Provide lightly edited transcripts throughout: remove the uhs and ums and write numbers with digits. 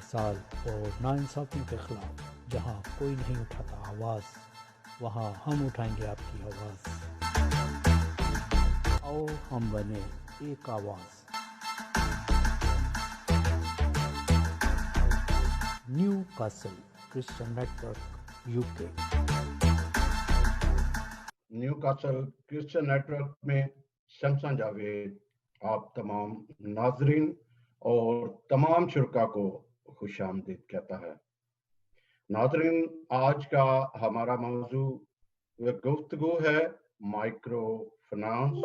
साल और नाइंसाफ़ियों के ख़िलाफ़ जहाँ कोई नहीं उठाता आवाज़, वहाँ हम उठाएंगे आपकी आवाज़। आओ हम बने एक आवाज़। New castle Christian network UK. New castle Christian network में शमशान जावेद आप तमाम नाजरीन और तमाम शुरका को खुशामदीद कहता है। नाजरीन, आज का हमारा मौजू गुफ्तगू है माइक्रो फाइनेंस,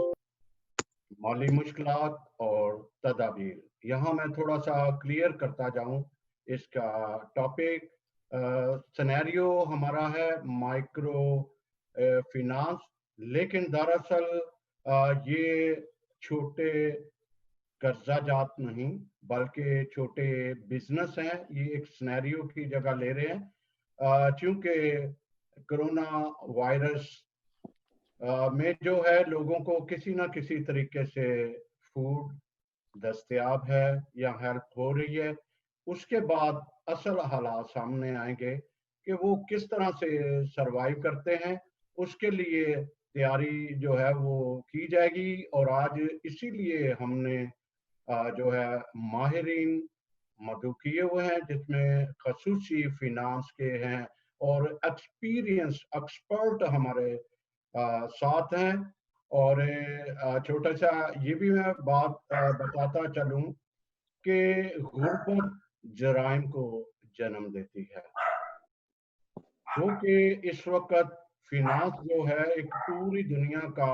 माली मुश्किलात और तदाबीर। यहाँ मैं थोड़ा सा क्लियर करता जाऊँ इसका टॉपिक। सिनेरियो हमारा है माइक्रो फाइनेंस, लेकिन दरअसल ये छोटे कर्जा जात नहीं बल्कि छोटे बिजनेस हैं। ये एक सिनेरियो की जगह ले रहे हैं क्योंकि कोरोना वायरस में जो है लोगों को किसी ना किसी तरीके से फूड दस्तयाब है या हेल्प हो रही है। उसके बाद असल हालात सामने आएंगे कि वो किस तरह से सरवाइव करते हैं। उसके लिए तैयारी जो है वो की जाएगी और आज इसीलिए हमने जो है माहिरीन मदऊ किए हुए हैं, जिसमें खसूसी फिनांस के हैं और एक्सपीरियंस एक्सपर्ट हमारे साथ हैं। और छोटा सा ये भी मैं बात बताता चलूं कि गुर्बत जराइम को जन्म देती है, क्योंकि इस वक्त फिनांस जो है एक पूरी दुनिया का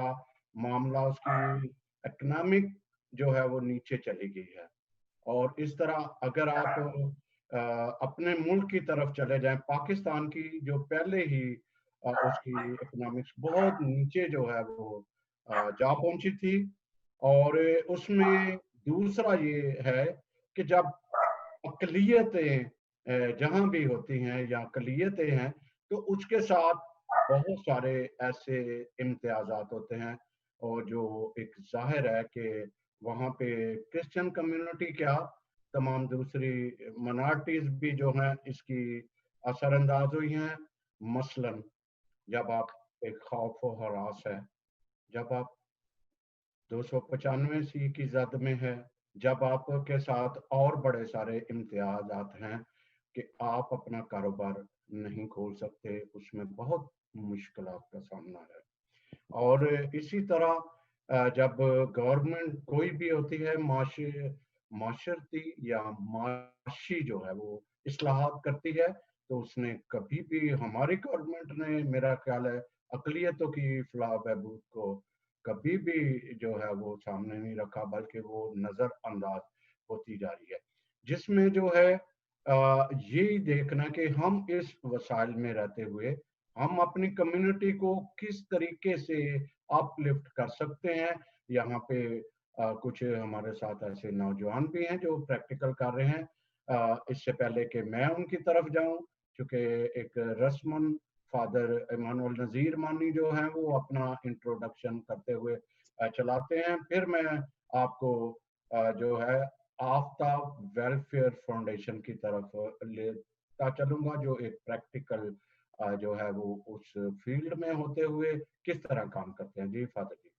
मामला, उसकी इकोनॉमिक जो है वो नीचे चली गई है। और इस तरह अगर आप अपने मुल्क की तरफ चले जाएं, पाकिस्तान की जो पहले ही उसकी इकोनॉमिक्स बहुत नीचे जो है वो जा पहुंची थी। और उसमें दूसरा ये है कि जब अकलियतें जहां भी होती हैं या अकलियतें हैं, तो उसके साथ बहुत सारे ऐसे इम्तियाजात होते हैं और जो एक जाहिर है कि वहाँ पे क्रिश्चियन कम्युनिटी क्या तमाम दूसरी माइनॉरिटीज भी जो हैं इसकी असरअंदाज हुई हैं। मसलन जब आप एक खौफ व हरास है, जब आप 295 की जद में है, जब आपके साथ और बड़े सारे इम्तियाजात हैं कि आप अपना कारोबार नहीं खोल सकते, उसमें बहुत मुश्किलात का सामना है। और इसी तरह जब गवर्नमेंट कोई भी होती है माशरती या माशी जो है वो इस्लाहात करती है, तो उसने कभी भी हमारी गवर्नमेंट ने मेरा ख्याल है अकलियतों की फलाह बहबूद को कभी भी जो है वो सामने नहीं रखा, बल्कि वो नजरअंदाज होती जा रही है। जिसमें जो है यही देखना कि हम इस वसाइल में रहते हुए हम अपनी कम्युनिटी को किस तरीके से अपलिफ्ट कर सकते हैं। यहाँ पे कुछ हमारे साथ ऐसे नौजवान भी हैं जो प्रैक्टिकल कर रहे हैं। इससे पहले कि मैं उनकी तरफ जाऊं, क्योंकि एक रस्मन फादर इमानुअल नज़ीर मानी जो हैं वो अपना इंट्रोडक्शन करते हुए चलाते हैं, फिर मैं आपको जो है आफ्ताब वेलफेयर फाउंडेशन की तरफ लेता चलूंगा, जो एक प्रैक्टिकल जो है वो उस फील्ड में होते हुए किस तरह काम करते हैं। जी फादर जी।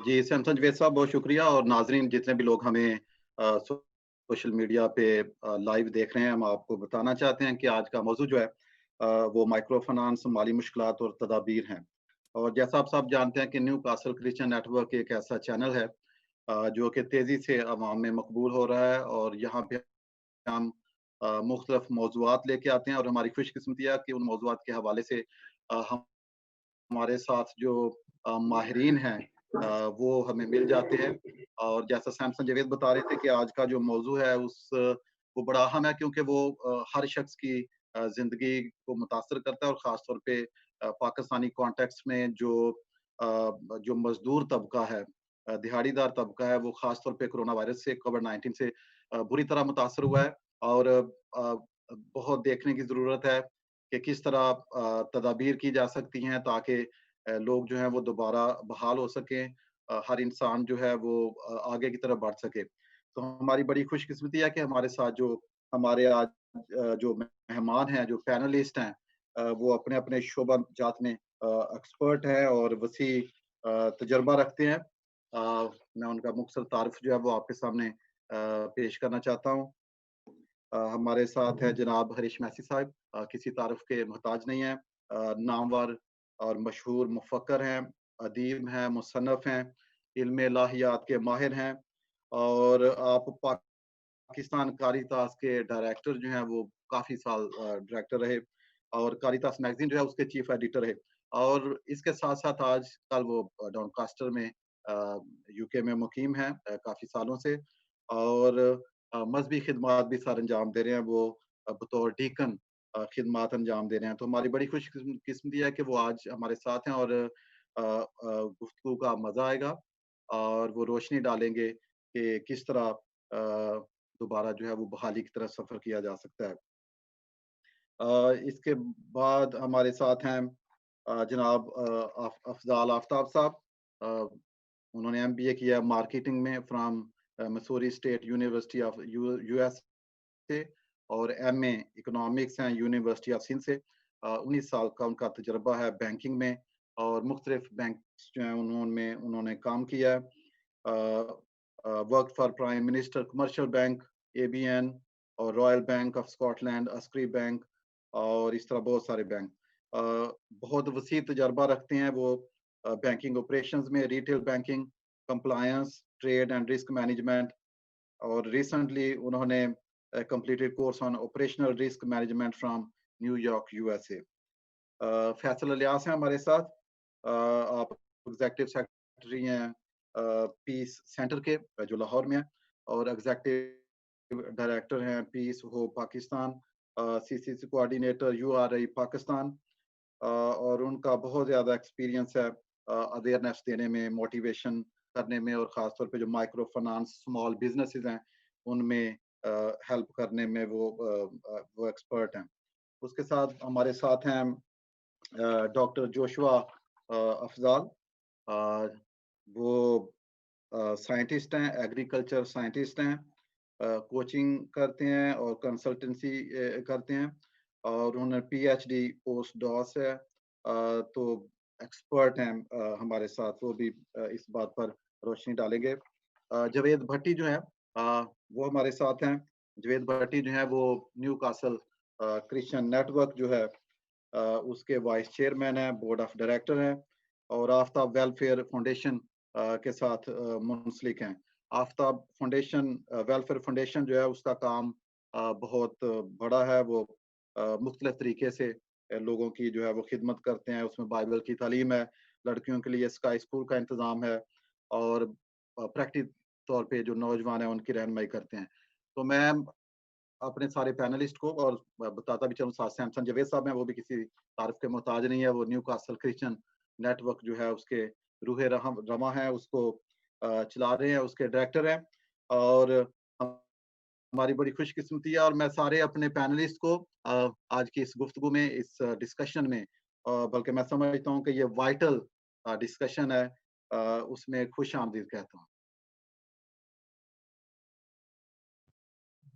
जी सैमसन जवेद साहब, बहुत शुक्रिया। और नाजरीन जितने भी लोग हमें सोशल मीडिया पे लाइव देख रहे हैं, हम आपको बताना चाहते हैं कि आज का मौजू जो है वो माइक्रो फाइनेंस, माली मुश्किलात और तदाबीर हैं। और जैसा आप सब जानते हैं कि न्यू कासल क्रिश्चियन नेटवर्क एक ऐसा चैनल है जो कि तेज़ी से अवाम में मकबूल हो रहा है, और यहाँ पे हम मुख्तलिफ मौज़ूआत लेके आते हैं, और हमारी खुशकिस्मती है कि उन मौज़ूआत के हवाले से हम हमारे साथ जो माहिरीन हैं वो हमें मिल जाते हैं। और जैसा सैमसन जावेद बता रहे थे कि आज का जो मौजू है वो बड़ा अहम है, क्योंकि वो हर शख्स की ज़िंदगी को मुतासिर करता है, और ख़ास तौर पे पाकिस्तानी कॉन्टेक्स्ट में जो मज़दूर तबका है, दिहाड़ीदार तबका है, वो ख़ास तौर पे कोरोना वायरस से, कोविड-19 से बुरी तरह मुतासिर हुआ है। और बहुत देखने की ज़रूरत है कि किस तरह तदाबीर की जा सकती हैं ताकि लोग जो हैं वो दोबारा बहाल हो सकें। हर इंसान जो है वो आगे की तरफ बढ़ सके। तो हमारी बड़ी खुशकिस्मती है कि हमारे साथ जो हमारे आज जो मेहमान हैं, जो पैनलिस्ट हैं, वो अपने-अपने शोबा जात में एक्सपर्ट हैं और वसी तजुर्बा रखते हैं। मैं उनका मुख्तसर तारुफ जो है वो आपके सामने पेश करना चाहता हूँ। हमारे साथ हैं जनाब हरीश मैसी साहब, किसी तारुफ के मोहताज नहीं हैं। नामवर और मशहूर मुफक्कर हैं, अदीब हैं, मुसन्निफ हैं, इल्म इलाहियात के माहिर हैं और आप पाकिस्तान कारितास के डायरेक्टर जो हैं वो काफ़ी साल डायरेक्टर रहे और कारितास मैगज़ीन जो है उसके चीफ एडिटर रहे और इसके साथ-साथ आजकल वो डॉनकास्टर में यूके में मुकीम हैं काफ़ी सालों से और मज़हबी खिदमात भी सर अंजाम दे रहे हैं। वो बतौर डीकन खिदमात अंजाम दे रहे हैं। तो हमारी बड़ी खुशकिस्मती है कि वो आज हमारे साथ हैं और गुफ्तगू का मज़ा आएगा और वो रोशनी डालेंगे कि किस तरह दोबारा जो है वो बहाली की तरफ सफ़र किया जा सकता है। इसके बाद हमारे साथ हैं जनाब अफ़ज़ाल आफ्ताब साहब। उन्होंने एमबीए किया मार्केटिंग में from Missouri state university of US से और एमए इकोनॉमिक्स हैं यूनिवर्सिटी ऑफ सिंध से। 19 साल का उनका तजुर्बा है बैंकिंग में और मुख्तलिफ बैंक्स जो हैं उन्होंने उन्होंने काम किया है। Work for prime minister commercial bank, ABN और Royal Bank of Scotland, Askari bank और इस तरह बहुत सारे बैंक। बहुत वसी तजुर्बा रखते हैं वो बैंकिंग ऑपरेशंस में, retail banking, compliance, trade and risk management और रिसेंटली उन्होंने completed course on operational risk management from New York USA. Faisal Ilyas हैं हमारे साथ। आप एग्जीक्यूटिव सेक्रेटरी हैं पीस सेंटर के जो लाहौर में है और एग्जीक्यूटिव डायरेक्टर हैं पीस हो Pakistan, CCC coordinator URI Pakistan और उनका बहुत ज़्यादा एक्सपीरियंस है अवेयरनेस देने में, मोटिवेशन करने में और ख़ास तौर पे जो माइक्रो फाइनेंस स्मॉल बिजनेसेस हैं उनमें हेल्प करने में वो एक्सपर्ट हैं। उसके साथ हमारे साथ हैं डॉक्टर जोशुआ अफजाल। वो साइंटिस्ट हैं, एग्रीकल्चर साइंटिस्ट हैं, कोचिंग करते हैं और कंसल्टेंसी करते हैं और उन्होंने पीएचडी पोस्ट डॉस है। तो एक्सपर्ट हैं हमारे साथ, वो भी इस बात पर रोशनी डालेंगे। जावेद भट्टी जो है वो हमारे साथ हैं। जावेद भट्टी जो है वो न्यू कासल क्रिश्चियन नेटवर्क जो है उसके वाइस चेयरमैन है, बोर्ड ऑफ डायरेक्टर हैं और आफ्ताब वेलफेयर फाउंडेशन के साथ मुंसलिक हैं। आफ्ताब फाउंडेशन वेलफेयर फाउंडेशन जो है उसका काम बहुत बड़ा है। वो मुख्तलिफ तरीके से लोगों की जो है वो खिदमत करते हैं। उसमें बाइबल की तालीम है, लड़कियों के लिए स्काई स्कूल का इंतज़ाम है और प्रैक्टिस तौर पे जो नौजवान हैं उनकी रहनुमाई करते हैं। तो मैं अपने सारे पैनलिस्ट को और बताता भी चलूँ, साथ सैमसन जावेद साहब हैं, वो भी किसी तारीफ के मोहताज नहीं है। वो न्यू कासल क्रिश्चियन नेटवर्क जो है उसके रूहे रवा हैं, उसको चला रहे हैं, उसके डायरेक्टर हैं और हमारी बड़ी खुशकिस्मती है और मैं सारे अपने पैनलिस्ट को आज की इस गुफ्तगू में, इस डिस्कशन में बल्कि मैं समझता हूँ कि ये वाइटल डिस्कशन है, उसमें खुश आमदीद कहता हूँ।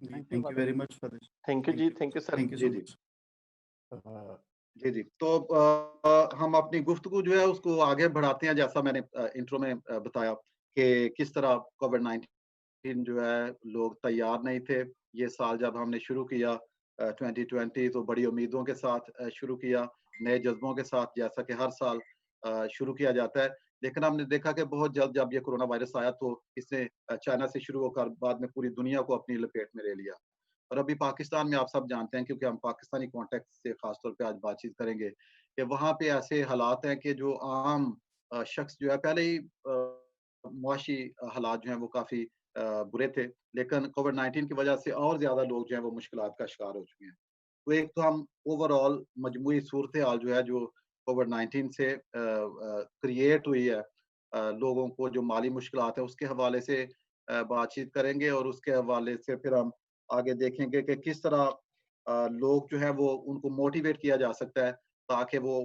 Thank you very much for this. Thank you जी, thank you sir. Thank you जी so जी much. जी। तो हम अपनी गुफ्तगू जो है उसको आगे बढ़ाते हैं। जैसा मैंने इंट्रो में बताया कि किस तरह कोविड-19 जो है लोग तैयार नहीं थे। ये साल जब हमने शुरू किया 2020 तो बड़ी उम्मीदों के साथ शुरू किया, नए जज्बों के साथ, जैसा कि हर साल शुरू किया जाता है। लेकिन हमने देखा कि बहुत जल्द जब ये कोरोना वायरस आया तो इसने चाइना से शुरू होकर बाद में पूरी दुनिया को अपनी लपेट में ले लिया। और अभी पाकिस्तान में आप सब जानते हैं, क्योंकि हम पाकिस्तानी कॉन्टेक्स्ट से खास तौर पे आज बातचीत करेंगे, कि वहाँ पे ऐसे हालात हैं कि जो आम शख्स जो है पहले ही मुआशी हालात जो हैं वो काफ़ी बुरे थे, लेकिन कोविड-19 की वजह से और ज़्यादा लोग जो हैं वो मुश्किलात का शिकार हो चुके हैं। तो एक तो हम ओवरऑल मजमूई सूरत-ए-हाल जो है जो कोविड-19 से क्रिएट हुई है, लोगों को जो माली मुश्किलात है उसके हवाले से बातचीत करेंगे और उसके हवाले से फिर हम आगे देखेंगे कि किस तरह लोग जो है वो उनको मोटिवेट किया जा सकता है ताकि वो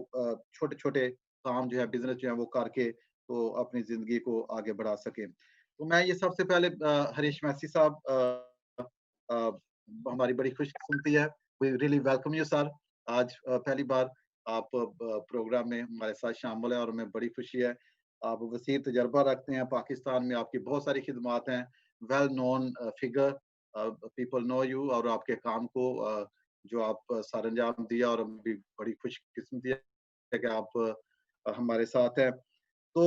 छोटे-छोटे काम जो है बिज़नेस जो है वो करके तो अपनी ज़िंदगी को आगे बढ़ा सकें। तो मैं ये सबसे पहले हरीश मैसी साहब अ, हमारी बड़ी खुशकिस्मती है। We really welcome you sir. आज पहली बार आप प्रोग्राम में हमारे साथ शामिल हैं और हमें बड़ी खुशी है। आप वसीह तजर्बा रखते हैं, पाकिस्तान में आपकी बहुत सारी खिदमात हैं, well known figure, people know you और आपके काम को जो आप सरअंजाम दिया और हम भी बड़ी खुशकिस्मती है कि आप हमारे साथ हैं। तो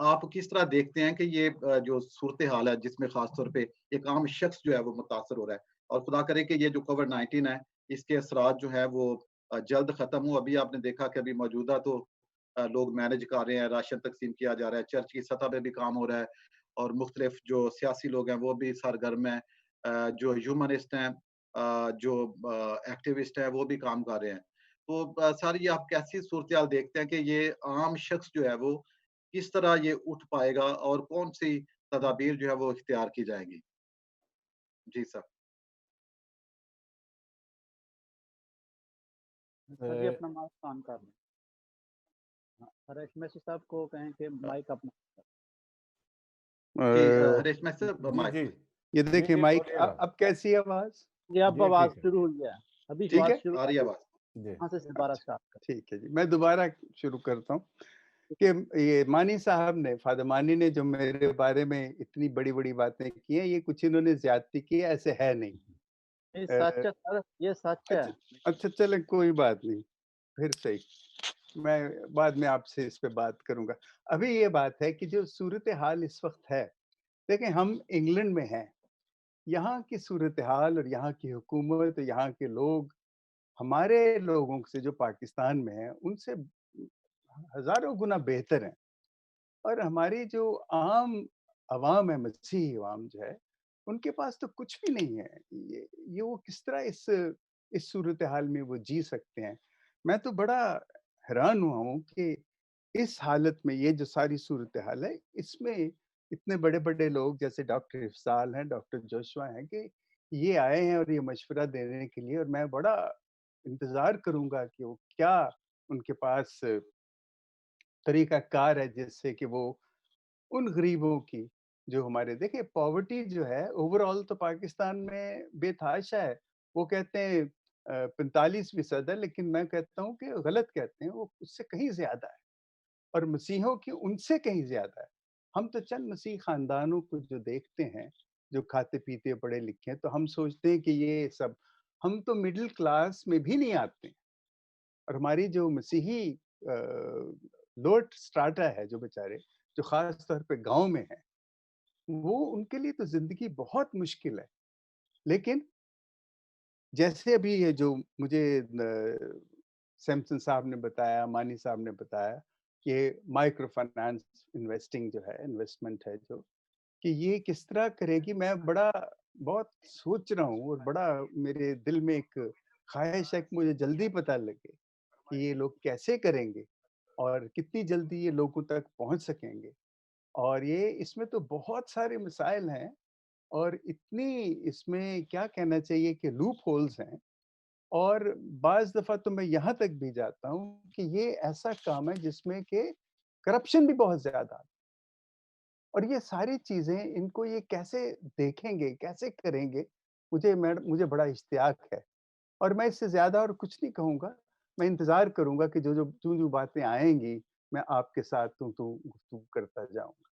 आप किस तरह देखते हैं कि ये जो सूरत-ए-हाल है जिसमें ख़ास तौर पे एक आम शख्स जो है वो मुतासर हो रहा है और खुदा करे कि ये जो कोविड-19 है, इसके असरात जो है वो जल्द ख़त्म हो। अभी आपने देखा कि अभी मौजूदा तो लोग मैनेज कर रहे हैं, राशन तक़सीम किया जा रहा है, चर्च की सतह पे भी काम हो रहा है और मुख्तलिफ जो सियासी लोग हैं वो भी सरगर्म हैं। जो ह्यूमनिस्ट हैं, जो एक्टिविस्ट हैं वो भी काम कर रहे हैं। तो सर ये आप कैसी सूरत-ए-हाल देखते हैं कि ये आम शख्स जो है वो किस तरह ये उठ पाएगा और कौन-सी तदाबीर जो है वो इख्तियार की जाएँगी? जी सर। सर जी अपना माइक ऑन कर लें। हाँ, हरीश मैसी साहब को कहें कि माइक अपना जी अ, हरीश मैसी साहब जी माइक जी पे। ये जी देखिए जी माइक बोलिएगा। अब कैसी है आवाज? ये अब जी आवाज़ ठीक है। शुरू हुई है। अभी ठीक आवाज़ है? शुरू आ रही है आवाज़। जी वहाँ से दोबारा अच्छा, स्टार्ट करें। ठीक है जी। मैं दोबारा शुरू करता हूँ कि ये मानी साहब ने, फादर मानी ने जो मेरे बारे में इतनी बड़ी-बड़ी बातें की हैं, ये कुछ इन्होंने ज़्यादती की है, ऐसे है नहीं। ये अ, सच है सर, ये सच है। अच्छा अच्छा चलें कोई बात नहीं, फिर सही। मैं बाद में आपसे इस पे बात करूँगा। अभी ये बात है कि जो सूरत-ए-हाल इस वक़्त है, देखें हम इंग्लैंड में हैं, यहाँ की सूरत-ए-हाल और यहाँ की हुकूमत, यहाँ के लोग हमारे लोगों से जो पाकिस्तान में हैं, उनसे हज़ारों गुना बेहतर हैं और हमारी जो आम अवाम है, मसीही अवाम जो है, उनके पास तो कुछ भी नहीं है। ये वो किस तरह इस सूरत-ए-हाल में वो जी सकते हैं। मैं तो बड़ा हैरान हुआ हूँ कि इस हालत में ये जो सारी सूरत-ए-हाल है, इसमें इतने बड़े-बड़े लोग जैसे डॉक्टर इफ़साल हैं, डॉक्टर जोशुआ हैं कि ये आए हैं और ये मशवरा देने के लिए और मैं बड़ा इंतज़ार करूँगा कि वो क्या उनके पास तरीक़ाकार है जिससे कि वो उन गरीबों की जो हमारे देखिए पॉवर्टी जो है ओवरऑल तो पाकिस्तान में बेतहाशा है। वो कहते हैं 45% है लेकिन मैं कहता हूँ कि गलत कहते हैं, वो उससे कहीं ज़्यादा है और मसीहों की उनसे कहीं ज़्यादा है। हम तो चंद मसीह ख़ानदानों को जो देखते हैं, जो खाते-पीते, पढ़े-लिखे हैं, तो हम सोचते हैं कि ये सब हम तो मिडल क्लास में भी नहीं आते और हमारी जो मसीही लोअर स्ट्राटा है जो बेचारे, जो ख़ास तौर पे गाँव में हैं, वो उनके लिए तो ज़िंदगी बहुत मुश्किल है। लेकिन जैसे अभी ये जो मुझे सैमसन साहब ने बताया, मानी साहब ने बताया कि माइक्रो फाइनेंस इन्वेस्टिंग जो है, इन्वेस्टमेंट है जो, कि ये किस तरह करेगी, मैं बड़ा बहुत सोच रहा हूँ और बड़ा मेरे दिल में एक ख़्वाहिश है कि मुझे जल्दी पता लगे कि ये लोग कैसे करेंगे और कितनी जल्दी ये लोगों तक पहुँच सकेंगे। और ये इसमें तो बहुत सारे मसाइल हैं और इतनी इसमें क्या कहना चाहिए कि लूप होल्स हैं और बाज़ दफ़ा तो मैं यहाँ तक भी जाता हूँ कि ये ऐसा काम है जिसमें कि करप्शन भी बहुत ज़्यादा है और ये सारी चीज़ें इनको ये कैसे देखेंगे, कैसे करेंगे, मुझे बड़ा इश्तियाक है और मैं इससे ज़्यादा और कुछ नहीं कहूँगा। मैं इंतज़ार करूँगा कि जो बातें आएँगी, मैं आपके साथ तो गुफ्तगू करता जाऊँगा।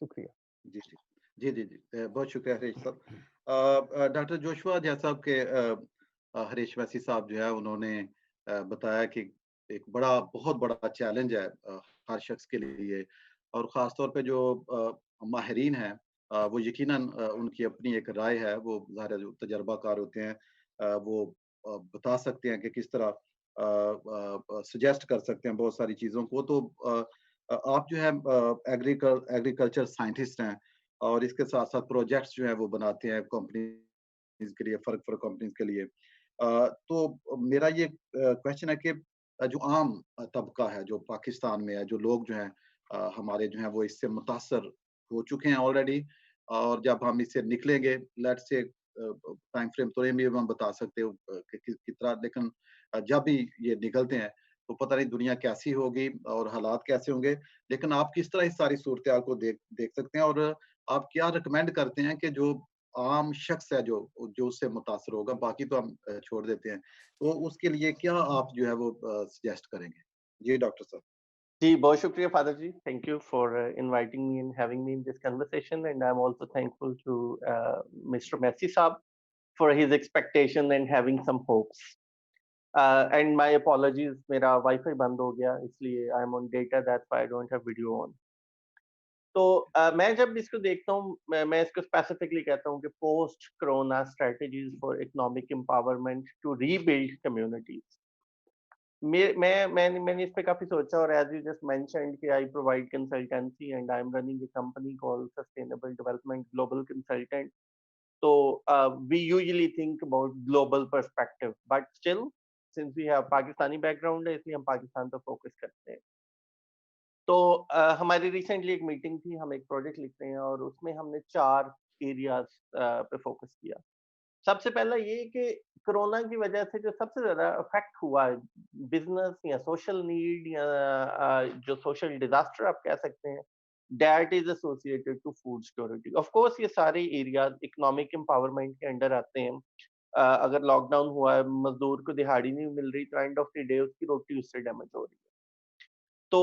शुक्रिया। जी, जी। जी, जी, जी। बहुत शुक्रिया हरीश साहब। डॉक्टर जोशुआ जैसा कि हरीश वैसी साहब जो है उन्होंने बताया कि एक बहुत बड़ा चैलेंज है हर शख्स के लिए और ख़ास तौर पे जो माहिरीन हैं वो यकीनन उनकी अपनी एक राय है, वो ज़ाहिर है जो तजर्बाकार होते हैं वो बता सकते हैं कि किस तरह सजेस्ट कर सकते हैं बहुत सारी चीज़ों को। तो आप जो है एग्रीकल्चर साइंटिस्ट हैं और इसके साथ-साथ प्रोजेक्ट्स जो हैं वो बनाते हैं कंपनीज़ के लिए, फ़र्क-फ़र्क कंपनीज़ के लिए। तो मेरा ये क्वेश्चन है कि जो आम तबका है, जो पाकिस्तान में है, जो लोग जो हैं हमारे जो हैं वो इससे मुतासर हो चुके हैं ऑलरेडी और जब हम इससे निकलेंगे लेट्स से टाइम फ्रेम तो नहीं भी हम बता सकते हो कि किस तरह लेकिन जब भी ये निकलते हैं तो पता नहीं दुनिया कैसी होगी और हालात कैसे होंगे, लेकिन आप किस तरह इस सारी सूरत-हाल को देख देख सकते हैं और आप क्या रिकमेंड करते हैं कि जो आम शख्स है जो जो उससे मुतासिर होगा, बाकी तो हम छोड़ देते हैं, तो उसके लिए क्या आप जो है वो सजेस्ट करेंगे? जी, डॉक्टर साहब। जी, बहुत शुक्रिया father ji. Thank you for inviting me and having me in this conversation, and I'm also thankful to Mr. Messi साहब for his expectation and having some hopes. And my apologies, मेरा wifi बंद हो गया, इसलिए I'm on data, that's why I don't have video on. तो मैं जब इसको देखता हूँ, मैं इसको स्पेसिफिकली कहता हूँ कि post corona strategies for economic empowerment to rebuild communities. मैंने इस पे काफी सोचा, और एज यू जस्ट मेंशन्ड कि I provide consultancy and I am running a company called sustainable development global consultant. तो we usually think about global perspective, but still since we have Pakistani background है, इसलिए हम पाकिस्तान पर फोकस करते हैं। तो हमारी रिसेंटली एक मीटिंग थी, हम एक प्रोजेक्ट लिख रहे हैं और उसमें हमने 4 एरियाज पे फोकस किया। सबसे पहला ये कि कोरोना की वजह से जो सबसे ज़्यादा इफ़ेक्ट हुआ है, बिज़नेस या सोशल नीड या जो सोशल डिज़ास्टर आप कह सकते हैं, that is associated to food security. Of course ये सारे एरियाज इकोनॉमिक एम्पावरमेंट के अंडर आते हैं। अगर लॉकडाउन हुआ है, मज़दूर को दिहाड़ी नहीं मिल रही, तो एंड ऑफ द डे उसकी रोटी उससे डैमेज हो रही है। तो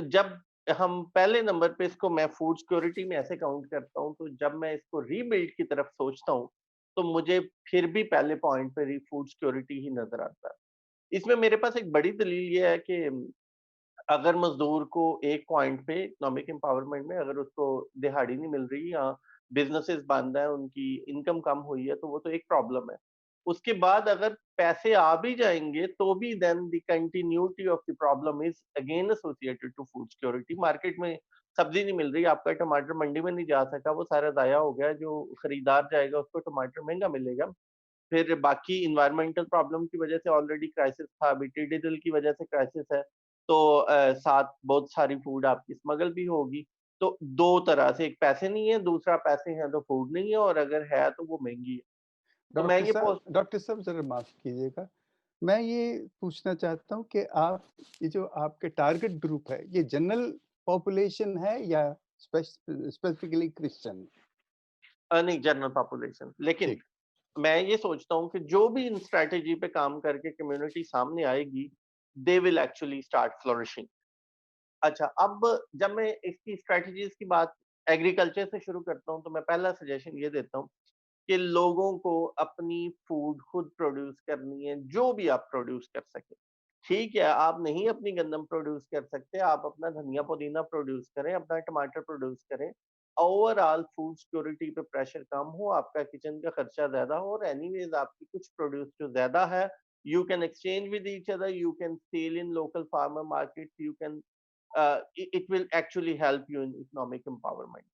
जब हम पहले नंबर पे इसको मैं फूड सिक्योरिटी में ऐसे काउंट करता हूँ, तो जब मैं इसको रीबिल्ड की तरफ सोचता हूँ, तो मुझे फिर भी पहले पॉइंट पे फूड सिक्योरिटी ही नजर आता है। इसमें मेरे पास एक बड़ी दलील ये है कि अगर मजदूर को एक पॉइंट पे इकोनॉमिक एम्पावरमेंट में अगर उसको दिहाड़ी नहीं मिल रही या बिजनेसेस बंद है, उनकी इनकम कम हुई है, तो वो तो एक प्रॉब्लम है। उसके बाद अगर पैसे आ भी जाएंगे तो भी then the continuity of the problem is again associated to food security. Market में सब्जी नहीं मिल रही, आपका टमाटर मंडी में नहीं जा सका, वो सारा ज़ाया हो गया, जो खरीदार जाएगा उसको टमाटर महंगा मिलेगा। फिर बाकी इन्वायरमेंटल प्रॉब्लम की वजह से ऑलरेडी क्राइसिस था, अभी टिड्डी दल की वजह से क्राइसिस है, तो साथ बहुत सारी फूड आपकी स्मगल भी होगी। तो दो तरह से, एक पैसे नहीं है, दूसरा पैसे हैं तो फूड नहीं है, और अगर है तो वो महंगी है। तो मैं ये पोस्ट डॉक्टर साहब ज़रा माफ़ कीजिएगा। मैं ये पूछना चाहता हूँ कि आप ये जो आपके टारगेट ग्रुप है, ये जनरल पॉपुलेशन है या स्पेसिफिकली क्रिश्चियन? नहीं, जनरल पॉपुलेशन। लेकिन ठीक। मैं ये सोचता हूँ कि जो भी इन स्ट्रैटेजी पे काम करके कम्युनिटी सामने आएगी, they will actually start flourishing. अच्छा, अब जब मैं इसकी स्ट्रैटेजीज की बात एग्रीकल्चर से शुरू करता हूँ, तो मैं पहला सजेशन ये देता हूँ कि लोगों को अपनी फूड खुद प्रोड्यूस करनी है, जो भी आप प्रोड्यूस कर सकें। ठीक है, आप नहीं अपनी गंदम प्रोड्यूस कर सकते, आप अपना धनिया पुदीना प्रोड्यूस करें, अपना टमाटर प्रोड्यूस करें। ओवरऑल फूड सिक्योरिटी पे प्रेशर कम हो, आपका किचन का खर्चा ज़्यादा हो, और एनीवेज़ आपकी कुछ प्रोड्यूस जो ज़्यादा है, you can exchange with each other, you can sell in local farmer market, you can it will actually help you in economic empowerment.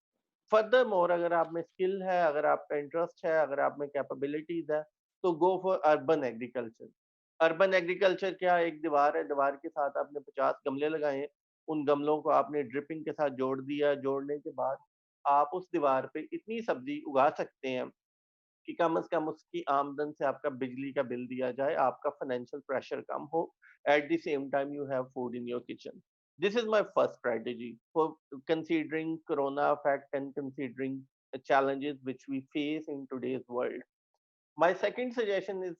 Furthermore, अगर आप में स्किल है, अगर आपका इंटरेस्ट है, अगर आप में कैपेबिलिटीज है, तो go for urban agriculture. Urban agriculture क्या, एक दीवार है, दीवार के साथ आपने 50 गमले लगाए हैं, उन गमलों को आपने ड्रिपिंग के साथ जोड़ दिया, जोड़ने के बाद आप उस दीवार पे इतनी सब्जी उगा सकते हैं कि कम से कम उसकी आमदन से आपका बिजली का बिल दिया जाए, आपका फाइनेंशियल प्रेशर कम हो, at the same time you have food in your kitchen. This is my first strategy for considering corona effect and considering the challenges which we face in today's world. My second suggestion is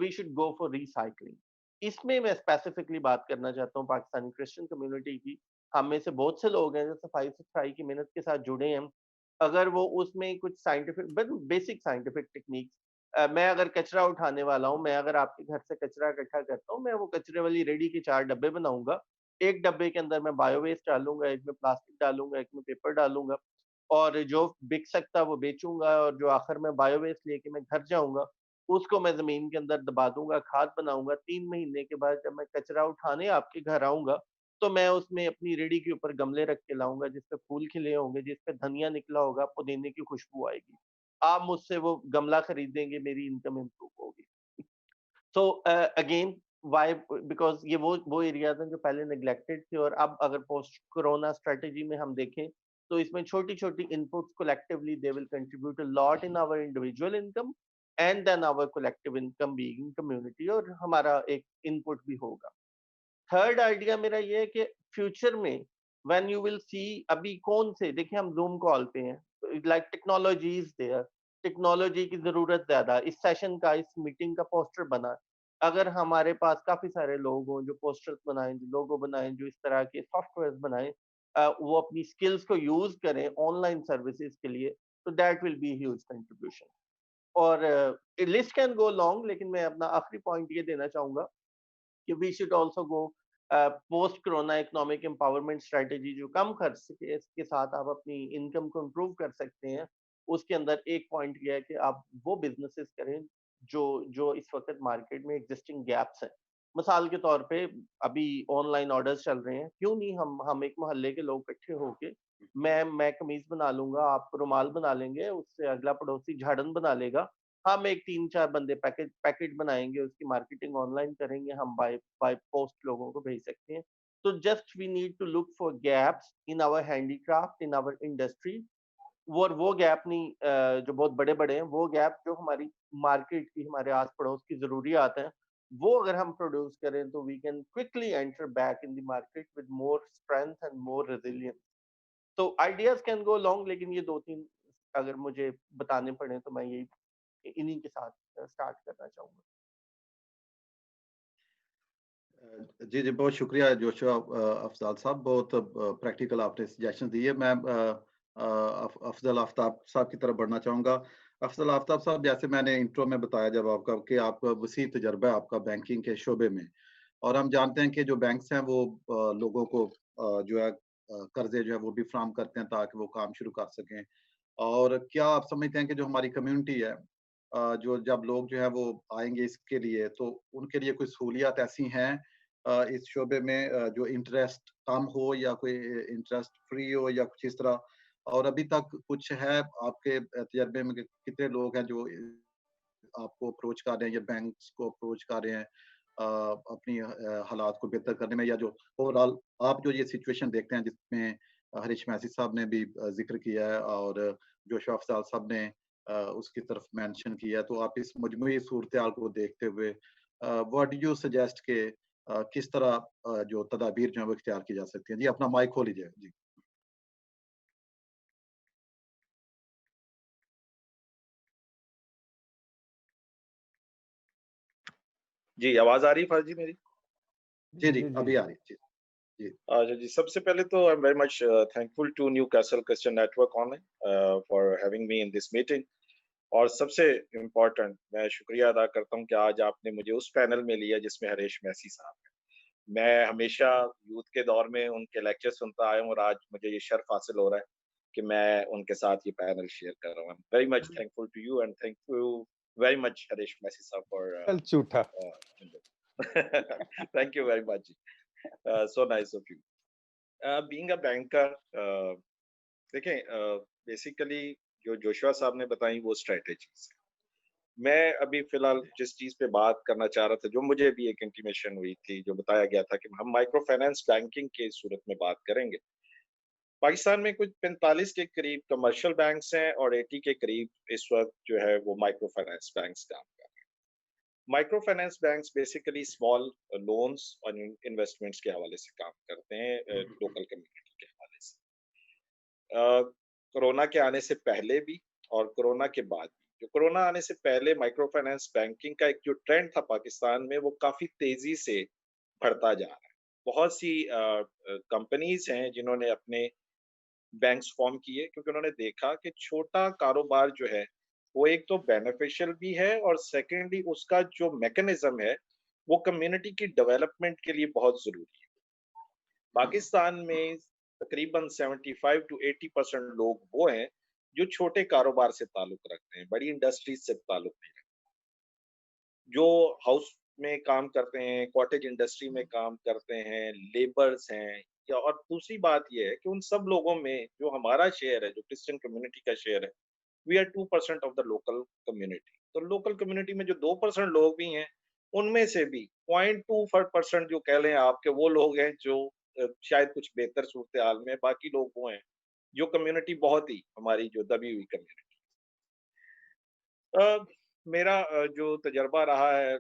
we should go for recycling. इसमें मैं specifically बात करना चाहता हूँ Pakistani Christian community की। हम में से बहुत से लोग हैं जो सफाई सुथराई की मेहनत के साथ जुड़े हैं। अगर वो उसमें कुछ साइंटिफिक बेसिक साइंटिफिक टेक्निक्स, मैं अगर कचरा उठाने वाला हूँ, मैं अगर आपके घर से कचरा इकट्ठा करता हूँ, मैं वो कचरे वाली रेडी के 4 डब्बे बनाऊंगा। एक डब्बे के अंदर मैं बायो वेस्ट डालूंगा, एक में प्लास्टिक डालूंगा, एक में पेपर डालूंगा, और जो बिक सकता वो बेचूंगा, और जो आखिर में बायो वेस्ट लेके मैं घर जाऊंगा, उसको मैं जमीन के अंदर दबा दूंगा, खाद बनाऊंगा। 3 महीने के बाद जब मैं कचरा उठाने आपके घर आऊंगा, तो मैं उसमें अपनी रेडी के ऊपर गमले रख के लाऊंगा, जिसपे फूल खिले होंगे, जिसपे धनिया निकला होगा, पुदीने की खुशबू आएगी। आप मुझसे वो गमला खरीदेंगे, मेरी इनकम इम्प्रूव होगी। सो अगेन व्हाई, बिकॉज ये वो एरियाज हैं जो पहले नेग्लेक्टेड थे, और अब अगर पोस्ट कोरोना स्ट्रेटेजी में हम देखें, तो इसमें छोटी छोटी inputs collectively they will contribute a lot in our individual income and then our collective income being community, और हमारा एक इनपुट भी होगा। थर्ड आइडिया मेरा ये है कि फ्यूचर में व्हेन यू विल सी, अभी कौन से, देखिए हम जूम कॉल पे हैं, like technology is there, technology की जरूरत ज्यादा, इस सेशन का, इस मीटिंग का पोस्टर बना, अगर हमारे पास काफी सारे लोग हों जो पोस्टर्स बनाएं, जो लोगो बनाएं, जो इस तरह के सॉफ्टवेयर बनाएं, वो अपनी स्किल्स को यूज करें ऑनलाइन सर्विसेज के लिए, तो that will be huge contribution. और लिस्ट कैन गो लॉन्ग, लेकिन मैं अपना आखिरी पॉइंट ये देना चाहूंगा कि we should also go post corona economic empowerment strategy, जो कम खर्च के साथ आप अपनी इनकम को इम्प्रूव कर सकते हैं। उसके अंदर एक पॉइंट ये है कि आप वो बिजनेसेस करें जो जो इस वक्त मार्केट में एग्जिस्टिंग गैप्स हैं। मिसाल के तौर पे अभी ऑनलाइन ऑर्डर्स चल रहे हैं, क्यों नहीं हम एक मोहल्ले के लोग इकट्ठे होके, मैं कमीज बना लूंगा, आप रुमाल बना लेंगे, उससे अगला पड़ोसी झाड़न बना लेगा, हम एक 3-4 बंदे पैकेट बनाएँगे, उसकी मार्केटिंग ऑनलाइन करेंगे, हम बाय बाय पोस्ट लोगों को भेज सकते हैं। तो just we need to look for gaps in our handicraft, in our industry. वो गैप नहीं, जो बहुत बड़े-बड़े हैं, वो गैप जो हमारी मार्केट की, हमारे आस-पड़ोस की ज़रूरियात हैं, वो अगर हम प्रोड्यूस करें तो we can quickly enter back in the market with more strength and more resilience. तो आइडियाज़ कैन गो लॉन्ग, लेकिन ये 2-3 अगर मुझे बताने पड़े तो मैं यही इन्हीं के साथ स्टार्ट करना चाहूँगा। जी, जी, बहुत शुक्रिया जोशुआ अफ़ज़ाल साहब, बहुत प्रैक्टिकल आपने सजेशन दिए। मैं अफ़ज़ल आफ्ताब साहब की तरफ बढ़ना चाहूँगा। अफ़ज़ल आफ्ताब साहब, जैसे मैंने इंट्रो में बताया जब आपका कि आपका वसीअ तजुर्बा है आपका बैंकिंग के शोबे में, और हम जानते हैं कि जो बैंक्स हैं वो लोगों को जो है कर्ज़े जो है वो भी फ़राहम करते हैं ताकि वो काम शुरू कर सकें। और क्या आप समझते हैं कि जो हमारी कम्युनिटी है, जो जब लोग जो है वो आएँगे इसके लिए, तो उनके लिए कोई सहूलियत ऐसी हैं इस शोबे में जो इंटरेस्ट कम हो या कोई इंटरेस्ट फ्री हो या कुछ इस तरह? और अभी तक कुछ है आपके तजर्बे में कि कितने लोग हैं जो आपको अप्रोच कर रहे हैं या बैंक्स को अप्रोच कर रहे हैं अपनी हालात को बेहतर करने में, या जो ओवरऑल आप जो ये सिचुएशन देखते हैं जिसमें हरीश मैसी साहब ने भी ज़िक्र किया है और जोशुआ अफ़ज़ाल साहब ने उसकी तरफ मेंशन किया है, तो आप इस मजमूई सूरत-ए-हाल को देखते हुए व्हाट डू यू सजेस्ट कि किस तरह जो तदाबीर जो है वो इख्तियार की जा सकती हैं? जी, अपना माइक खोल लीजिए। जी। जी, आवाज़ आ रही है फर्जी मेरी? जी, जी, जी, जी, अभी आ जी। रही है। जी, जी। अच्छा जी, सबसे पहले तो I am very much thankful to Newcastle Christian network online for having me in this meeting. और सबसे इम्पोर्टेंट मैं शुक्रिया अदा करता हूँ कि आज आपने मुझे उस पैनल में लिया जिसमें हरीश मैसी साहब हैं। मैं हमेशा यूथ के दौर में उनके लेक्चर सुनता आया हूँ और आज मुझे ये शर्फ हासिल हो रहा है कि मैं उनके साथ ये पैनल शेयर कर रहा हूँ। Very much thankful to you and thank you very much Harish Massey साहब फॉर चल झूठा। Thank you very much. So nice of you. Being a banker, देखें बेसिकली जो जोशुआ साहब ने बताई वो स्ट्रेटेजीज। मैं अभी फिलहाल जिस चीज पे बात करना चाह रहा था, जो मुझे भी एक इंटीमेशन हुई थी, जो बताया गया था कि हम माइक्रो फाइनेंस बैंकिंग के सूरत में बात करेंगे। पाकिस्तान में कुछ 45 के करीब कमर्शियल बैंक्स हैं और 80 के करीब इस वक्त जो है वो माइक्रो फाइनेंस बैंक्स काम कर रहे हैं। Micro finance banks basically small loans और इन्वेस्टमेंट्स के हवाले से काम करते हैं लोकल कम्युनिटी के हवाले से। कोरोना के आने से पहले भी और कोरोना के बाद भी, जो कोरोना आने से पहले माइक्रो फाइनेंस बैंकिंग का एक जो ट्रेंड था पाकिस्तान में वो काफी तेजी से बढ़ता जा रहा है। बहुत सी कंपनीज हैं जिन्होंने अपने बैंक्स फॉर्म किए क्योंकि उन्होंने देखा कि छोटा कारोबार जो है वो एक तो बेनिफिशियल भी है और सेकेंडली उसका जो मैकेनिज्म है वो कम्युनिटी की डेवलपमेंट के लिए बहुत जरूरी है। पाकिस्तान में तकरीबन 75 टू 80% लोग वो हैं जो छोटे कारोबार से ताल्लुक रखते हैं, बड़ी इंडस्ट्रीज से ताल्लुक नहीं रखते, जो हाउस में काम करते हैं, कॉटेज इंडस्ट्री में काम करते हैं, लेबर्स हैं। या और दूसरी बात यह है कि उन सब लोगों में जो हमारा शेयर है, जो क्रिश्चियन कम्युनिटी का शेयर है, we are 2% of the local community. तो लोकल कम्युनिटी में जो 2% लोग भी हैं, उनमें से भी 0.25% जो कह लें आपके वो लोग हैं जो शायद कुछ बेहतर सूरत हाल में, बाकी लोग वो हैं जो कम्युनिटी बहुत ही हमारी जो दबी हुई कम्युनिटी। मेरा जो तजर्बा रहा है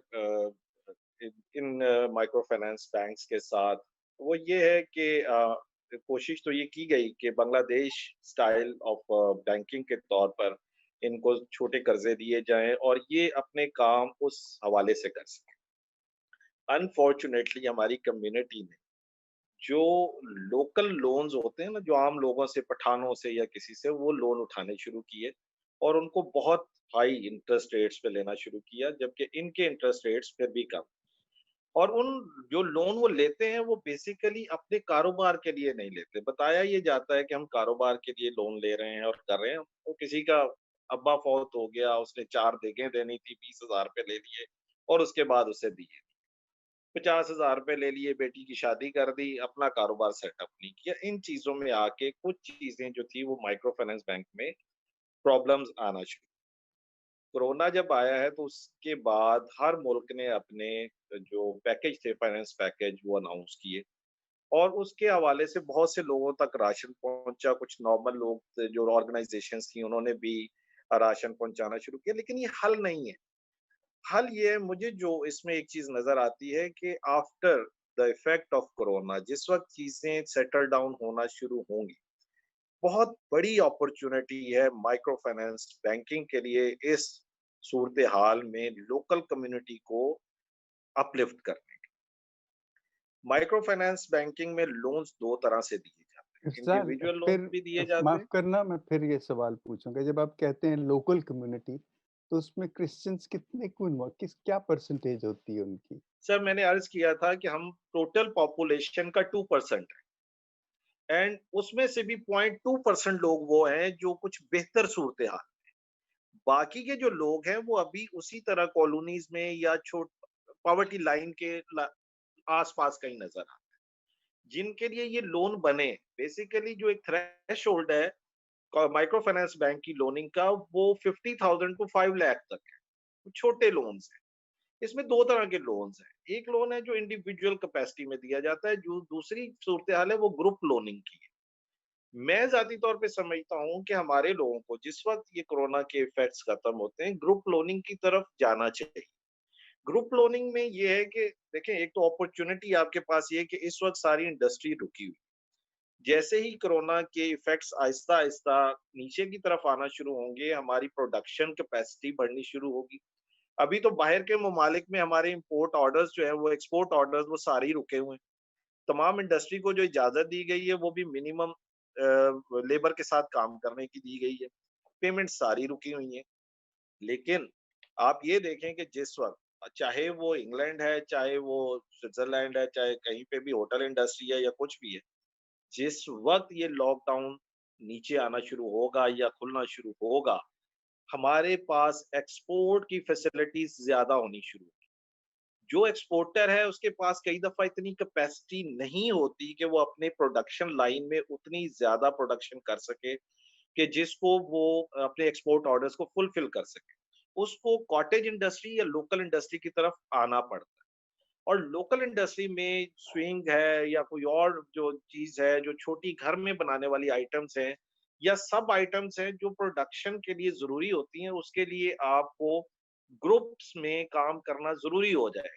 इन माइक्रो फाइनेंस बैंक्स के साथ, वो ये है कि कोशिश तो ये की गई कि बांग्लादेश स्टाइल ऑफ बैंकिंग के तौर पर इनको छोटे कर्जे दिए जाएं और ये अपने काम उस हवाले से कर सकें। अनफॉर्चुनेटली हमारी कम्युनिटी ने जो लोकल लोन्स होते हैं ना, जो आम लोगों से, पठानों से या किसी से, वो लोन उठाने शुरू किए और उनको बहुत हाई इंटरेस्ट रेट्स पे लेना शुरू किया, जबकि इनके इंटरेस्ट रेट्स फिर भी कम। और उन जो लोन वो लेते हैं वो बेसिकली अपने कारोबार के लिए नहीं लेते। बताया ये जाता है कि हम कारोबार के लिए लोन ले रहे हैं और कर रहे हैं। तो किसी का अब्बा फौत हो गया, उसने 4 देगें देनी थी, 20,000 रुपए ले लिए और उसके बाद उसे दिए। 50,000 रुपए ले लिए, बेटी की शादी कर दी, अपना कारोबार सेटअप नहीं किया। इन चीजों में आके कुछ चीजें जो थी वो माइक्रो फाइनेंस बैंक में प्रॉब्लम्स आना शुरू। कोरोना जब आया है तो उसके बाद हर मुल्क ने अपने जो पैकेज थे, फाइनेंस पैकेज, वो अनाउंस किए और उसके हवाले से बहुत से लोगों तक राशन पहुंचा। कुछ नॉर्मल लोग थे, जो ऑर्गेनाइजेशंस थी, उन्होंने भी राशन पहुंचाना शुरू किया, लेकिन ये हल नहीं है। हल ये है, मुझे जो इसमें एक चीज नजर आती है कि after the effect of corona, जिस वक्त चीजें सेटल डाउन होना शुरू होंगी, बहुत बड़ी अपॉर्चुनिटी है माइक्रो फाइनेंस बैंकिंग के लिए इस सूरत हाल में लोकल कम्युनिटी को अपलिफ्ट करने। माइक्रो फाइनेंस बैंकिंग में लोन्स दो तरह से दिए जाते हैं, सर इंडिविजुअल लोन्स फिर भी दिए जाते माफ हैं। करना, मैं फिर ये सवाल पूछूंगा, जब आप कहते हैं लोकल कम्युनिटी, तो उसमें क्रिश्चियंस कितने क्या परसेंटेज होती है उनकी? सर मैंने अर्ज किया था कि हम टोटल पॉपुलेशन का 2% है एंड उसमें से भी 0.2% लोग वो हैं जो कुछ बेहतर सूरत हाल। बाकी के जो लोग हैं वो अभी उसी तरह कॉलोनीज में या छोट पॉवर्टी लाइन के आसपास कहीं नजर आते हैं, जिनके लिए ये लोन बने। बेसिकली जो एक थ्रेश होल्ड है माइक्रो फाइनेंस बैंक की लोनिंग का, वो 50,000 टू 5 लाख तक है। वो छोटे लोन्स हैं। इसमें दो तरह के लोन्स हैं। एक लोन है जो इंडिविजुअल कैपेसिटी में दिया जाता है, जो दूसरी सूरत हाल है वो ग्रुप लोनिंग की है। मैं जाती तौर पे समझता हूँ कि हमारे लोगों को जिस वक्त ये कोरोना के इफेक्ट्स खत्म होते हैं, ग्रुप लोनिंग की तरफ जाना चाहिए। ग्रुप लोनिंग में ये है कि देखें, एक तो अपॉर्चुनिटी आपके पास ये है कि इस वक्त सारी इंडस्ट्री रुकी हुई। जैसे ही कोरोना के इफेक्ट्स आहिस्ता आहिस्ता नीचे की तरफ आना शुरू होंगे, हमारी प्रोडक्शन कैपेसिटी बढ़नी शुरू होगी। अभी तो बाहर के ममालिक में हमारे इंपोर्ट ऑर्डर्स जो है, वो एक्सपोर्ट ऑर्डर्स, वो सारे ही रुके हुए हैं। तमाम इंडस्ट्री को जो इजाजत दी गई है वो भी मिनिमम लेबर के साथ काम करने की दी गई है। पेमेंट सारी रुकी हुई है। लेकिन आप ये देखें कि जिस वक्त, चाहे वो इंग्लैंड है, चाहे वो स्विट्जरलैंड है, चाहे कहीं पे भी होटल इंडस्ट्री है या कुछ भी है, जिस वक्त ये लॉकडाउन नीचे आना शुरू होगा या खुलना शुरू होगा, हमारे पास एक्सपोर्ट की फैसिलिटीज ज्यादा होनी शुरू होगी। जो एक्सपोर्टर है उसके पास कई दफा इतनी कैपेसिटी नहीं होती कि वो अपने प्रोडक्शन लाइन में उतनी ज्यादा प्रोडक्शन कर सके कि जिसको वो अपने एक्सपोर्ट ऑर्डर्स को फुलफिल कर सके। उसको कॉटेज इंडस्ट्री या लोकल इंडस्ट्री की तरफ आना पड़ता है। और लोकल इंडस्ट्री में स्विंग है या कोई और जो चीज है, जो छोटी घर में बनाने वाली आइटम्स हैं या सब आइटम्स हैं जो प्रोडक्शन के लिए जरूरी होती हैं, उसके लिए आपको ग्रुप्स में काम करना जरूरी हो जाए।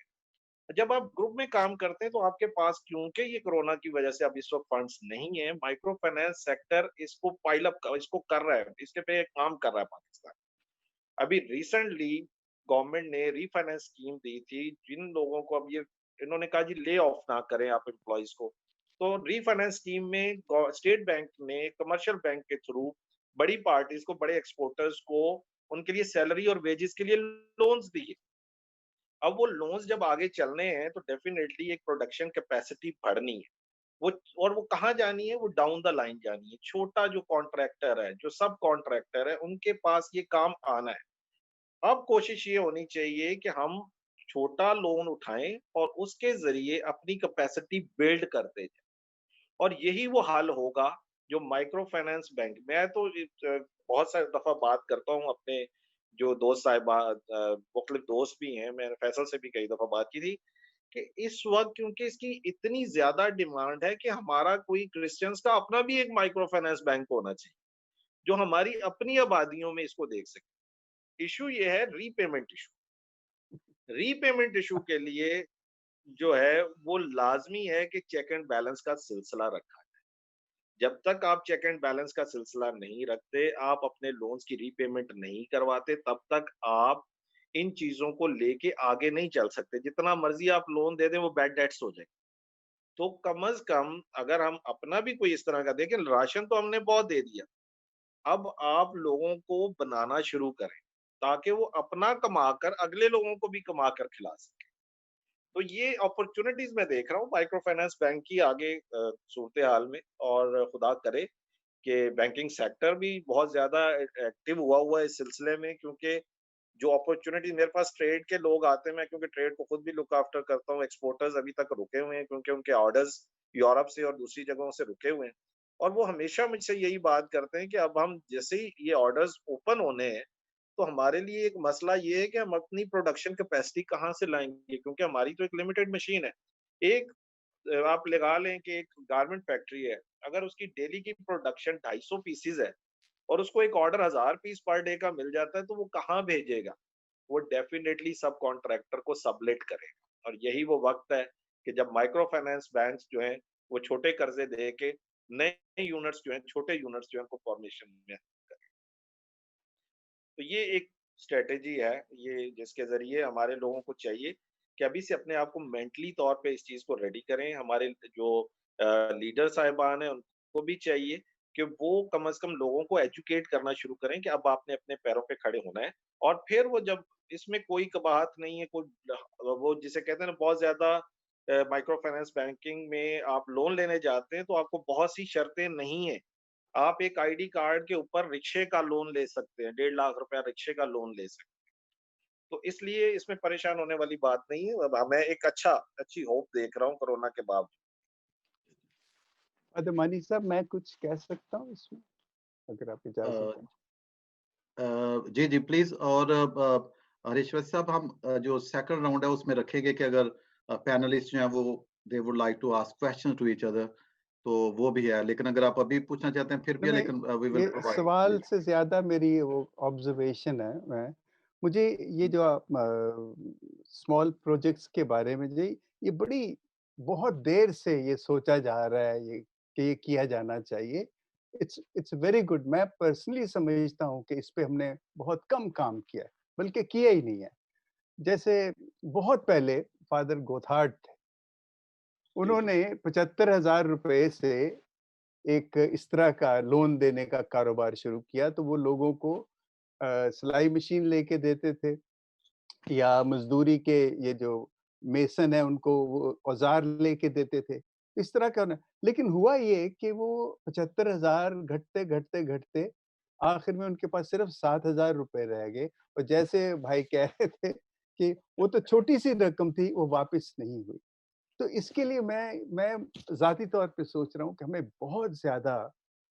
जब आप ग्रुप में काम करते हैं तो आपके पास, क्योंकि ये कोरोना की वजह से अब इस वक्त फंड्स नहीं है, माइक्रो फाइनेंस सेक्टर इसको पाइल अप, इसको कर रहा है, इसके पे काम कर रहा है पाकिस्तान। अभी रिसेंटली गवर्नमेंट ने रीफाइनेंस स्कीम दी थी जिन लोगों को, अब ये इन्होंने कहा जी ले ऑफ ना करें आप एम्प्लॉयज को। तो रीफाइनेंस स्कीम में स्टेट बैंक ने कमर्शियल बैंक के थ्रू बड़ी पार्टीज को, बड़े एक्सपोर्टर्स को, उनके लिए सैलरी और वेजेस के लिए लोन्स दिए। अब वो लोन्स जब आगे चलने हैं तो डेफिनेटली एक प्रोडक्शन कैपेसिटी बढ़नी है। वो, और वो कहाँ जानी है, वो डाउन द लाइन जानी है। छोटा जो कॉन्ट्रैक्टर है, जो सब कॉन्ट्रैक्टर है, उनके पास ये काम आना है। अब कोशिश ये होनी चाहिए कि हम छोटा लोन उठाएं और उसके जरिए अपनी कैपेसिटी बिल्ड करते जाएं। और यही वो हल होगा जो माइक्रो फाइनेंस बैंक। मैं तो बहुत सारी दफा बात करता हूँ अपने जो दोस्त साहिबा, मुख्तलिफ दोस्त भी हैं, मैंने फैसल से भी कई दफा बात की थी कि इस वक्त क्योंकि इसकी इतनी ज्यादा डिमांड है कि हमारा कोई क्रिश्चियंस का अपना भी एक माइक्रो फाइनेंस बैंक होना चाहिए जो हमारी अपनी आबादियों में इसको देख सके। इशू ये है रीपेमेंट इशू। रीपेमेंट इशू के लिए जो है वो लाजमी है कि चेक एंड बैलेंस का सिलसिला रखा जाए। जब तक आप चेक एंड बैलेंस का सिलसिला नहीं रखते, आप अपने लोन्स की रीपेमेंट नहीं करवाते, तब तक आप इन चीजों को लेके आगे नहीं चल सकते। जितना मर्जी आप लोन दे दें, वो बैड डेट्स हो जाए। तो कम से कम अगर हम अपना भी कोई इस तरह का देखें, राशन तो हमने बहुत दे दिया, अब आप लोगों को बनाना शुरू करें ताकि वो अपना कमाकर अगले लोगों को भी कमाकर खिला सके। तो ये अपॉर्चुनिटीज मैं देख रहा हूँ माइक्रो फाइनेंस बैंक की आगे सूरत हाल में, और खुदा करे कि बैंकिंग सेक्टर भी बहुत ज्यादा एक्टिव हुआ है इस सिलसिले में, क्योंकि जो अपॉर्चुनिटी मेरे पास ट्रेड के लोग आते हैं, मैं क्योंकि ट्रेड को खुद भी लुक आफ्टर करता हूँ, एक्सपोर्टर्स अभी तक रुके हुए हैं क्योंकि उनके ऑर्डर्स यूरोप से और दूसरी जगहों से रुके हुए हैं, और वो हमेशा मुझसे यही बात करते हैं कि अब हम जैसे ही ये ऑर्डर्स ओपन होने हैं, तो हमारे लिए एक मसला ये है कि हम अपनी प्रोडक्शन कैपेसिटी कहाँ से लाएंगे, क्योंकि हमारी तो एक लिमिटेड मशीन है। एक आप लगा लें कि एक गारमेंट फैक्ट्री है, अगर उसकी डेली की प्रोडक्शन 250 पीसीज है और उसको एक ऑर्डर 1000 पीस पर डे का मिल जाता है, तो वो कहाँ भेजेगा? वो डेफिनेटली सब कॉन्ट्रैक्टर को सबलेट करेगा, और यही वो वक्त है कि जब माइक्रो फाइनेंस बैंक्स जो हैं वो छोटे कर्जे दे के नए यूनिट्स जो हैं, छोटे यूनिट्स जो हैं को फॉर्मेशन में करें। तो ये एक स्ट्रेटेजी है, ये जिसके जरिए हमारे लोगों को चाहिए कि अभी से अपने आप को मेंटली तौर पे इस चीज को रेडी करें। हमारे जो लीडर साहिबान हैं उनको भी चाहिए कि वो कम से कम लोगों को एजुकेट करना शुरू करें कि अब आपने अपने पैरों पे खड़े होना है, और फिर वो जब इसमें कोई कबाहत नहीं है, कोई वो जिसे कहते हैं ना, बहुत ज्यादा माइक्रो फाइनेंस बैंकिंग में आप लोन लेने जाते हैं तो आपको बहुत सी शर्तें नहीं है। आप एक आईडी कार्ड के ऊपर रिक्शे का लोन ले सकते हैं, 1.5 लाख रुपया रिक्शे का लोन ले सकते हैं। तो इसलिए इसमें परेशान होने वाली बात नहीं है। अब मैं एक अच्छी होप देख रहा हूँ कोरोना के बावजूद। अदमानी साहब, मैं कुछ कह सकता हूँ इसमें, अगर आप इजाजत दें? जी जी प्लीज। और हरीश्वर साहब, हम जो सेकंड राउंड है उसमें रखेंगे कि अगर पैनलिस्ट जो हैं वो they would like to ask question to each other, तो वो भी है। लेकिन अगर आप अभी पूछना चाहते हैं फिर भी है, नहीं, लेकिन वी विल ये प्रोवाइड। सवाल से ज्यादा मेरी वो ऑब्जर्वेशन है। मैं मुझे ये जो आप स्मॉल प्रोजेक्ट्स के बारे में, ये बड़ी बहुत देर से ये सोचा जा रहा है ये कि ये किया जाना चाहिए। It's very good. मैं पर्सनली समझता हूँ कि इस पे हमने बहुत कम काम किया है, बल्कि किया ही नहीं है। जैसे बहुत पहले फादर गोथार्ड थे, उन्होंने 75,000 रुपए से एक इस तरह का लोन देने का कारोबार शुरू किया, तो वो लोगों को सिलाई मशीन लेके देते थे, या मजदूरी के ये जो मेसन है उनको वो औजार लेके देते थे। इस तरह का ना, लेकिन हुआ ये कि वो 75,000 घटते आखिर में उनके पास सिर्फ 7,000 रुपए रह गए, और जैसे भाई कह रहे थे कि वो तो छोटी सी रकम थी, वो वापस नहीं हुई। तो इसके लिए मैं ज़ाती तौर पे सोच रहा हूँ कि हमें बहुत ज़्यादा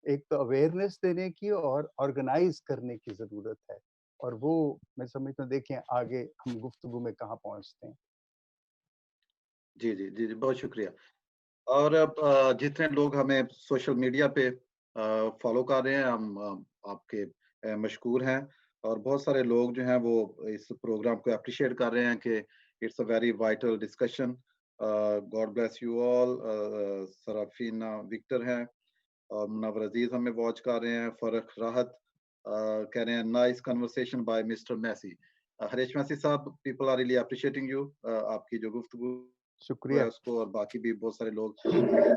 एक तो अवेयरनेस देने की और ऑर्गेनाइज़ करने की ज़रूरत है, और वो मैं समझता हूँ, देखें आगे हम गुफ्तगू में कहाँ पहुँचते हैं। जी जी जी जी, बहुत शुक्रिया। और जितने लोग हमें सोशल मीडिया पे फॉलो कर रहे हैं, हम आपके मशकूर हैं। और बहुत सारे लोग जो हैं वो इस प्रोग्राम को अप्रिशिएट कर रहे हैं कि it's a very vital discussion. God bless you all. Sarafina Victor हैं, और मुनव्वर अजीज हमें वॉच कर रहे हैं। फरख राहत कह रहे हैं nice conversation by mister Massey. Harish Massey साहब, people are really appreciating you, आपकी जो गुफ्तगू है शुक्रिया। उसको, और बाकी भी बहुत सारे लोग।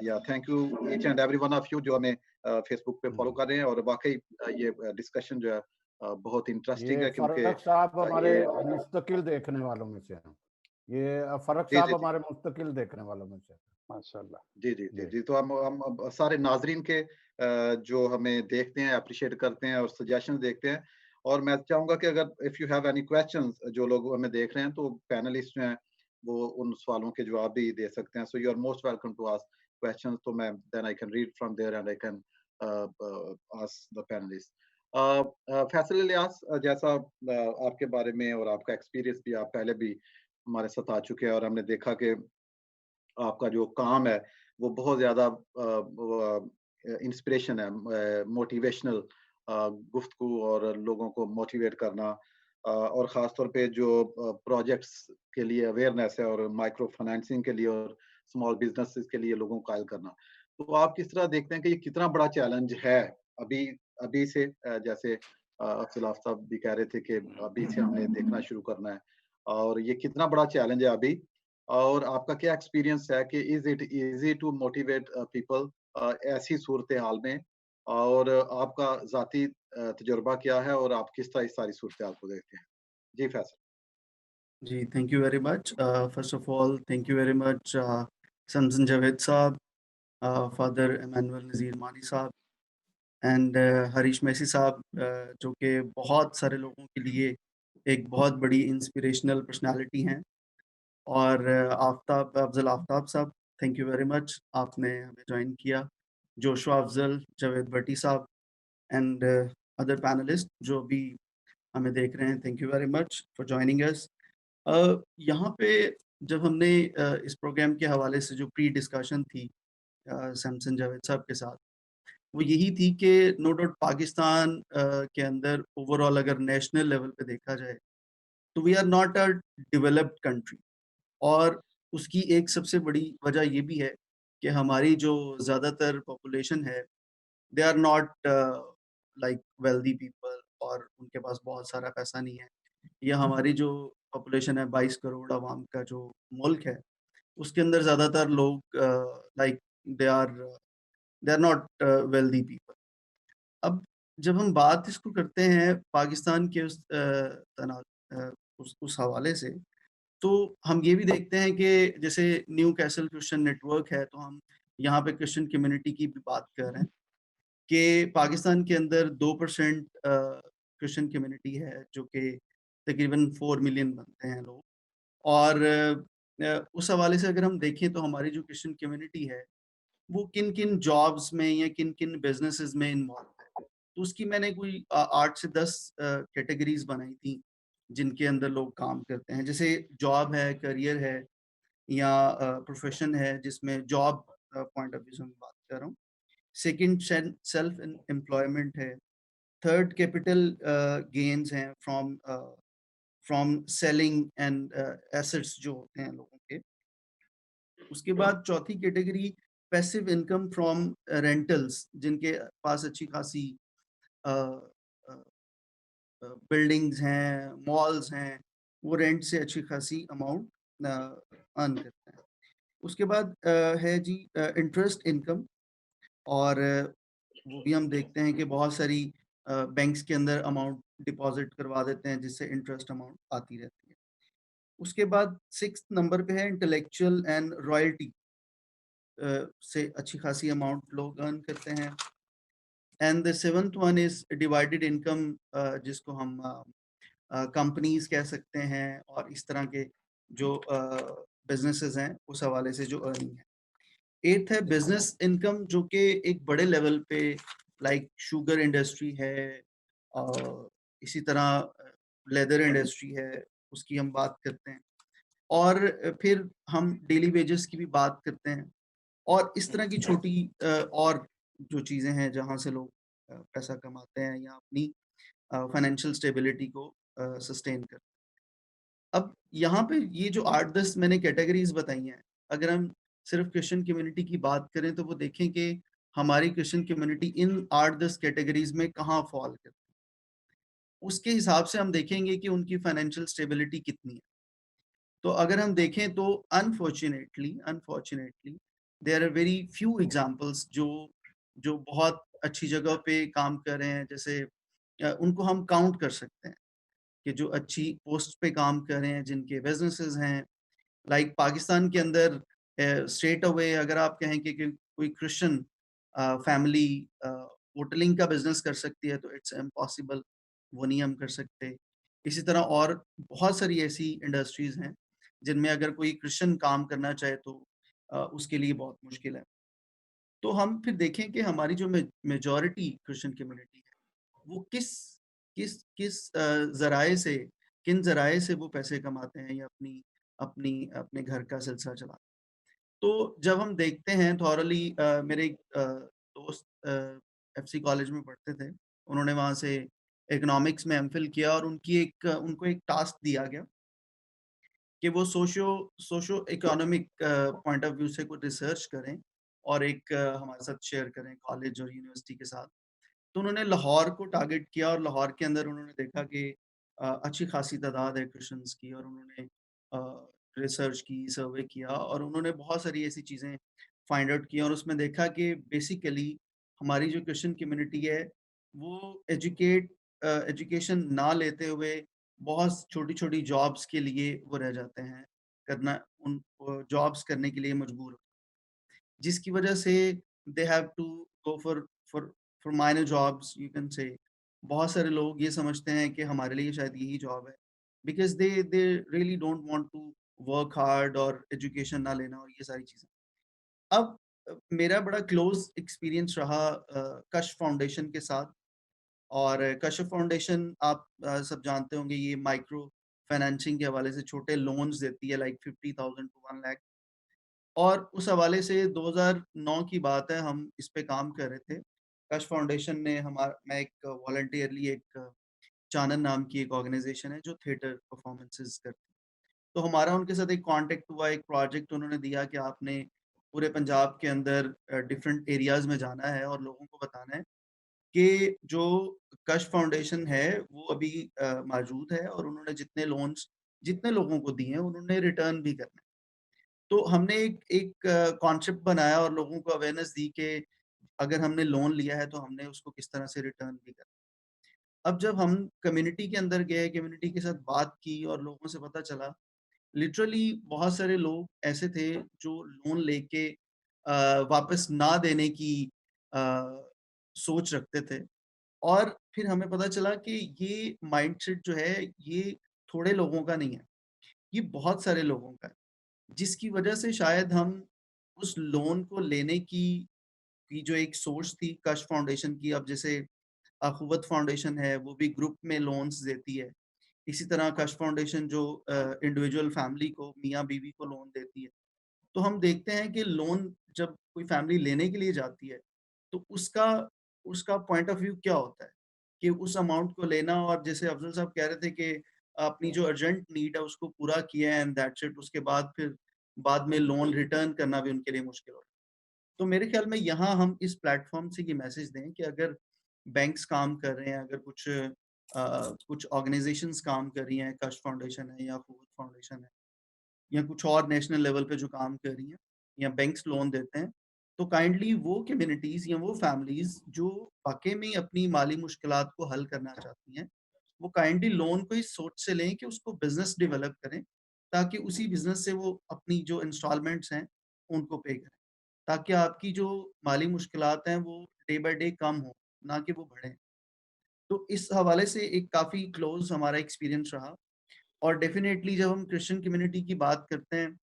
या thank you each and every one of you जो हमें फेसबुक पे फॉलो कर रहे हैं। और वाकई ये डिस्कशन जो है बहुत इंटरेस्टिंग ये है, क्योंकि फर्रख साहब हमारे ये मुस्तकिल देखने वालों में से हैं। ये फर्रख जी साहब जी जी हमारे मुस्तकिल देखने वालों में से हैं। माशाल्लाह। जी जी जी जी जी। तो हम अब सारे नाजरीन के जो हमें देखते हैं, अप्रिशिएट करते हैं और सजेशन देखते हैं। और मैं चाहूंगा कि अगर if you have any questions, जो लोग हमें देख रहे हैं, तो पैनलिस्ट जो हैं वो उन सवालों के जवाब भी दे सकते हैं। So you are most welcome to ask questions. तो मैं then I can read from there and I can ask the panelist. Faisal Ilyas, जैसा आपके बारे में और आपका एक्सपीरियंस भी, आप पहले भी हमारे साथ आ चुके हैं, और हमने देखा कि आपका जो काम है वो बहुत ज़्यादा इंस्पिरेशन है, मोटिवेशनल गुफ्तगू और लोगों को मोटिवेट करना। और ख़ास तौर पे जो प्रोजेक्ट्स के लिए अवेयरनेस है और माइक्रो फाइनेंसिंग के लिए और स्मॉल बिज़नेसेस के लिए लोगों को कायल करना। तो आप किस तरह देखते हैं कि ये कितना बड़ा चैलेंज है अभी अभी से जैसे अफ़ज़ल आफ्ताब भी कह रहे थे कि अभी से हमने देखना शुरू करना है और ये कितना बड़ा चैलेंज है अभी? और आपका क्या एक्सपीरियंस है कि is it easy to motivate people ऐसी सूरत-ए-हाल में? और आपका ज़ाती तजुर्बा क्या है और आप किस तरह इस सारी सूरत-ए-हाल को देखते हैं? जी, फैसल। जी, thank you very much. First of all, thank you very much, Samson Javed साहब, Father Emmanuel Nazir Mani साहब एंड हरीश मैसी साहब, जो कि बहुत सारे लोगों के लिए एक बहुत बड़ी इंस्पिरेशनल पर्सनालिटी हैं। और आफ्ताब अफ़ज़ल आफ्ताब साहब, थैंक यू वेरी मच, आपने हमें जॉइन किया। जोशुआ अफ़ज़ल, जावेद भट्टी साहब एंड अदर पैनलिस्ट जो अभी हमें देख रहे हैं, thank you very much for joining us. यहाँ पे जब हमने इस प्रोग्राम के हवाले से जो प्री डिस्कशन थी सैमसन जावेद साहब के साथ, वो यही थी कि नो डाउट पाकिस्तान के अंदर ओवरऑल अगर नेशनल लेवल पे देखा जाए तो we are not a developed country. और उसकी एक सबसे बड़ी वजह ये भी है कि हमारी जो ज़्यादातर पॉपुलेशन है, they are not like wealthy people, और उनके पास बहुत सारा पैसा नहीं है। या हमारी जो पॉपुलेशन है 22 करोड़ आवाम का जो मुल्क है, उसके अंदर ज़्यादातर लोग like they are they are not wealthy people. अब जब हम बात इसको करते हैं पाकिस्तान के उस हवाले से, तो हम ये भी देखते हैं कि जैसे न्यू कैसल क्रिश्चियन नेटवर्क है, तो हम यहाँ पे क्रिश्चियन कम्युनिटी की भी बात कर रहे हैं कि पाकिस्तान के अंदर 2% क्रिश्चियन कम्युनिटी है, जो कि तकरीबन 4 मिलियन बनते हैं लोग। और उस हवाले से अगर हम देखें तो हमारी जो क्रिश्चियन कम्युनिटी है, वो किन-किन जॉब्स में या किन-किन बिज़नेसेस में इन्वॉल्व है। तो उसकी मैंने कोई 8 से 10 कैटेगरीज़ बनाई थी, जिनके अंदर लोग काम करते हैं। जैसे जॉब है, करियर है, या प्रोफ़ेशन है, जिसमें जॉब पॉइंट ऑफ व्यू से मैं बात कर रहा हूँ। सेकंड सेल्फ एम्प्लॉयमेंट है। थर्ड कैपिटल गेन्स हैं फ्रॉम सेलिंग एंड एसेट्स जो होते हैं लोगों के। उसके बाद चौथी category passive income from rentals, जिनके पास अच्छी खासी बिल्डिंग्स हैं, मॉल्स हैं, वो रेंट से अच्छी खासी अमाउंट अर्न करते हैं। उसके बाद है जी इंटरेस्ट इनकम, और वो भी हम देखते हैं कि बहुत सारी बैंक्स के अंदर अमाउंट डिपॉजिट करवा देते हैं, जिससे इंटरेस्ट अमाउंट आती रहती है। उसके बाद 6th नंबर पे है इंटेलेक्चुअल एंड रॉयल्टी, से अच्छी खासी अमाउंट लोग अर्न करते हैं। And the 7th one is divided income, जिसको हम कंपनीज कह सकते हैं, और इस तरह के जो बिजनेसेस हैं उस हवाले से जो अर्निंग है। 8th है बिजनेस इनकम, जो कि एक बड़े लेवल पे लाइक शुगर इंडस्ट्री है, और इसी तरह लेदर इंडस्ट्री है, उसकी हम बात करते हैं। और फिर हम डेली वेजेस की भी बात करते हैं, और इस तरह की छोटी और जो चीज़ें हैं जहाँ से लोग पैसा कमाते हैं या अपनी फाइनेंशियल स्टेबिलिटी को सस्टेन करते हैं। अब यहाँ पे ये जो 8-10 मैंने कैटेगरीज बताई हैं, अगर हम सिर्फ क्रिश्चियन कम्युनिटी की बात करें तो वो देखें कि हमारी क्रिश्चियन कम्युनिटी इन 8-10 कैटेगरीज में कहाँ फॉल करती है। उसके हिसाब से हम देखेंगे कि उनकी फाइनेंशियल स्टेबिलिटी कितनी है। तो अगर हम देखें तो unfortunately there are very few examples जो बहुत अच्छी जगह पे काम कर रहे हैं। जैसे उनको हम काउंट कर सकते हैं कि जो अच्छी पोस्ट पे काम कर रहे हैं, जिनके बिजनेसेस हैं, लाइक पाकिस्तान के अंदर स्ट्रेट अवे अगर आप कहें कि कोई क्रिश्चियन फैमिली होटलिंग का बिजनेस कर सकती है, तो इट्स इम्पॉसिबल, वो नहीं हम कर सकते। इसी तरह और बहुत सारी ऐसी इंडस्ट्रीज हैं जिनमें अगर कोई क्रिश्चियन काम करना चाहे तो उसके लिए बहुत मुश्किल है। तो हम फिर देखें कि हमारी जो मेजॉरिटी क्रिश्चियन कम्युनिटी है, वो किस किस किस ज़राए से, किन ज़राए से वो पैसे कमाते हैं या अपनी अपनी अपने घर का सिलसिला चलाते हैं। तो जब हम देखते हैं थॉरली, मेरे एक दोस्त एफसी कॉलेज में पढ़ते थे, उन्होंने वहाँ से इकोनॉमिक्स में एमफिल किया और उनको एक टास्क दिया गया कि वो socio economic point of view से कुछ रिसर्च करें और एक हमारे साथ शेयर करें कॉलेज और यूनिवर्सिटी के साथ। तो उन्होंने लाहौर को टारगेट किया और लाहौर के अंदर उन्होंने देखा कि अच्छी खासी तादाद है क्रिश्चियंस की, और उन्होंने रिसर्च की, सर्वे किया और उन्होंने बहुत सारी ऐसी चीज़ें फाइंड आउट की और उसमें देखा कि बेसिकली हमारी जो क्रिश्चियन कम्युनिटी है वो एजुकेशन ना लेते हुए बहुत छोटी-छोटी जॉब्स के लिए वो रह जाते हैं, करना उन जॉब्स करने के लिए मजबूर, जिसकी वजह से they have to go for for minor jobs you can say. बहुत सारे लोग ये समझते हैं कि हमारे लिए शायद यही जॉब है, because they really don't want to work hard और एजुकेशन ना लेना और ये सारी चीज़ें। अब मेरा बड़ा क्लोज़ एक्सपीरियंस रहा कश फाउंडेशन के साथ। और कश्यप फाउंडेशन आप सब जानते होंगे, ये माइक्रो फाइनेंसिंग के हवाले से छोटे लोन्स देती है, लाइक 50,000 टू 1 लाख। और उस हवाले से 2009 की बात है, हम इस पे काम कर रहे थे। कश फाउंडेशन ने मैं एक वॉलंटियरली एक चानन नाम की एक ऑर्गेनाइजेशन है जो थिएटर परफॉर्मेंसेस करती है। तो हमारा उनके साथ एक कॉन्टेक्ट हुआ, एक प्रोजेक्ट उन्होंने दिया कि आपने पूरे पंजाब के अंदर डिफरेंट एरियाज़ में जाना है और लोगों को बताना है कि जो कश फाउंडेशन है वो अभी मौजूद है और उन्होंने जितने लोन्स जितने लोगों को दिए हैं उन्होंने रिटर्न भी करना है। तो हमने एक एक कॉन्सेप्ट बनाया और लोगों को अवेयरनेस दी कि अगर हमने लोन लिया है तो हमने उसको किस तरह से रिटर्न भी करना है। अब जब हम कम्युनिटी के अंदर गए, कम्युनिटी के साथ बात की और लोगों से पता चला, लिटरली बहुत सारे लोग ऐसे थे जो लोन लेके वापस ना देने की अ, सोच रखते थे। और फिर हमें पता चला कि ये माइंडसेट जो है ये थोड़े लोगों का नहीं है, ये बहुत सारे लोगों का है। जिसकी वजह से शायद हम उस लोन को लेने की जो एक सोच थी कश फाउंडेशन की, अब जैसे अखुवत फाउंडेशन है वो भी ग्रुप में लोन्स देती है। इसी तरह कश फाउंडेशन जो इंडिविजुअल फैमिली को, मियाँ-बीवी को लोन देती है। तो हम देखते हैं कि लोन जब कोई फैमिली लेने के लिए जाती है, तो उसका उसका पॉइंट ऑफ व्यू क्या होता है कि उस अमाउंट को लेना, और जैसे अफ़ज़ल साहब कह रहे थे कि अपनी जो अर्जेंट नीड है उसको पूरा किया एंड दैट्स इट, उसके बाद फिर बाद में लोन रिटर्न करना भी उनके लिए मुश्किल हो रहा है। तो मेरे ख्याल में यहाँ हम इस प्लेटफ़ॉर्म से ये मैसेज दें कि अगर बैंक्स काम कर रहे हैं, अगर कुछ ऑर्गनाइज़ेशंस काम कर रही हैं, कश फाउंडेशन है या ख़ुद फाउंडेशन है या कुछ और नेशनल लेवल पे जो काम कर रही हैं या बैंक्स लोन देते हैं, तो काइंडली वो कम्युनिटीज़ या वो फैमिलीज़ जो वाक़ई में अपनी माली मुश्किलात को हल करना चाहती हैं, वो काइंडली लोन को इस सोच से लें कि उसको बिज़नेस डेवलप करें, ताकि उसी बिज़नेस से वो अपनी जो इंस्टॉलमेंट्स हैं, उनको पे करें। ताकि आपकी जो माली मुश्किलात हैं, वो डे बाय डे कम हो, ना कि वो बढ़ें। तो इस हवाले से एक काफ़ी क्लोज़ हमारा एक्सपीरियंस रहा। और डेफ़िनेटली जब हम क्रिश्चियन कम्युनिटी की बात करते हैं,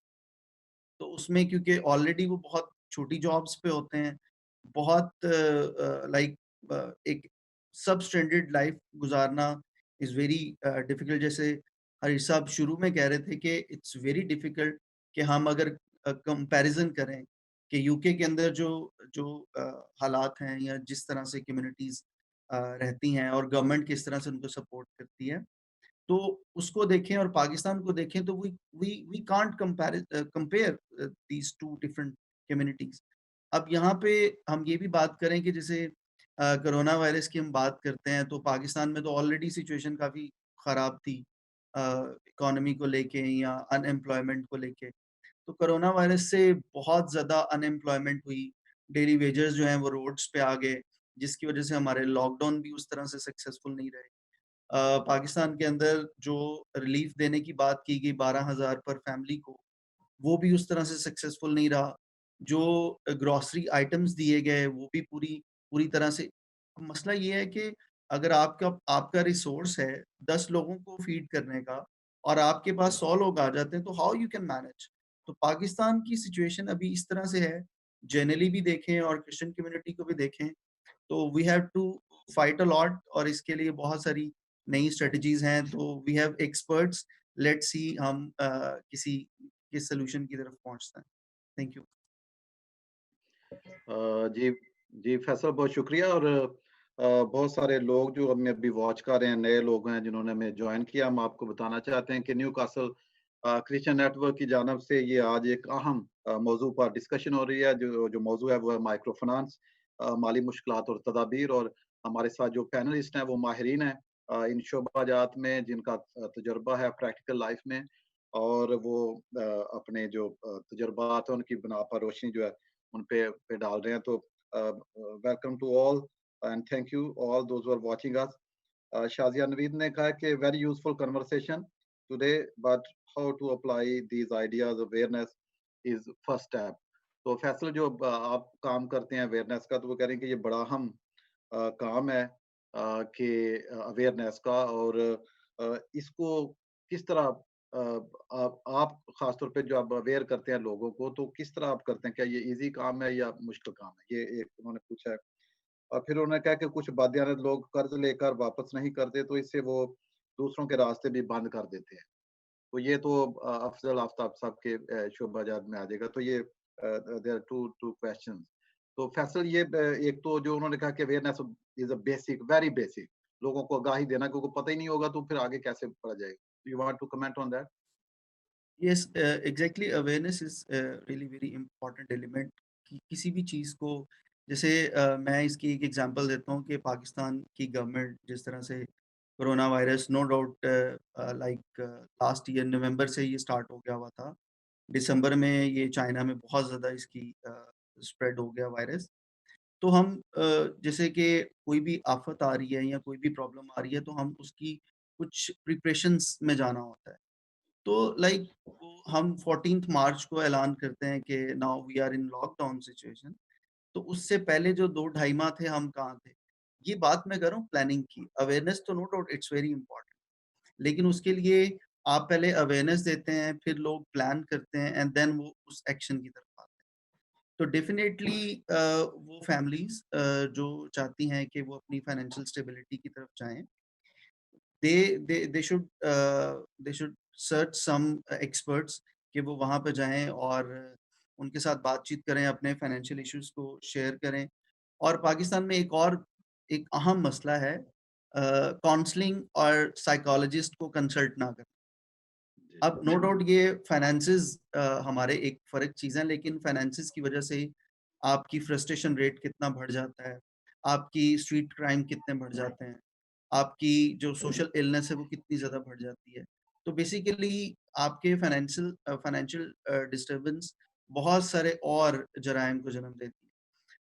तो उसमें क्योंकि ऑलरेडी वो बहुत छोटी जॉब्स पे होते हैं, बहुत लाइक एक सबस्टैंडर्ड लाइफ गुज़ारना इज़ वेरी डिफ़िकल्ट। जैसे हरीश साहब शुरू में कह रहे थे कि इट्स वेरी डिफ़िकल्ट कि हम अगर कंपैरिज़न करें कि यूके के अंदर जो जो हालात हैं या जिस तरह से कम्युनिटीज़ रहती हैं और गवर्नमेंट किस तरह से उनको सपोर्ट करती है, तो उसको देखें और पाकिस्तान को देखें, तो we can't compare these 2 different communities. अब यहाँ पे हम ये भी बात करें कि जैसे कोरोना वायरस की हम बात करते हैं, तो पाकिस्तान में तो ऑलरेडी सिचुएशन काफ़ी ख़राब थी अ, इकोनॉमी को लेके या अनएम्प्लॉयमेंट को लेके। तो कोरोना वायरस से बहुत ज़्यादा अनएम्प्लॉयमेंट हुई, डेली वेजेस जो हैं वो रोड्स पे आ गए, जिसकी वज़ह से हमारे लॉकडाउन भी उस तरह से सक्सेसफुल नहीं रहे। पाकिस्तान के अंदर जो रिलीफ देने की बात की गई 12,000 पर फैमिली को, वो भी उस तरह से सक्सेसफुल नहीं रहा। जो ग्रोसरी आइटम्स दिए गए वो भी पूरी पूरी तरह से, मसला ये है कि अगर आपका आपका रिसोर्स है 10 लोगों को फीड करने का और आपके पास 100 लोग आ जाते हैं, तो हाउ यू कैन मैनेज? तो पाकिस्तान की सिचुएशन अभी इस तरह से है, जनरली भी देखें और क्रिश्चियन कम्युनिटी को भी देखें, तो we have to fight a lot और इसके लिए बहुत सारी नई स्ट्रेटजीज हैं। तो we have experts, let's see हम किसी किस सॉल्यूशन की तरफ पहुंचते हैं। Thank you. जी, जी फैसल बहुत शुक्रिया। और बहुत सारे लोग जो हमें अभी वॉच कर रहे हैं, नए लोग हैं जिन्होंने हमें ज्वाइन किया, हम आपको बताना चाहते हैं कि न्यू कासल क्रिश्चियन नेटवर्क की जानब से ये आज एक अहम मौजू पर डिस्कशन हो रही है। जो मौजू है वो है माइक्रो फाइनेंस, माली मुश्किलात और तदाबीर। और हमारे साथ जो पैनलिस्ट हैं वो माहिरीन हैं इन शोबाजात में, जिनका तजुर्बा है प्रैक्टिकल लाइफ में, और वो अपने जो तजुर्बात हैं उनकी बिना पर रोशनी जो है उन पे डाल रहे हैं। तो welcome to all and thank you all those who are watching us. Shazia Naveed ने कहा कि very useful conversation today, but how to apply these ideas awareness is first step. तो फैसल जो आप काम करते हैं अवेयरनेस का, तो वो कह रहे हैं कि ये बड़ा अहम काम है कि अवेयरनेस का, और इसको किस तरह आप खास तौर पे जो आप अवेयर करते हैं लोगों को, तो किस तरह आप करते हैं? क्या ये इजी काम है या मुश्किल काम है? ये एक उन्होंने पूछा है। और फिर उन्होंने कहा कि कुछ बादियानत लोग कर्ज लेकर वापस नहीं करते, तो इससे वो दूसरों के रास्ते भी बंद कर देते हैं। तो ये तो अफजल आफ्ताब साहब के शोबाजात में आ जाएगा। तो ये there are two two questions. तो फैसल ये एक तो जो उन्होंने कहा कि awareness is a basic, very basic, लोगों को आगाही देना, क्योंकि पता ही नहीं होगा तो फिर आगे कैसे बढ़ा जाएगा। You want to comment on that? Yes, exactly, awareness is really very important element कि किसी भी चीज़ को, जैसे मैं इसकी एक एग्जांपल देता हूँ कि पाकिस्तान की गवर्नमेंट जिस तरह से corona virus, no doubt, like last year November से ये स्टार्ट हो गया हुआ था। दिसंबर में ये चाइना में बहुत ज़्यादा इसकी स्प्रेड हो गया वायरस। तो हम जैसे कि कोई भी आफत आ रही है या कोई भी प्रॉब्लम आ रही है, तो हम उसकी कुछ प्रिपरेशंस में जाना होता है। तो लाइक हम 14th मार्च को ऐलान करते हैं कि now we are in lockdown situation. तो उससे पहले जो 2 ढाई माह थे, हम कहाँ थे? ये बात मैं कर रहा हूँ प्लानिंग की। अवेयरनेस तो no doubt it's very important, लेकिन उसके लिए आप पहले अवेयरनेस देते हैं, फिर लोग प्लान करते हैं एंड देन वो उस एक्शन की तरफ आते हैं। तो डेफिनेटली वो फैमिलीज़ जो चाहती हैं कि वो अपनी फाइनेंशियल स्टेबिलिटी की तरफ जाएँ, they should search some experts कि वो वहाँ पे जाएँ और उनके साथ बातचीत करें, अपने फाइनेंशियल इश्यूज़ को शेयर करें। और पाकिस्तान में एक अहम मसला है, काउंसलिंग और साइकोलॉजिस्ट को कंसल्ट ना करना। अब नो डाउट ये फाइनेंसेस हमारे एक फ़र्क चीज़ है, लेकिन फाइनेंसेस की वजह से आपकी फ्रस्ट्रेशन रेट कितना बढ़ जाता है, आपकी स्ट्रीट क्राइम कितने बढ़ जाते हैं, आपकी जो सोशल इलनेस है वो कितनी ज़्यादा बढ़ जाती है। तो बेसिकली आपके फाइनेंशियल डिस्टर्बेंस बहुत सारे और जराइम को जन्म देती है।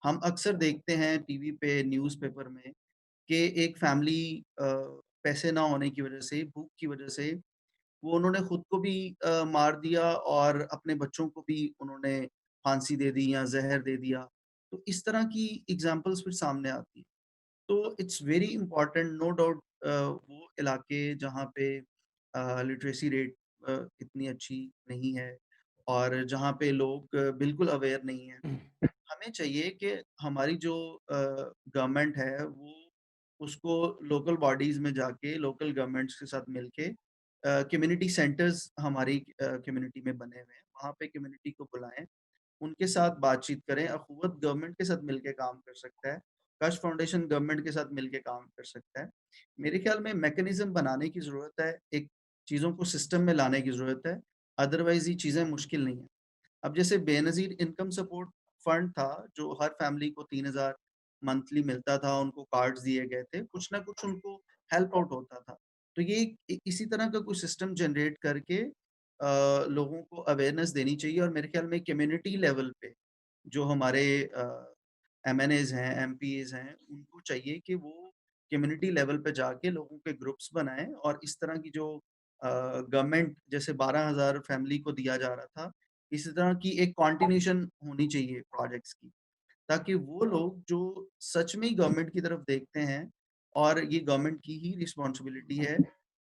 हम अक्सर देखते हैं टीवी पे, न्यूज़पेपर में कि एक फैमिली पैसे ना होने की वजह से, भूख की वजह से, वो उन्होंने खुद को भी मार दिया और अपने बच्चों को भी उन्होंने फांसी दे दी या ज़हर दे दिया। तो इस तरह की एग्ज़ाम्पल्स फिर सामने आती हैं। तो it's very important, no doubt, वो इलाके जहाँ पे लिटरेसी रेट इतनी अच्छी नहीं है और जहाँ पे लोग बिल्कुल अवेयर नहीं हैं। हमें चाहिए कि हमारी जो गवर्नमेंट है वो उसको लोकल बॉडीज़ में जाके लोकल गवर्नमेंट्स के साथ मिलके कम्युनिटी सेंटर्स हमारी कम्युनिटी में बने हुए हैं, वहाँ पे कम्युनिटी को बुलाएँ, उनके साथ बातचीत करें। अख़ुवत गवर्नमेंट के साथ मिलके काम कर सकता है, कश फाउंडेशन गवर्नमेंट के साथ मिलके काम कर सकता है। मेरे ख़्याल में मैकेनिज़्म बनाने की ज़रूरत है, एक चीज़ों को सिस्टम में लाने की ज़रूरत है, अदरवाइज़ ये चीज़ें मुश्किल नहीं है। अब जैसे बेनज़ीर इनकम सपोर्ट फंड था, जो हर फैमिली को 3000 मंथली मिलता था, उनको कार्ड्स दिए गए थे, कुछ ना कुछ उनको हेल्प आउट होता था। तो ये इसी तरह का कोई सिस्टम जनरेट करके लोगों को अवेयरनेस देनी चाहिए और मेरे ख्याल में कम्युनिटी लेवल पे जो हमारे एमएनएज़ हैं, एमपीज़ हैं, उनको चाहिए कि वो कम्युनिटी लेवल पे जाके लोगों के ग्रुप्स बनाएँ और इस तरह की जो गवर्नमेंट जैसे 12,000 फैमिली को दिया जा रहा था, इसी तरह की एक कंटिन्यूएशन होनी चाहिए प्रोजेक्ट्स की, ताकि वो लोग जो सच में ही गवर्नमेंट की तरफ देखते हैं और ये गवर्नमेंट की ही रिस्पॉन्सिबिलिटी है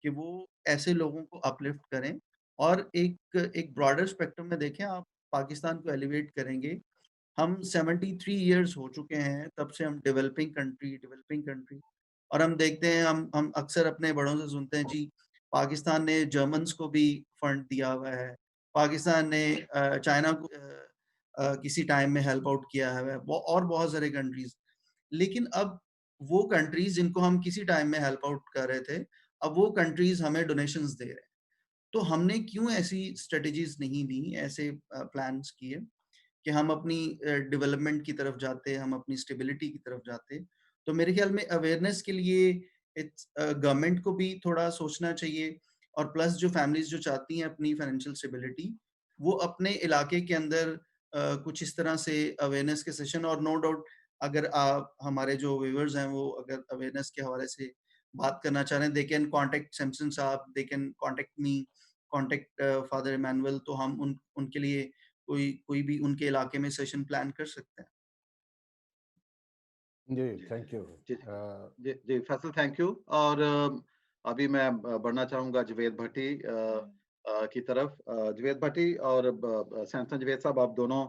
कि वो ऐसे लोगों को अपलिफ्ट करें और एक ब्रॉडर स्पेक्ट्रम में देखें। आप पाकिस्तान को एलिवेट करेंगे, हम 73 इयर्स हो चुके हैं तब से हम डेवलपिंग कंट्री और हम देखते हैं, हम अक्सर अपने बड़ों से सुनते हैं जी, पाकिस्तान ने जर्मन्स को भी फंड दिया हुआ है, पाकिस्तान ने चाइना को किसी टाइम में हेल्प आउट किया है, और बहुत सारे कंट्रीज। लेकिन अब वो कंट्रीज जिनको हम किसी टाइम में हेल्प आउट कर रहे थे, अब वो कंट्रीज हमें डोनेशंस दे रहे हैं। तो हमने क्यों ऐसी स्ट्रेटजीज नहीं ली, ऐसे प्लान्स किए कि हम अपनी डेवलपमेंट की तरफ जाते, हम अपनी स्टेबिलिटी की तरफ जाते। तो मेरे ख्याल में अवेयरनेस के लिए गवर्नमेंट को भी थोड़ा सोचना चाहिए, और प्लस जो फैमिलीज जो चाहती हैं अपनी फाइनेंशियल स्टेबिलिटी, वो अपने इलाके के अंदर कुछ इस तरह से अवेयरनेस के सेशन, और नो डाउट अगर आप हमारे जो व्यूअर्स हैं वो अगर अवेयरनेस के हवाले से बात करना चाह रहे हैं, दे कैन कांटेक्ट सैमसन साहब, they can contact me, contact father Emmanuel, तो हम उनके लिए कोई भी उनके इलाके में सेशन प्लान कर सकते हैं। जी थैंक यू। जी जी फैसल, थैंक यू। और अभी मैं बढ़ना चाहूंगा जवेद भट्टी की तरफ। जवेद भट्टी और सैमसन जवेद साहब, आप दोनों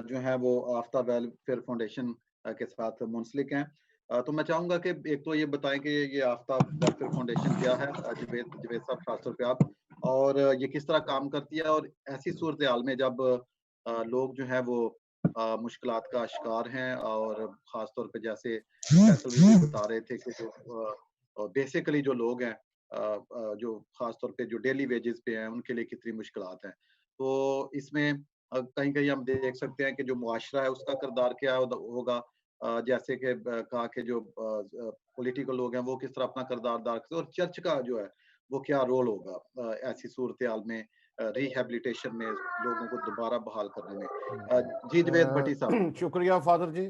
जो हैं वो आफ्ताब वेलफेयर फाउंडेशन के साथ मुंसलिक हैं। तो मैं चाहूंगा कि एक तो ये बताएं कि ये आफ्ताब वेलफेयर फाउंडेशन क्या है, जवेद साहब खासतौर पे आप, और ये किस तरह काम करती है, और ऐसी सूरत हाल में जब लोग जो है वो मुश्किलात का शिकार हैं, और ख़ासतौर पे जैसे फैसल भी बता रहे थे कि जो बेसिकली जो लोग हैं जो ख़ासतौर पे जो डेली वेजेस पे हैं, उनके लिए कितनी मुश्किलात हैं। तो इसमें कहीं-कहीं हम देख सकते हैं कि जो मुआशरा है उसका किरदार क्या होगा, जैसे कि कहा कि जो पॉलिटिकल लोग हैं वो किस तरह अपना किरदार अदा करते हैं, और चर्च का जो है वो क्या रोल होगा ऐसी सूरत-हाल में रिहैबिलिटेशन में, लोगों को दोबारा बहाल करने में। जी जवेद भट्टी साहब। शुक्रिया फादर जी।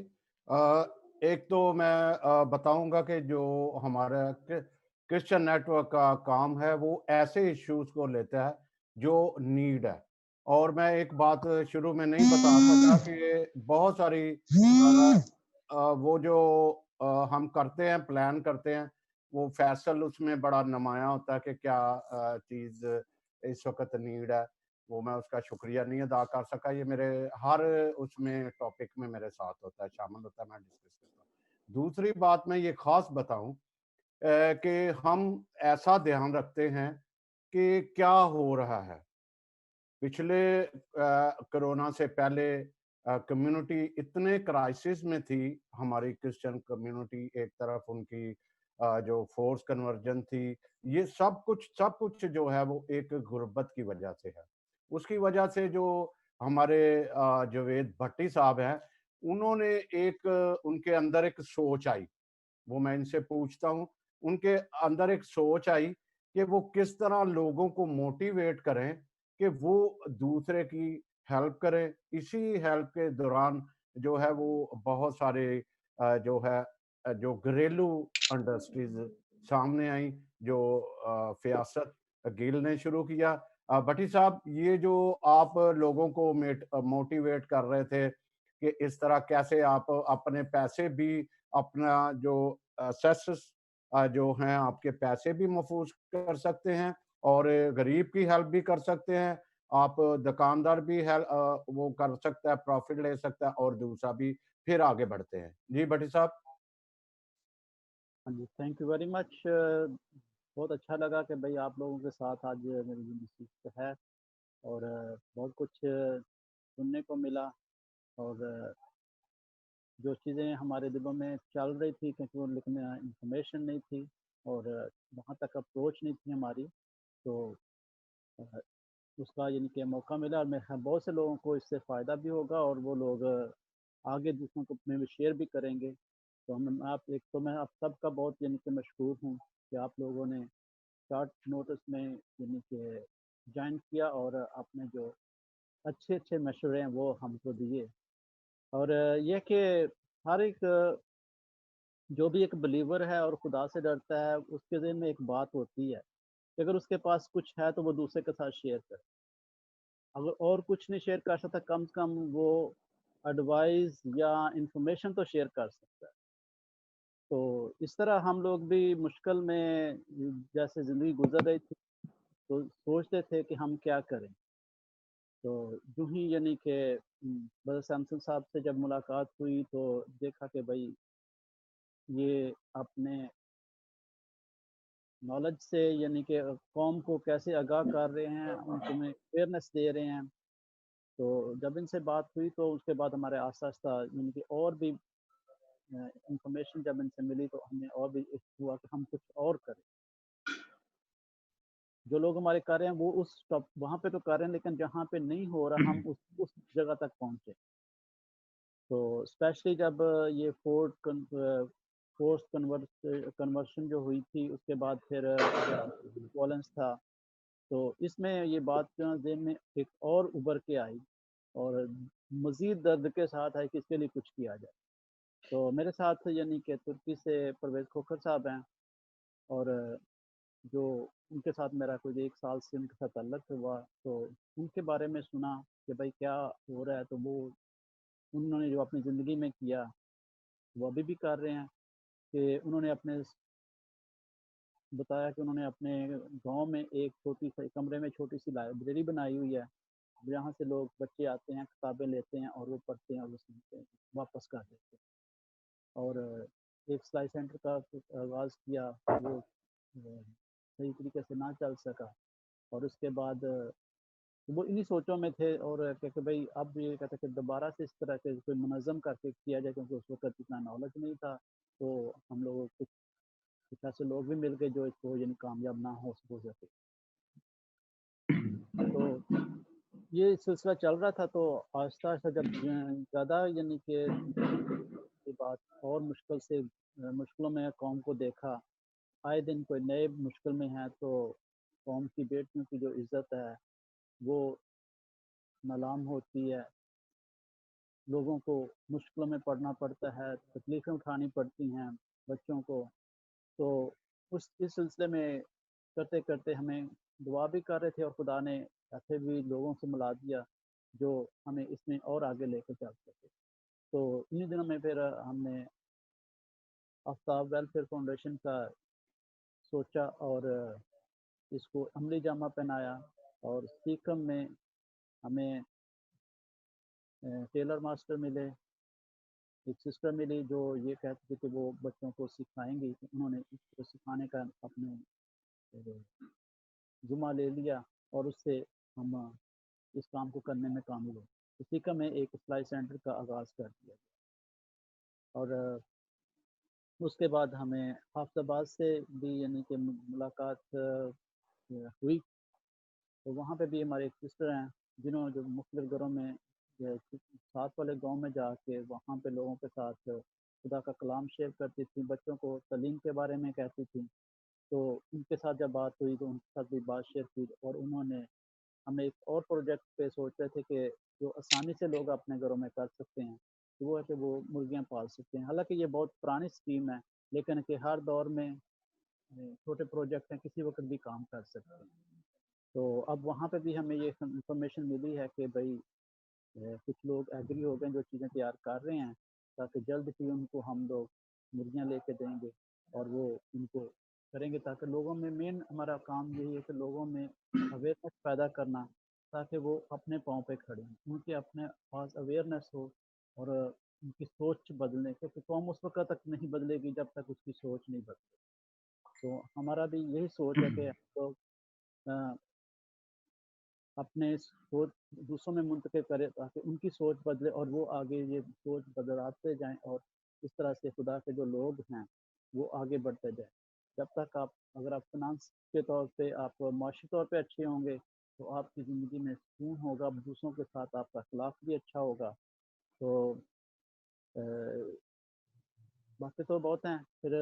एक तो मैं बताऊंगा कि जो हमारा क्रिश्चियन नेटवर्क का काम है वो ऐसे इश्यूज को लेता है जो नीड है। और मैं एक बात शुरू में नहीं बता सका कि बहुत सारी वो जो हम करते हैं, प्लान करते हैं, वो फैसल उसमें बड़ा नुमाया होता है कि क्या चीज़ इस वक्त नीड है। वो मैं उसका शुक्रिया नहीं अदा कर सका। ये मेरे हर उसमें टॉपिक में मेरे साथ होता है, शामिल होता है, मैं डिस्कस करता हूँ। दूसरी बात मैं ये खास बताऊं कि हम ऐसा ध्यान रखते हैं कि क्या हो रहा है। पिछले कोरोना से पहले कम्युनिटी इतने क्राइसिस में थी, हमारी क्रिश्चियन कम्युनिटी एक तरफ, उनकी जो फोर्स कन्वर्जन थी, ये सब कुछ जो है वो एक गुर्बत की वजह से है। उसकी वजह से जो हमारे जवेद भट्टी साहब हैं, उन्होंने एक उनके अंदर एक सोच आई, वो मैं इनसे पूछता हूँ, उनके अंदर एक सोच आई कि वो किस तरह लोगों को मोटिवेट करें कि वो दूसरे की हेल्प करें। इसी हेल्प के दौरान जो है वो बहुत सारे जो है जो घरेलू इंडस्ट्रीज सामने आई, जो फ़ियासत गिल ने शुरू किया। भट्टी साहब, ये जो आप लोगों को मोटिवेट कर रहे थे कि इस तरह कैसे आप अपने पैसे भी, अपना जो सेसेस जो हैं आपके पैसे भी महफूज कर सकते हैं, और गरीब की हेल्प भी कर सकते हैं। आप दुकानदार भी वो कर सकता है, प्रॉफिट ले सकता है, और दूसरा भी, फिर आगे बढ़ते हैं। जी भट्टी साहब। हाँ जी, थैंक यू वेरी मच। बहुत अच्छा लगा कि भाई आप लोगों के साथ आज मेरी यूनिवर्सिटी है, और बहुत कुछ सुनने को मिला, और जो चीज़ें हमारे दिलों में चल रही थी, क्योंकि वो लिखने इंफॉर्मेशन नहीं थी और वहाँ तक अप्रोच नहीं थी हमारी, तो अ, उसका यानी कि मौका मिला, और मेरे बहुत से लोगों को इससे फ़ायदा भी होगा, और वो लोग आगे दूसरों को में भी शेयर भी करेंगे। तो हम आप एक तो मैं आप सबका बहुत यानी कि मशहूर हूँ कि आप लोगों ने शॉर्ट नोटिस में यानी कि ज्वाइन किया, और आपने जो अच्छे अच्छे मशवरे हैं वो हमको दिए। और ये कि हर एक जो भी एक बिलीवर है और खुदा से डरता है, उसके ज़हन में एक बात होती है कि अगर उसके पास कुछ है तो वो दूसरे के साथ शेयर करे। अगर और कुछ नहीं शेयर कर सकता, कम से कम वो एडवाइस या इंफॉर्मेशन तो शेयर कर सकता है। तो इस तरह हम लोग भी मुश्किल में जैसे ज़िंदगी गुजर रही थी, तो सोचते थे कि हम क्या करें। तो यूँ ही यानी कि ब्रदर सैमसन साहब से जब मुलाकात हुई तो देखा कि भाई ये अपने नॉलेज से यानी कि कौम को कैसे आगाह कर रहे हैं, उनको में अवेयरनेस दे रहे हैं। तो जब इनसे बात हुई तो उसके बाद हमारे आस्ता आस्ता यानी कि और भी इंफॉर्मेशन जब इनसे मिली तो हमें और भी हुआ कि हम कुछ और करें। जो लोग हमारे कर रहे हैं वो उस टॉप वहाँ पे तो कर रहे हैं, लेकिन जहाँ पे नहीं हो रहा हम उस जगह तक पहुँचे। तो स्पेशली जब ये फोर्स कन्वर्शन जो हुई थी, उसके बाद फिर वॉलेंस था, तो इसमें ये बात जो ज़हन में एक और उभर के आई और मज़ीद दर्द के साथ है कि इसके लिए कुछ किया जाए। तो मेरे साथ यानी कि तुर्की से परवेज़ खोखर साहब हैं, और जो उनके साथ मेरा कोई 1 साल से उनके साथ ताल्लुक़ हुआ, तो उनके बारे में सुना कि भाई क्या हो रहा है, तो वो उन्होंने जो अपनी ज़िंदगी में किया, वो अभी भी कर रहे हैं। कि उन्होंने बताया कि उन्होंने अपने गाँव में एक छोटी-सी कमरे में छोटी-सी लाइब्रेरी बनाई हुई है, जहाँ से लोग बच्चे आते हैं, किताबें लेते हैं और वो पढ़ते हैं और वो सुनते हैं, वापस कर देते हैं। और एक सिलाई सेंटर का आगाज़ किया, वो सही तरीके से ना चल सका, और उसके बाद वो इन्हीं सोचों में थे, और कि भाई अब ये कहते कि दोबारा से इस तरह के कोई मुनज़्ज़म करके किया जाए, क्योंकि उस वक़्त इतना नॉलेज नहीं था। तो हम लोगों को कुछ ऐसे लोग भी मिल गए जो इसको यानी कामयाब ना हो सके। तो ये सिलसिला चल रहा था, तो आहिस्ता-आहिस्ता जब ज़्यादा यानी कि ये बात और मुश्किलों में कौम को देखा, आए दिन कोई नए मुश्किल में है, तो कौम की बेटियों की जो इज़्ज़त है, वो नीलाम होती है। लोगों को मुश्किलों में पड़ना पड़ता है, तकलीफ़ें उठानी पड़ती हैं बच्चों को। तो इस सिलसिले में करते-करते हमें दुआ भी कर रहे थे, और खुदा ने ऐसे भी लोगों से मिला दिया, जो हमें इसमें और आगे लेके चल सके। तो इन्हीं दिनों में फिर हमने आफ्ताब वेलफेयर फाउंडेशन का सोचा और इसको अमली जामा पहनाया, और सीकम में हमें टेलर मास्टर मिले, एक सिस्टर मिली जो ये कहती थी कि वो बच्चों को सिखाएँगी, तो उन्होंने इसको सिखाने का अपने ज़िम्मा ले लिया, और उससे हम इस काम को करने में कामिल हुए। इसी का मैं एक सिलाई सेंटर का आगाज़ कर दिया, और उसके बाद हमें हाफ़िज़ाबाद से भी यानी कि मुलाकात हुई। तो वहाँ पे भी हमारे एक सिस्टर हैं, जिन्होंने जो मुख्तलिफ़ घरों में साथ वाले गाँव में जाके वहाँ पे लोगों के साथ खुदा का कलाम शेयर करती थी, बच्चों को तालीम के बारे में कहती थी। तो उनके साथ जब बात हुई तो उनके साथ भी बात शेयर की, और उन्होंने हम एक और प्रोजेक्ट पे सोच रहे थे कि जो आसानी से लोग अपने घरों में कर सकते हैं, तो वो है कि वो मुर्गियाँ पाल सकते हैं। हालाँकि ये बहुत पुरानी स्कीम है, लेकिन कि हर दौर में छोटे प्रोजेक्ट हैं, किसी वक़्त भी काम कर सकते हैं। तो अब वहाँ पे भी हमें ये इन्फॉर्मेशन मिली है कि भई कुछ लोग एग्री हो गए जो चीज़ें तैयार कर रहे हैं, ताकि जल्द ही उनको हम लोग मुर्गियाँ लेके देंगे, और वो उनको करेंगे, ताकि लोगों में मेन हमारा काम यही है कि लोगों में अवेयरनेस पैदा करना, ताकि वो अपने पाँव पे खड़े हों, उनके अपने पास अवेयरनेस हो, और उनकी सोच बदलने, क्योंकि कौम उस वक़्त तक नहीं बदलेगी जब तक उसकी सोच नहीं बदलेगी। तो हमारा भी यही सोच है कि हम लोग अ, अपने सोच दूसरों में मुंतकिल करें, ताकि उनकी सोच बदले और वो आगे ये सोच बदलाते जाएँ, और इस तरह से खुदा के जो लोग हैं, वो आगे बढ़ते जाएँ। जब तक अगर आप फ़िनांस के तौर पे, आप माशी तौर पे अच्छे होंगे, तो आपकी ज़िंदगी में सुकून होगा, दूसरों के साथ आपका अखलाक भी अच्छा होगा। तो अ, बाकी तो बहुत हैं, फिर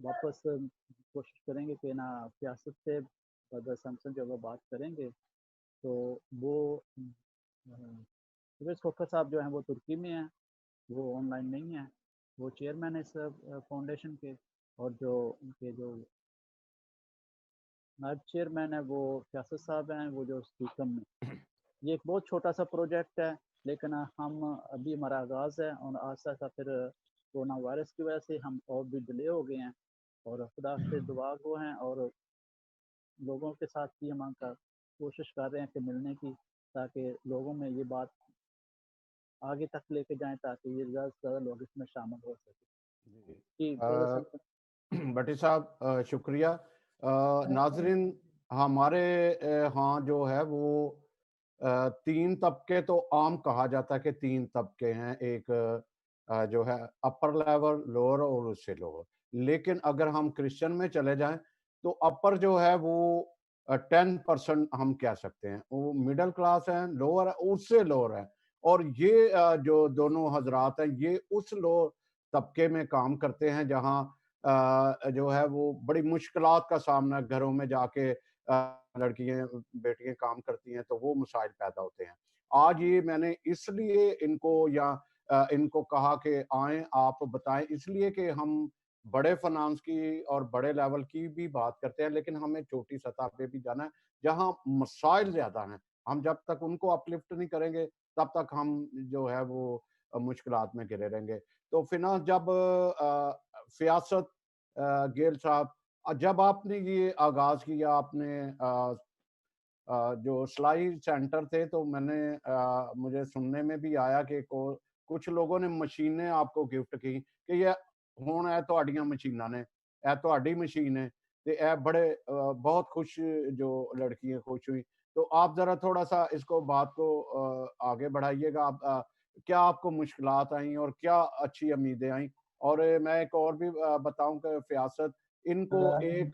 वापस कोशिश करेंगे कि ना सियासत से ब्रदर सैमसन जो है वो बात करेंगे, तो वो परवेज़ खोखर साहब जो हैं वो तुर्की में हैं, वो ऑनलाइन नहीं हैं। वो चेयरमैन है इस फाउंडेशन के, और जो उनके जो नायब चेयरमैन है वो फ़याज़त साहब हैं, वो जो सीकम में। ये एक बहुत छोटा-सा प्रोजेक्ट है, लेकिन हम अभी हमारा आगाज़ है, और आहिस्ता-आहिस्ता फिर कोरोना वायरस की वजह से हम और भी डिले हो गए हैं, और खुदा से दुआ गो हैं, और लोगों के साथ भी हम का कोशिश कर रहे हैं कि मिलने की, ताकि लोगों में ये बात आगे तक लेके जाएँ, ताकि ये ज़्यादा से ज़्यादा लोग इसमें शामिल हो सकें। जी, ब्रदर सैमसन। भट्टी साहब शुक्रिया। नाजरीन, हमारे यहाँ जो है वो 3 तबके तो आम कहा जाता है कि 3 तबके हैं। एक जो है अपर लेवल, लोअर और उससे लोअर। लेकिन अगर हम क्रिश्चियन में चले जाएं तो अपर जो है वो 10% हम कह सकते हैं, वो मिडिल क्लास है, लोअर है, उससे लोअर है। और ये जो दोनों हजरात हैं ये उस लोअर तबके में काम करते हैं जहाँ जो है वो बड़ी मुश्किलात का सामना घरों में जाके लड़कियां बेटियां काम करती हैं तो वो मसाइल पैदा होते हैं। आज ये मैंने इसलिए इनको या इनको कहा कि आएं आप बताएं, इसलिए कि हम बड़े फाइनेंस की और बड़े लेवल की भी बात करते हैं, लेकिन हमें छोटी सतह पे भी जाना है जहां मसाइल ज्यादा हैं। हम जब तक उनको अपलिफ्ट नहीं करेंगे तब तक हम जो है वो मुश्किलात में घिरे रहेंगे। तो फिनांस जब सियासत गेल साहब, जब आपने ये आगाज किया, आपने जो सिलाई सेंटर थे तो मैंने मुझे सुनने में भी आया कि कुछ लोगों ने मशीनें आपको गिफ्ट की कि ये हुण है तुहाड़ियां मशीनां ने, ए तुहाड़ी मशीन है, ते ए बड़े बहुत खुश जो लड़कियां खुश हुई। तो आप जरा थोड़ा सा इसको बात को आगे बढ़ाइएगा। आप क्या आपको मुश्किलात आई और क्या अच्छी उम्मीदें आई? और मैं एक और भी बताऊं कि फियासत इनको एक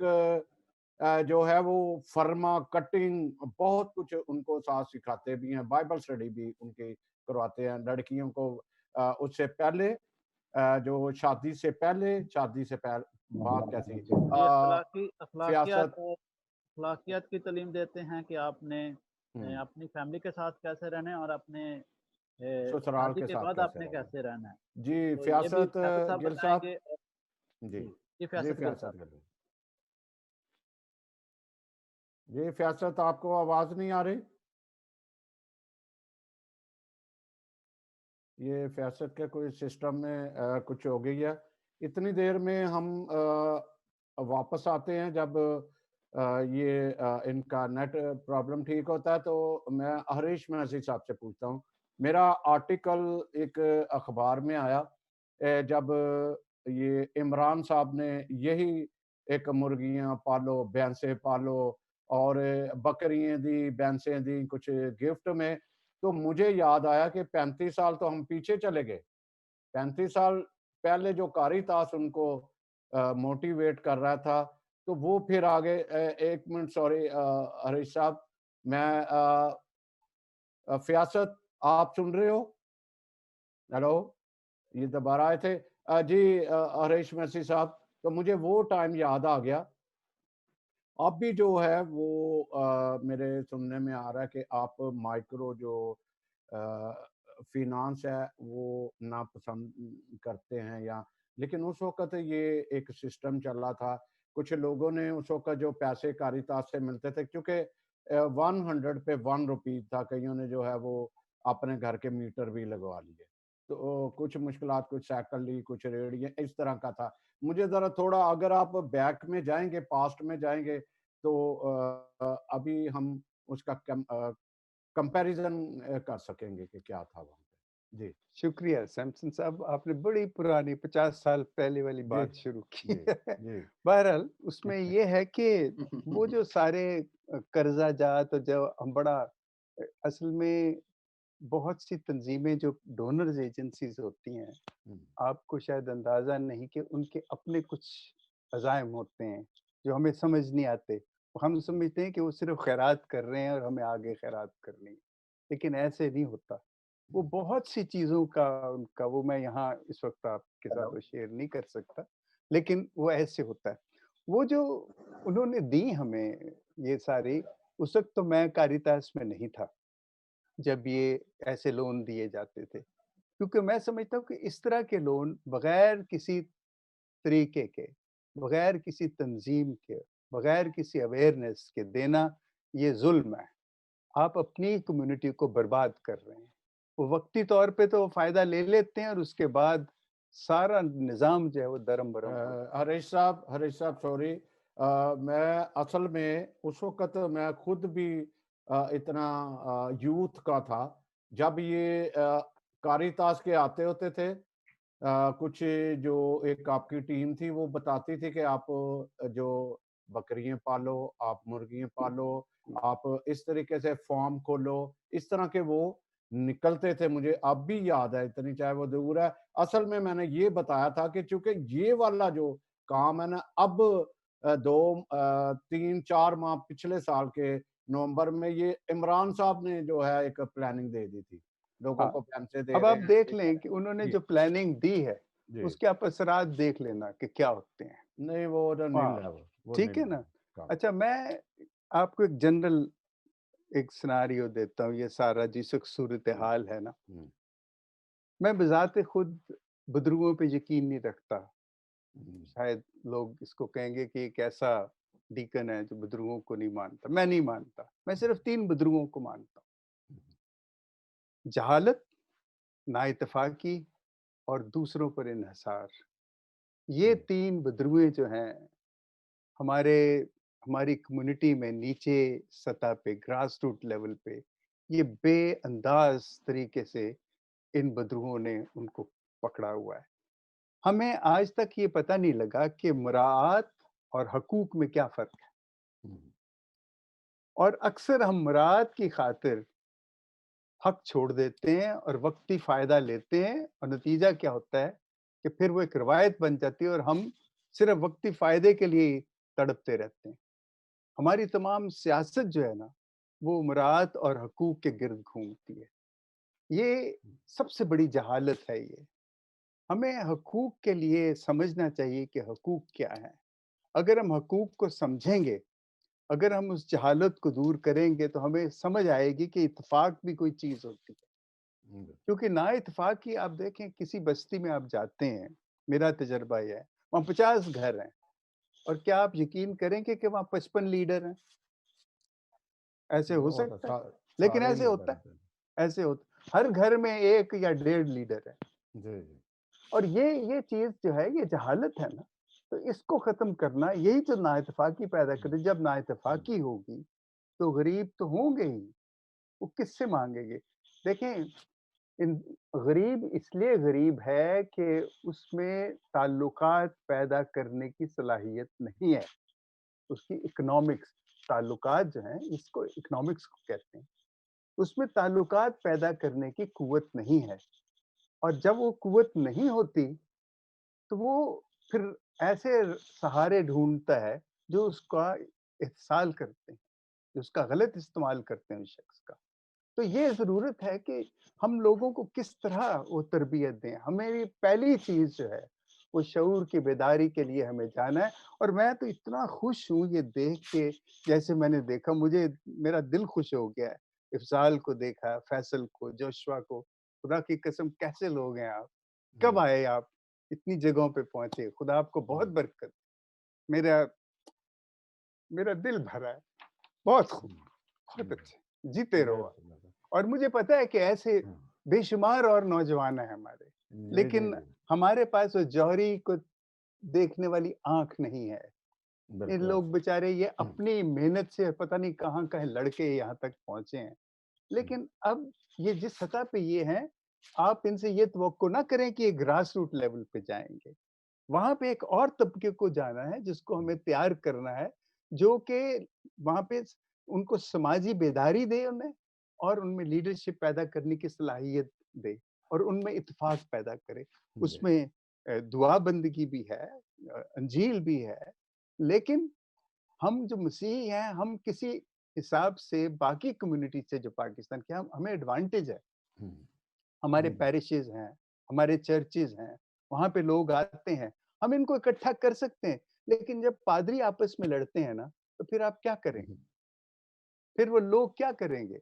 जो है वो फर्मा कटिंग बहुत कुछ उनको साथ सिखाते भी हैं, बाइबल स्टडी भी उनकी करवाते हैं लड़कियों को। उससे पहले जो शादी से पहले, शादी से बाद कैसी ये फियासत। अखलाकियात की तालीम देते हैं कि आपने अपनी फैमिली के साथ कैसे रहना है और अपने ससुराल शादी के के साथ बाद कैसे आपने रहना कैसे रहना है। है। जी तो ये भी फियासत फैसल साहब गिल साहब। बताएंगे। जी ये जी फैसल गिल फियासत साहब। गिल। जी फियासत, आपको आवाज नहीं आ रही? ये फियासत के कोई सिस्टम में कुछ हो गई है। इतनी देर में हम वापस आते हैं जब ये इनका नेट प्रॉब्लम ठीक होता है। तो मैं हरीश महसी साहब से पूछता हूँ, मेरा आर्टिकल एक अखबार में आया जब ये इमरान साहब ने यही एक मुर्गियां पालो, भैंसे पालो और बकरियां दी, भैंसें दी कुछ गिफ्ट में। तो मुझे याद आया कि 35 साल तो हम पीछे चले गए। 35 साल पहले जो कारितास उनको मोटिवेट कर रहा था, तो वो फिर आगे 1 मिनट सॉरी हरीश साहब, मैं फियासत आप सुन रहे हो? हेलो, ये दोबारा आए थे। जी हरीश मसी साहब, तो मुझे वो टाइम याद आ गया। अब भी जो है वो मेरे सुनने में आ रहा है कि आप माइक्रो जो फिनांस है वो नापसंद करते हैं या, लेकिन उस वक़्त ये एक सिस्टम चल रहा था। कुछ लोगों ने उस वक़्त जो पैसे कारितास से मिलते थे, क्योंकि 100 पे 1 रुपी था, कइयों ने जो है वो अपने घर के मीटर भी लगवा लिए। तो कुछ मुश्किलात, कुछ साइकिल ली, कुछ रेहड़ियाँ, इस तरह का था। मुझे ज़रा थोड़ा अगर आप बैक में जाएँगे, पास्ट में जाएँगे तो अभी हम उसका कंपैरिज़न कर सकेंगे कि क्या था वहाँ पे। जी, शुक्रिया सैमसन साहब, आपने बड़ी पुरानी 50 साल पहले वाली जी, बात शुरू की जी, है। जी। बहरहाल उसमें ये है कि वो जो सारे कर्जा जात और जो हम बड़ा असल में बहुत सी तंजीमें जो डोनर्स एजेंसीज होती हैं, हुँ, आपको शायद अंदाजा नहीं कि उनके अपने कुछ अज़ाइम होते हैं जो हमें समझ नहीं आते। हम समझते हैं कि वो सिर्फ खैरात कर रहे हैं और हमें आगे खैरात करनी है, लेकिन ऐसे नहीं होता। वो बहुत सी चीज़ों का उनका वो मैं यहाँ इस वक़्त आपके साथ वो शेयर नहीं कर सकता, लेकिन वो ऐसे होता है। वो जो उन्होंने दी हमें ये सारी, उस वक़्त तो मैं कारितास में नहीं था, जब ये ऐसे लोन दिए जाते थे। क्योंकि मैं समझता हूँ कि इस तरह के लोन बगैर किसी तरीके के, बगैर किसी तंज़ीम के, बगैर किसी अवेयरनेस के देना, ये ज़ुल्म है। आप अपनी कम्युनिटी को बर्बाद कर रहे हैं। वो वक़्ती तौर पे तो फ़ायदा ले लेते हैं और उसके बाद सारा निज़ाम जो है वो दरम-बरम हो जाता हरीश साहब सॉरी, मैं असल में उस वक़्त मैं खुद भी इतना यूथ का था जब ये कारितास के आते होते थे। कुछ जो एक आपकी टीम थी वो बताती थी कि आप जो बकरियां पालो, आप मुर्गियां पालो, है। आप इस तरीके से फार्म खोलो, इस तरह के वो निकलते थे, मुझे अब भी याद है, इतनी चाहे वो दूर है। असल में मैंने ये बताया था कि चूंकि ये वाला जो काम है ना, अब 3-4 माह पिछले साल के नवंबर में ये इमरान साहब ने जो है एक प्लानिंग दे दी थी, लोगों हाँ, को पैसे दे अब रहे आप हैं, देख ये लें कर कि रहे उन्होंने हैं। जो प्लानिंग दी है जी उसके आप असरात देख लेना कि क्या होते हैं। नहीं, वो तो नहीं हाँ, लेवल, वो ठीक नहीं है ना। काम। अच्छा, मैं आपको एक जनरल एक सिनारियो देता हूँ। ये सारा जिस सूरत हाल है ना, हम्म, मैं बजाते खुद बुजुर्गों पे यकीन नहीं रखता। हम्म, शायद लोग इसको कहेंगे कि एक ऐसा डीकन है जो बुजुर्गों को नहीं मानता। मैं नहीं मानता, मैं सिर्फ 3 बुजुर्गों को मानता हूँ। जहालत, नाइतफाकी और दूसरों पर इन्हिसार। ये 3 बुजुर्गें जो हैं हमारे हमारी कम्युनिटी में नीचे सतह पे, ग्रास रूट लेवल पे, ये बेअंदाज तरीके से इन बुजुर्गों ने उनको पकड़ा हुआ है। हमें आज तक ये पता नहीं लगा कि मुराआत और हकूक में क्या फ़र्क है। हम्म, और अक्सर हम मुराद की खातिर हक छोड़ देते हैं और वक्ती फ़ायदा लेते हैं, और नतीजा क्या होता है कि फिर वो एक रवायत बन जाती है और हम सिर्फ वक्ती फ़ायदे के लिए ही तड़पते रहते हैं। हमारी तमाम सियासत जो है ना, वो मुराद और हकूक के गिर्द घूमती है। ये सबसे बड़ी जहालत है ये। हमें हकूक के लिए समझना चाहिए कि हकूक क्या है। अगर हम हकूक को समझेंगे, अगर हम उस जहालत को दूर करेंगे, तो हमें समझ आएगी कि इत्तेफ़ाक भी कोई चीज़ होती है। क्योंकि नाइत्तेफ़ाकी आप देखें, किसी बस्ती में आप जाते हैं, मेरा तजुर्बा ये है, वहाँ 50 घर हैं और क्या आप यकीन करेंगे कि वहाँ 55 लीडर हैं? ऐसे हो वो तो सकता है? लेकिन सारे ही ऐसे लीडर होता हैं। है, ऐसे होता हर घर में 1 या 1.5 लीडर है। जी जी। और ये चीज़ जो है, ये जहालत है ना, तो इसको ख़त्म करना यही जो नाइत्तेफ़ाकी पैदा करे। जब नाइत्तेफ़ाकी होगी, तो गरीब तो होंगे ही, वो किससे माँगेंगे? देखें, इन गरीब इसलिए गरीब है कि उसमें ताल्लुकात पैदा करने की सलाहियत नहीं है। उसकी इकोनॉमिक्स, ताल्लुकात जो हैं, इसको इकोनॉमिक्स को कहते हैं। उसमें ताल्लुकात पैदा करने की कुव्वत नहीं है, और जब वो कुव्वत नहीं होती, तो वो फिर ऐसे सहारे ढूँढता है जो उसका इस्तेमाल करते हैं, जो उसका गलत इस्तेमाल करते हैं उस शख्स का। तो ये ज़रूरत है कि हम लोगों को किस तरह वो तरबियत दें। हमें पहली चीज़ जो है, वो शऊर की बेदारी के लिए हमें जाना है। और मैं तो इतना खुश हूँ ये देख के, जैसे मैंने देखा, मुझे मेरा दिल खुश हो गया है। इफ़ज़ाल को देखा, फैसल को, जोशुआ को। खुदा की कसम, कैसे लोग हैं आप? कब आए आप? इतनी जगहों पे पहुँचे। खुदा आपको बहुत बरकत। मेरा मेरा दिल भरा है। बहुत खूब, बहुत अच्छे, जीते रहो आप। और मुझे पता है कि ऐसे बेशुमार और नौजवान हैं हमारे, जी जी लेकिन जी, हमारे पास वो जौहरी को देखने वाली आँख नहीं है। ये बिल्कुल लोग ऐसा। बेचारे ये अपनी मेहनत से पता नहीं कहाँ-कहाँ लड़के यहाँ तक पहुँचे हैं। लेकिन अब ये जिस सतह पे ये हैं, आप इनसे ये तवक्को ना करें कि ये ग्रास रूट लेवल पे जाएँगे। वहाँ पे एक और तबके को जाना है जिसको हमें तैयार करना है, जो कि वहाँ पे उनको समाजी बेदारी दे उन्हें, और उनमें लीडरशिप पैदा करने की सलाहियत दे, और उनमें इत्तेफ़ाक पैदा करे। जी उसमें दुआ बंदगी भी है, अंजील भी है, लेकिन हम जो मसीही हैं, हम किसी हिसाब से बाकी कम्युनिटी से जो पाकिस्तान के, हम हमें एडवांटेज है। हमारे जी पैरिशेज़ हैं, हमारे चर्चेज़ हैं, वहाँ पे लोग आते हैं, हम इनको इकट्ठा कर सकते हैं। लेकिन जब पादरी आपस में लड़ते हैं ना, तो फिर आप क्या करेंगे? फिर वो लोग क्या करेंगे?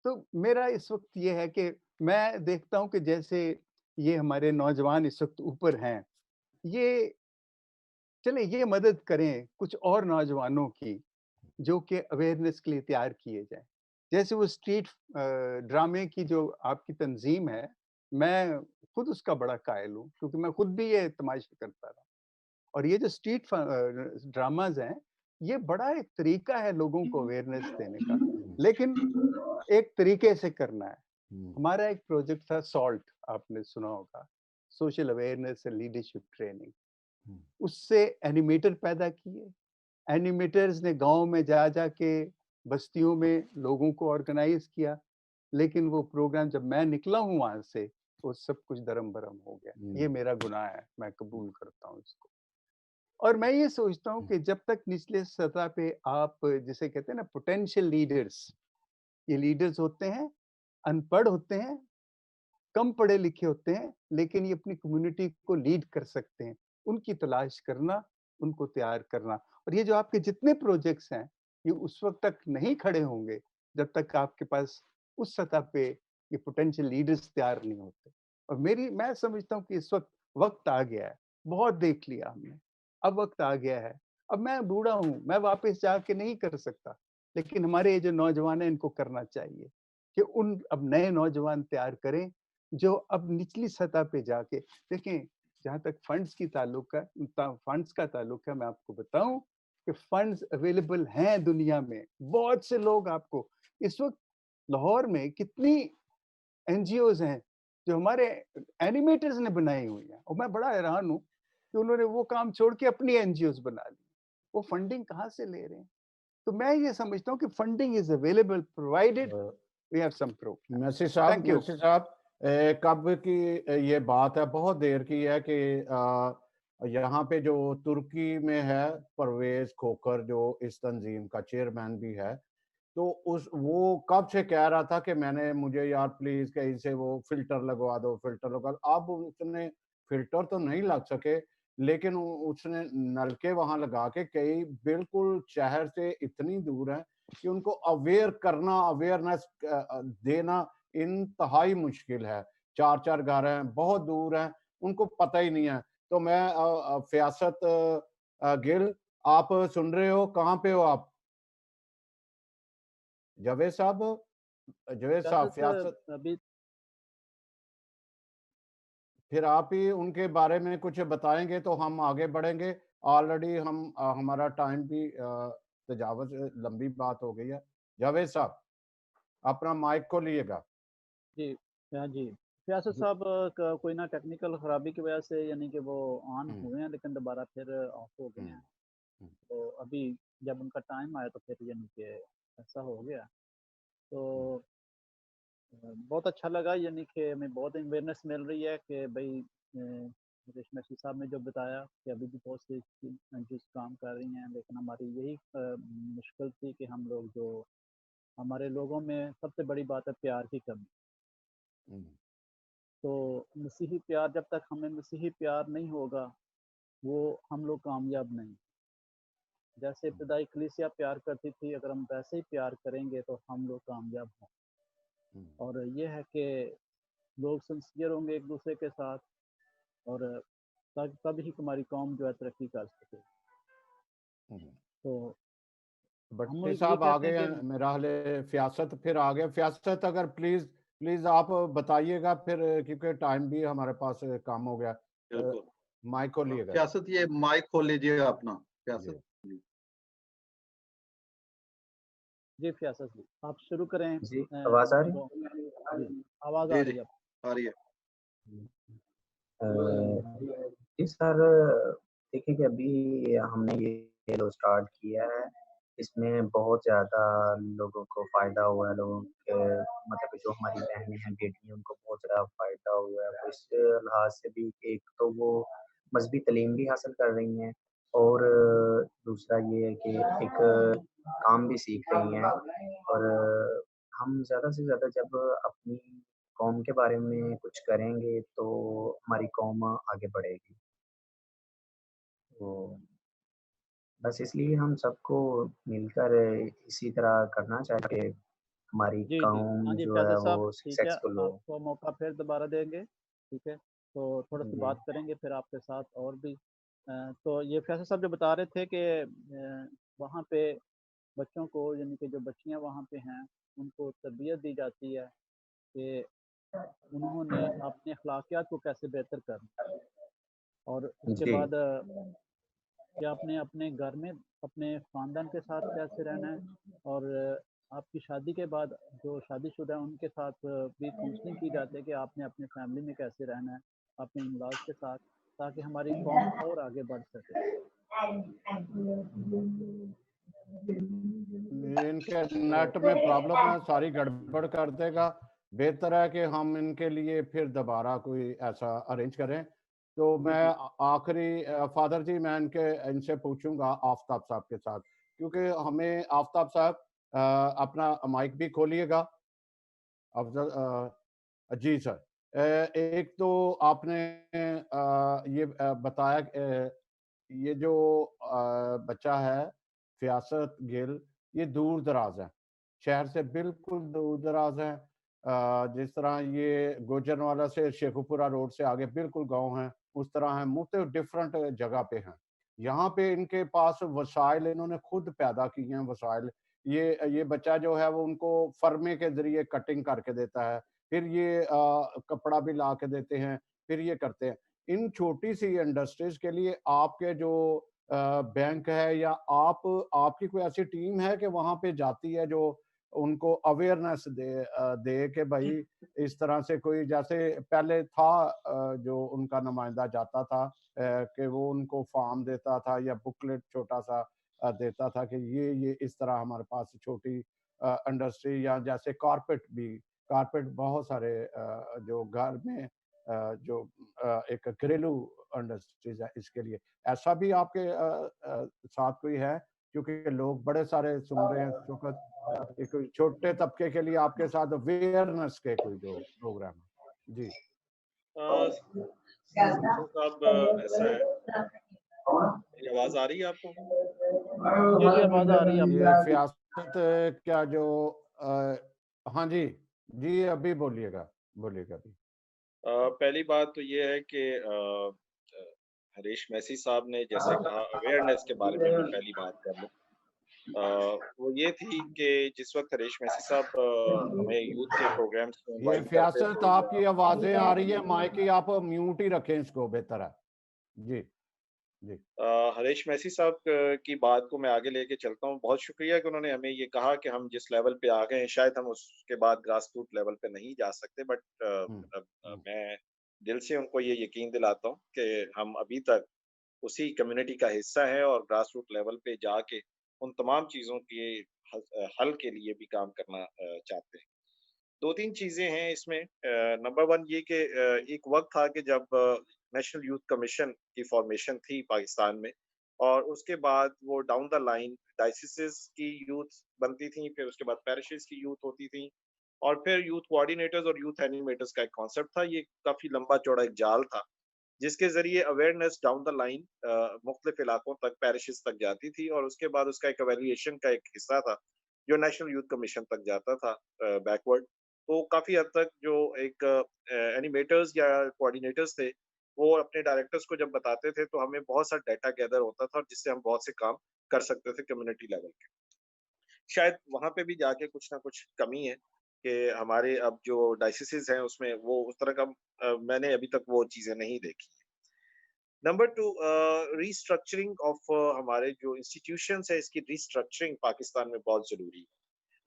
तो मेरा इस वक़्त ये है कि मैं देखता हूँ कि जैसे ये हमारे नौजवान इस वक़्त ऊपर हैं, ये चलें ये मदद करें कुछ और नौजवानों की, जो कि अवेयरनेस के लिए तैयार किए जाएँ। जैसे वो स्ट्रीट ड्रामे की जो आपकी तंज़ीम है, मैं खुद उसका बड़ा कायल हूँ, क्योंकि मैं खुद भी ये तमाशे करता रहा। और ये जो स्ट्रीट ड्रामाज़ हैं, ये बड़ा एक तरीका है लोगों को अवेयरनेस देने का, लेकिन एक तरीके से करना है। हमारा एक प्रोजेक्ट था सॉल्ट, आपने सुना होगा, social awareness and leadership training. उससे एनिमेटर पैदा किए। एनिमेटर्स ने गाँव में जा-जा के बस्तियों में लोगों को ऑर्गेनाइज़ किया। लेकिन वो प्रोग्राम जब मैं निकला हूँ वहां से, वो सब कुछ दरम बरम हो गया। ये मेरा गुनाह है, मैं कबूल करता हूँ इसको। और मैं ये सोचता हूँ कि जब तक निचले सतह पे आप, जिसे कहते हैं ना पोटेंशियल लीडर्स, ये लीडर्स होते हैं, अनपढ़ होते हैं, कम पढ़े लिखे होते हैं, लेकिन ये अपनी कम्युनिटी को लीड कर सकते हैं। उनकी तलाश करना, उनको तैयार करना। और ये जो आपके जितने प्रोजेक्ट्स हैं, ये उस वक़्त तक नहीं खड़े होंगे, जब तक आपके पास उस सतह पे ये पोटेंशियल लीडर्स तैयार नहीं होते। और मैं समझता हूँ कि इस वक़्त आ गया है। बहुत देख लिया हमने, अब वक़्त आ गया है। अब मैं बूढ़ा हूँ, मैं वापस जाके नहीं कर सकता, लेकिन हमारे ये जो नौजवान हैं, इनको करना चाहिए कि अब नए नौजवान तैयार करें, जो अब निचली सतह पे जाके देखें। जहाँ तक फंड्स का ताल्लुक है, मैं आपको बताऊं कि फंड्स अवेलेबल हैं दुनिया में। बहुत से लोग आपको इस वक्त लाहौर में कितनी एनजीओज हैं जो हमारे एनिमेटर्स ने बनाई हुई हैं, और मैं बड़ा हैरान हूँ कि उन्होंने वो काम छोड़ के अपनी एनजीओज बना ली। वो फंडिंग कहाँ से ले रहे हैं? तो मैं ये समझता हूँ कि funding is available provided we have some program. Massey साहब, थैंक यू। मैसी साहब, कब की ये बात है, बहुत देर की है कि यहाँ पे जो तुर्की में है परवेज खोखर, जो इस तंजीम का चेयरमैन भी है, तो वो कब से कह रहा था कि मुझे यार प्लीज कहीं से वो फिल्टर लगवा दो, फिल्टर लगवा दो। अब उसने फिल्टर तो नहीं लग सके, लेकिन उसने नलके वहां लगा के कई बिल्कुल शहर से इतनी दूर है कि उनको अवेयरनेस देना इंतहाई मुश्किल है। 4-4 घर हैं, बहुत दूर हैं, उनको पता ही नहीं है। तो मैं फयासत गिल, आप सुन रहे हो? कहाँ पे हो आप? जावेद साहब, फयासत, अभी फिर आप ही उनके बारे में कुछ बताएंगे तो हम आगे बढ़ेंगे। ऑलरेडी हमारा टाइम भी तजावज, लंबी बात हो गई है। जावेद साहब, अपना माइक खोलिएगा। जी, हाँ जी। फयासत साहब कोई ना टेक्निकल खराबी की वजह से यानी कि वो ऑन हुए हैं, लेकिन दोबारा फिर ऑफ हो गए हैं। तो अभी जब उनका टाइम आया तो फिर यानी कि ऐसा हो गया। तो बहुत अच्छा लगा, यानी कि हमें बहुत अवेयरनेस मिल रही है कि भाई रेशमा साहब ने जो बताया कि अभी भी बहुत सी एनजीओज काम कर रही हैं, लेकिन हमारी यही मुश्किल थी कि हम लोग जो हमारे लोगों में सबसे बड़ी बात है प्यार की कमी। तो मसीही प्यार, जब तक हमें मसीही प्यार नहीं होगा, वो हम लोग कामयाब नहीं। जैसे इब्तदाई कलीसिया प्यार करती थी, अगर हम वैसे ही प्यार करेंगे तो हम लोग कामयाब हों। और ये है कि लोग सिंसियर होंगे एक दूसरे के साथ, और तब ही हमारी कौम जो है तरक्की कर सके। तो भट्टी साहब आ गए हैं मेरा हाले, फयासत फिर आ गए। फयासत, अगर प्लीज आप बताइएगा फिर, क्योंकि टाइम भी हमारे पास कम हो गया। माइक खोलिएगा। फयासत, ये माइक खोल लीजिएगा अपना, फयासत जी। फयासत जी, आप शुरू करें। जी, आवाज आ रही है? जी, आवाज आ रही है। आ रही है। जी सर, देखिए कि अभी हमने ये लो स्टार्ट किया है, इसमें बहुत ज़्यादा लोगों को फ़ायदा हुआ है। लोगों के मतलब जो हमारी बहनें हैं, बेटियाँ हैं, उनको बहुत ज़्यादा फ़ायदा हुआ है। तो इस लिहाज से भी एक तो वो मज़हबी तालीम भी हासिल कर रही हैं, और दूसरा ये है कि एक काम भी सीख रही हैं। और हम ज़्यादा से ज़्यादा जब अपनी कौम के बारे में कुछ करेंगे तो हमारी कौम आगे बढ़ेगी। तो बस इसलिए हम सबको मिलकर इसी तरह करना चाहिए कि हमारी जी, जी। हाँ कौम जी, जो है फयासत साहब, वो ठीक है, सक्सेसफुल हो। आपको मौका फिर दोबारा देंगे, ठीक है? तो थोड़ा सी जी। बात करेंगे फिर आपके साथ और भी। तो ये फयासत साहब जो बता रहे थे कि वहाँ पे बच्चों को, यानी कि जो बच्चियाँ वहाँ पे हैं, उनको तरबियत दी जाती है कि उन्होंने अपने अखलाकियात को कैसे बेहतर करना, और उसके जी। बाद कि आपने अपने घर में अपने ख़ानदान के साथ कैसे रहना है, और आपकी शादी के बाद जो शादीशुदा हैं उनके साथ भी काउंसलिंग की जाती है कि आपने अपने फैमिली में कैसे रहना है, अपने इन-लॉज़ के साथ, ताकि हमारी कौम और आगे बढ़ सके। इनके नेट में प्रॉब्लम है, सारी गड़बड़ कर देगा। बेहतर है कि हम इनके लिए फिर दोबारा कोई ऐसा अरेंज करें। तो मैं आखिरी फादर जी, मैं इनसे पूछूंगा आफ्ताब साहब के साथ, क्योंकि हमें आफ्ताब साहब अपना माइक भी खोलिएगा। अफजल जी सर, एक तो आपने ये बताया ये जो बच्चा है फ़ियासत गिल, ये दूर दराज है, शहर से बिल्कुल दूर दराज है। जिस तरह ये गुजरनवाला से शेखुपुरा रोड से आगे बिल्कुल गांव है, उस तरह है, मुख्तलिफ डिफरेंट जगह पे हैं। यहाँ पे इनके पास वसाइल इन्होंने खुद पैदा किए हैं वसाइल। ये बच्चा जो है वो उनको फर्मे के जरिए कटिंग करके देता है, फिर ये कपड़ा भी ला के देते हैं, फिर ये करते हैं। इन छोटी सी इंडस्ट्रीज के लिए आपके जो बैंक है या आपकी कोई ऐसी टीम है कि वहां पे जाती है जो उनको अवेयरनेस दे कि भाई इस तरह से कोई, जैसे पहले था जो उनका नुमाइंदा जाता था कि वो उनको फॉर्म देता था या बुकलेट छोटा सा देता था कि ये इस तरह हमारे पास छोटी इंडस्ट्री, या जैसे कारपेट बहुत सारे जो घर में जो एक घरेलू इंडस्ट्रीज है, इसके लिए ऐसा भी आपके साथ कोई है? क्योंकि लोग बड़े सारे सुन रहे हैं इस वक्त, एक छोटे तबके के लिए आपके साथ अवेयरनेस के कोई जो प्रोग्राम है। जी साहब, ऐसा है, मेरी आवाज आ रही है आपको? जी आवाज आ रही है ये आपको। फ़ियासत क्या जो हाँ जी, जी अभी बोलिएगा अभी। पहली बात तो ये है कि हरीश मैसी साहब ने जैसे कहा अवेयरनेस के बारे में मैं पहली बात कर लूं। वो ये थी कि जिस वक्त हरीश मैसी साहब हमें यूथ के प्रोग्राम्स में ये इनवाइट करते फ़ियासत थे, आपकी आवाज़ें आ रही है, माइक ही आप म्यूट ही रखें इसको, बेहतर है। जी, जी। हरीश मैसी साहब की बात को मैं आगे लेके चलता हूँ। बहुत शुक्रिया कि उन्होंने हमें ये कहा कि हम जिस लेवल पे आ गए हैं शायद हम उसके बाद ग्रास रूट लेवल पे नहीं जा सकते, बट मैं दिल से उनको ये यकीन दिलाता हूँ कि हम अभी तक उसी कम्युनिटी का हिस्सा है और ग्रास रूट लेवल पे जाके उन तमाम चीज़ों के हल के लिए भी काम करना चाहते हैं। 2-3 चीज़ें हैं इसमें। नंबर 1 ये कि एक वक़्त था कि जब नेशनल यूथ कमीशन की फ़ॉर्मेशन थी पाकिस्तान में, और उसके बाद वो डाउन द लाइन डायसिसेस की यूथ बनती थी, फिर उसके बाद पैरिशेज़ की यूथ होती थी, और फिर यूथ कोऑर्डिनेटर्स और यूथ एनिमेटर्स का एक कॉन्सेप्ट था। ये काफ़ी लंबा-चौड़ा एक जाल था, जिसके ज़रिए अवेयरनेस डाउन द लाइन मुख्तलिफ इलाकों तक, पैरिशेज़ तक जाती थी, और उसके बाद उसका एक इवैल्यूएशन का एक हिस्सा था, जो नेशनल यूथ कमीशन तक जाता था बैकवर्ड। तो काफ़ी हद तक जो एक एनिमेटर्स या कोऑर्डिनेटर्स थे, वो अपने डायरेक्टर्स को जब बताते थे, तो हमें बहुत सा डाटा गैदर होता था, और जिससे हम बहुत से काम कर सकते थे कम्युनिटी लेवल के। शायद वहाँ पे भी जाके कुछ ना कुछ कमी है कि हमारे अब जो डायसिसेस हैं, उसमें वो उस तरह का मैंने अभी तक वो चीज़ें नहीं देखी। नंबर 2, रीस्ट्रक्चरिंग ऑफ हमारे जो इंस्टीट्यूशंस है, इसकी रीस्ट्रक्चरिंग पाकिस्तान में बहुत ज़रूरी है।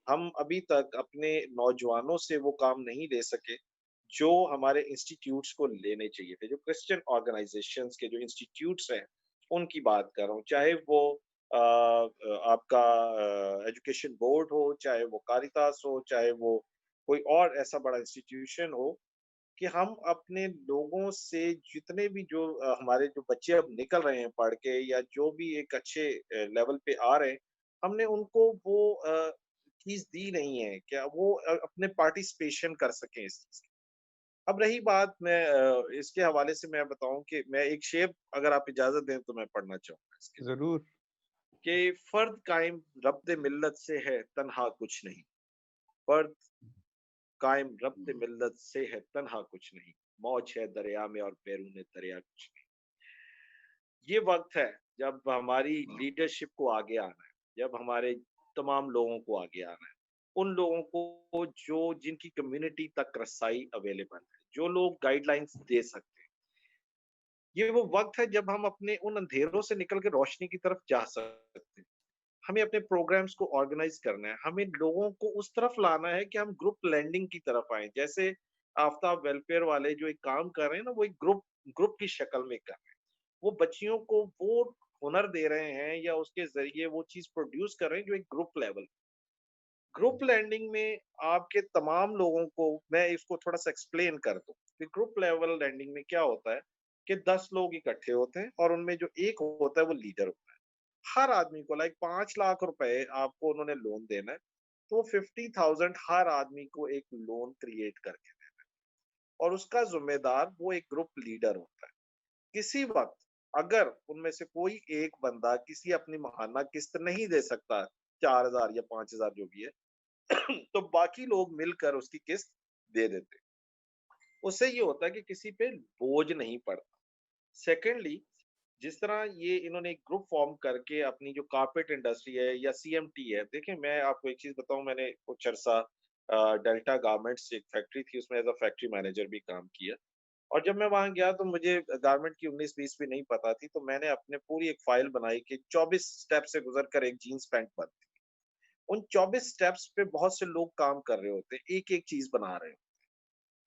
हम अभी तक अपने नौजवानों से वो काम नहीं ले सके जो हमारे इंस्टीट्यूट्स को लेने चाहिए थे। जो क्रिश्चियन ऑर्गेनाइजेशंस के जो इंस्टीट्यूट्स हैं, उनकी बात कर रहा हूँ, चाहे वो आपका एजुकेशन बोर्ड हो, चाहे वो कारितास हो, चाहे वो कोई और ऐसा बड़ा इंस्टीट्यूशन हो, कि हम अपने लोगों से जितने भी जो हमारे जो बच्चे अब निकल रहे हैं पढ़ के, या जो भी एक अच्छे लेवल पे आ रहे हैं, हमने उनको वो चीज़ दी नहीं है, क्या वो अपने पार्टिसिपेशन कर सकें इस चीज़ की। अब रही बात, मैं इसके हवाले से मैं बताऊँ कि मैं एक शेर, अगर आप इजाज़त दें तो मैं पढ़ना चाहूँगा इसके, ज़रूर। कि फ़र्द कायम रब्त मिल्लत से है, तन्हा कुछ नहीं। फ़र्द कायम रब्त मिल्लत से है, तन्हा कुछ नहीं। मौज है दरिया में और बैरून दरिया कुछ नहीं। ये वक़्त है जब हमारी लीडरशिप को आगे आना है, जब हमारे तमाम लोगों को आगे आना है। उन लोगों को जो जिनकी कम्युनिटी तक रसाई अवेलेबल है, जो लोग गाइडलाइंस दे सकते हैं। ये वो वक़्त है जब हम अपने उन अंधेरों से निकल के रोशनी की तरफ जा सकते हैं। हमें अपने प्रोग्राम्स को ऑर्गेनाइज़ करना है। हमें लोगों को उस तरफ लाना है कि हम ग्रुप लैंडिंग की तरफ आएँ। जैसे आफ्ताब वेलफेयर वाले जो एक काम कर रहे हैं ना, वो एक ग्रुप ग्रुप की शक्ल में कर रहे हैं। वो बच्चियों को वो हुनर दे रहे हैं या उसके जरिए वो चीज प्रोड्यूस कर रहे हैं जो एक ग्रुप लैंडिंग में आपके तमाम लोगों को, मैं इसको थोड़ा सा एक्सप्लेन कर दूं कि ग्रुप लेवल लैंडिंग में क्या होता है कि 10 लोग इकट्ठे होते हैं और उनमें जो एक होता है वो लीडर होता है। हर आदमी को लाइक 5 लाख रुपए आपको उन्होंने लोन देना है, तो 50,000 हर आदमी को एक लोन क्रिएट करके देना है और उसका जिम्मेदार वो एक ग्रुप लीडर होता है। किसी वक्त अगर उनमें से कोई एक बंदा किसी अपनी महाना किस्त नहीं दे सकता, 4,000 या 5,000 जो भी है, तो बाकी लोग मिलकर उसकी किस्त दे देते। उससे ये होता है कि किसी पे बोझ नहीं पड़ता। सेकेंडली, जिस तरह ये इन्होंने एक ग्रुप फॉर्म करके अपनी जो कारपेट इंडस्ट्री है या सीएमटी है, देखिए मैं आपको एक चीज बताऊं, मैंने कुछ अरसा डेल्टा गारमेंट्स एक फैक्ट्री थी, उसमें एज अ फैक्ट्री मैनेजर भी काम किया। और जब मैं वहां गया तो मुझे गारमेंट की 19-20 भी नहीं पता थी, तो मैंने अपने पूरी एक फाइल बनाई कि 24 स्टेप से गुजर कर एक जीन्स पैंट बनती। उन 24 स्टेप्स पे बहुत से लोग काम कर रहे होते, एक एक चीज बना रहे होते।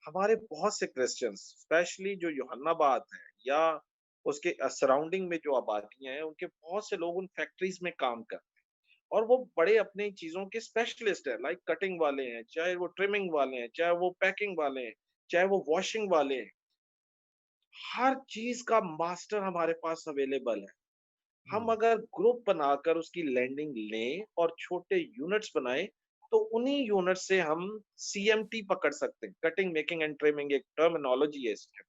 हमारे बहुत से क्रिश्चियंस, स्पेशली जो यूहन्नाबाद है या उसके सराउंडिंग में जो आबादियां हैं, उनके बहुत से लोग उन फैक्ट्रीज में काम करते हैं और वो बड़े अपने चीजों के स्पेशलिस्ट है। लाइक कटिंग वाले हैं, चाहे वो ट्रिमिंग वाले हैं, चाहे वो पैकिंग वाले हैं, चाहे वो वॉशिंग वाले हैं, हर चीज का मास्टर हमारे पास अवेलेबल है। हम अगर ग्रुप बनाकर उसकी लैंडिंग लें और छोटे यूनिट्स बनाएं, तो उन्हीं यूनिट से हम सीएमटी पकड़ सकते हैं, कटिंग मेकिंग एंड ट्रिमिंग एक टर्मिनोलॉजी है इसके,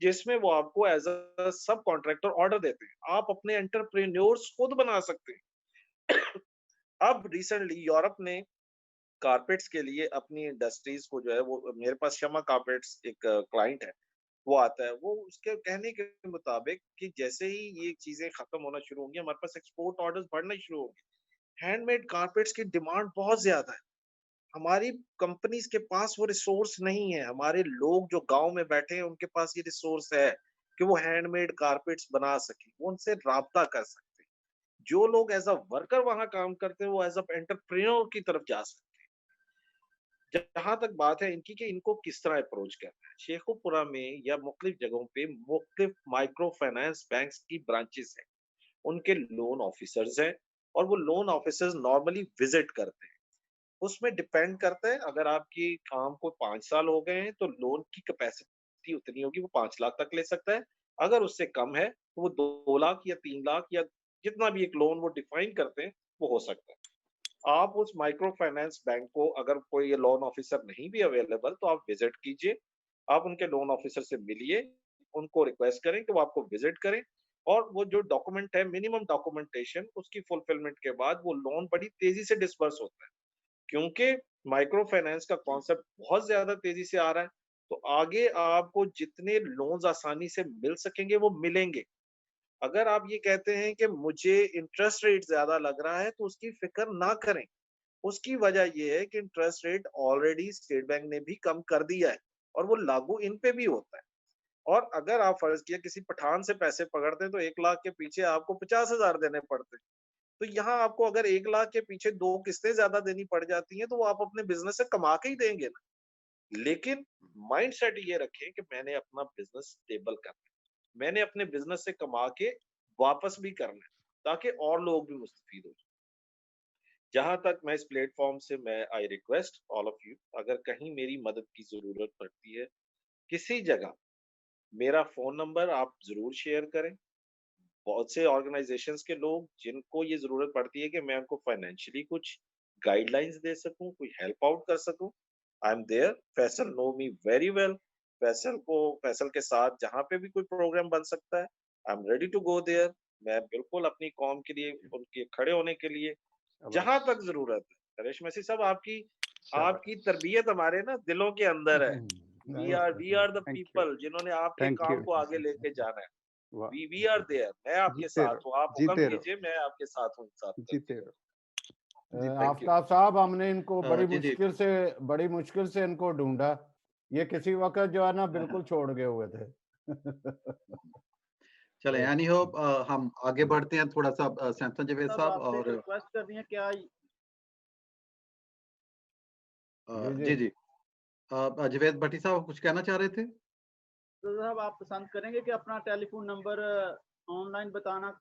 जिसमें वो आपको एज अ सब कॉन्ट्रैक्टर ऑर्डर देते हैं। आप अपने एंटरप्रेन्योर्स खुद बना सकते हैं। अब रिसेंटली यूरोप ने कारपेट्स के लिए अपनी इंडस्ट्रीज को जो है, वो मेरे पास शमा कारपेट्स एक क्लाइंट है, वो आता है, वो उसके कहने के मुताबिक कि जैसे ही ये चीजें खत्म होना शुरू होंगी, हमारे पास एक्सपोर्ट ऑर्डर्स बढ़ना शुरू होंगे। हैंडमेड कारपेट्स की डिमांड बहुत ज्यादा है। हमारी कंपनीज के पास वो रिसोर्स नहीं है, हमारे लोग जो गांव में बैठे हैं उनके पास ये रिसोर्स है कि वो हैंडमेड कारपेट्स बना सके, वो उनसे राब्ता कर सकते हैं। जो लोग एज अ वर्कर वहां काम करते हैं, वो एज अ एंटरप्रेन्योर की तरफ जा सकते हैं। जहां तक बात है इनकी कि इनको किस तरह अप्रोच करना है, शेखुपुरा में या मुख्तलिफ जगहों पे मुख्तलिफ माइक्रो फाइनेंस बैंक्स की ब्रांचेस हैं, उनके लोन ऑफिसर्स हैं और वो लोन ऑफिसर्स नॉर्मली विजिट करते हैं। उसमें डिपेंड करता है, अगर आपकी काम को 5 साल हो गए हैं तो लोन की कैपेसिटी उतनी होगी, वो 5 लाख तक ले सकता है। अगर उससे कम है तो वो 2 लाख या 3 लाख या जितना भी एक लोन वो डिफाइन करते हैं वो हो सकता है। आप उस माइक्रो फाइनेंस बैंक को, अगर कोई ये लोन ऑफिसर नहीं भी अवेलेबल, तो आप विजिट कीजिए, आप उनके लोन ऑफिसर से मिलिए, उनको रिक्वेस्ट करें कि वो आपको विजिट करें और वो जो डॉक्यूमेंट है, मिनिमम डॉक्यूमेंटेशन, उसकी फुलफिलमेंट के बाद वो लोन बड़ी तेजी से डिसबर्स होता है। क्योंकि माइक्रो फाइनेंस का कॉन्सेप्ट बहुत ज्यादा तेजी से आ रहा है, तो आगे आपको जितने लोन्स आसानी से मिल सकेंगे वो मिलेंगे। अगर आप ये कहते हैं कि मुझे इंटरेस्ट रेट ज्यादा लग रहा है, तो उसकी फिक्र ना करें। उसकी वजह ये है कि interest rate already state bank ने भी कम कर दिया है और वो लागू इन पे भी होता है। और अगर आप फर्ज किया किसी पठान से पैसे पकड़ते हैं तो 1 लाख के पीछे आपको 50,000 देने पड़ते हैं, तो यहाँ आपको अगर 1 लाख के पीछे 2 किस्तें ज्यादा देनी पड़ जाती हैं, तो वो आप अपने बिजनेस से कमा के ही देंगे ना। लेकिन माइंड सेट ये रखें कि मैंने अपना बिजनेस स्टेबल करना है, मैंने अपने बिजनेस से कमा के वापस भी करना है, ताकि और लोग भी मुस्तफीद हो जाए। जहां तक मैं इस प्लेटफॉर्म से, मैं I request all of you, अगर कहीं मेरी मदद की जरूरत पड़ती है किसी जगह, मेरा फोन नंबर आप जरूर शेयर करें। बहुत से ऑर्गेनाइजेशंस के लोग जिनको ये जरूरत पड़ती है कि मैं उनको फाइनेंशियली कुछ गाइडलाइंस दे सकूं, कोई हेल्प आउट कर सकूं, I am there. Faisal know me very well. Faisal के साथ जहां पे भी कोई प्रोग्राम बन सकता है, I am ready to go there. मैं बिल्कुल अपनी कौम के लिए, उनके खड़े होने के लिए जहां शाबाश, तक जरूरत है। रेशम मसीह साहब, आपकी आपकी शाबाश। तरबियत हमारे ना दिलों के अंदर है। We are the thank you, people जिन्होंने आपके थैंक काम यू। को आगे लेके जाना है। वाह, वी आर देयर। मैं आपके जीते साथ रहो, हूँ, आप हुक्म जीते रहो, कीजिए, मैं आपके साथ हूँ, साथ जीते करते रहो, रहो। जीते थैंक रहो। यू। आफ्ताब साहब, हमने इनको जी जी बड़ी मुश्किल से इनको ढूंढा। ये किसी वक्त जो है ना बिल्कुल छोड़ गए हुए थे। चले, तो एनी होप हम आगे बढ़ते हैं थोड़ा सा। सैमसन जावेद साहब साहब आपसे एक और रिक्वेस्ट करनी है, क्या जी जी जी जी जावेद भट्टी साहब कुछ कहना चाह रहे थे? तो साहब आप पसंद करेंगे कि अपना टेलीफोन नंबर ऑनलाइन बताना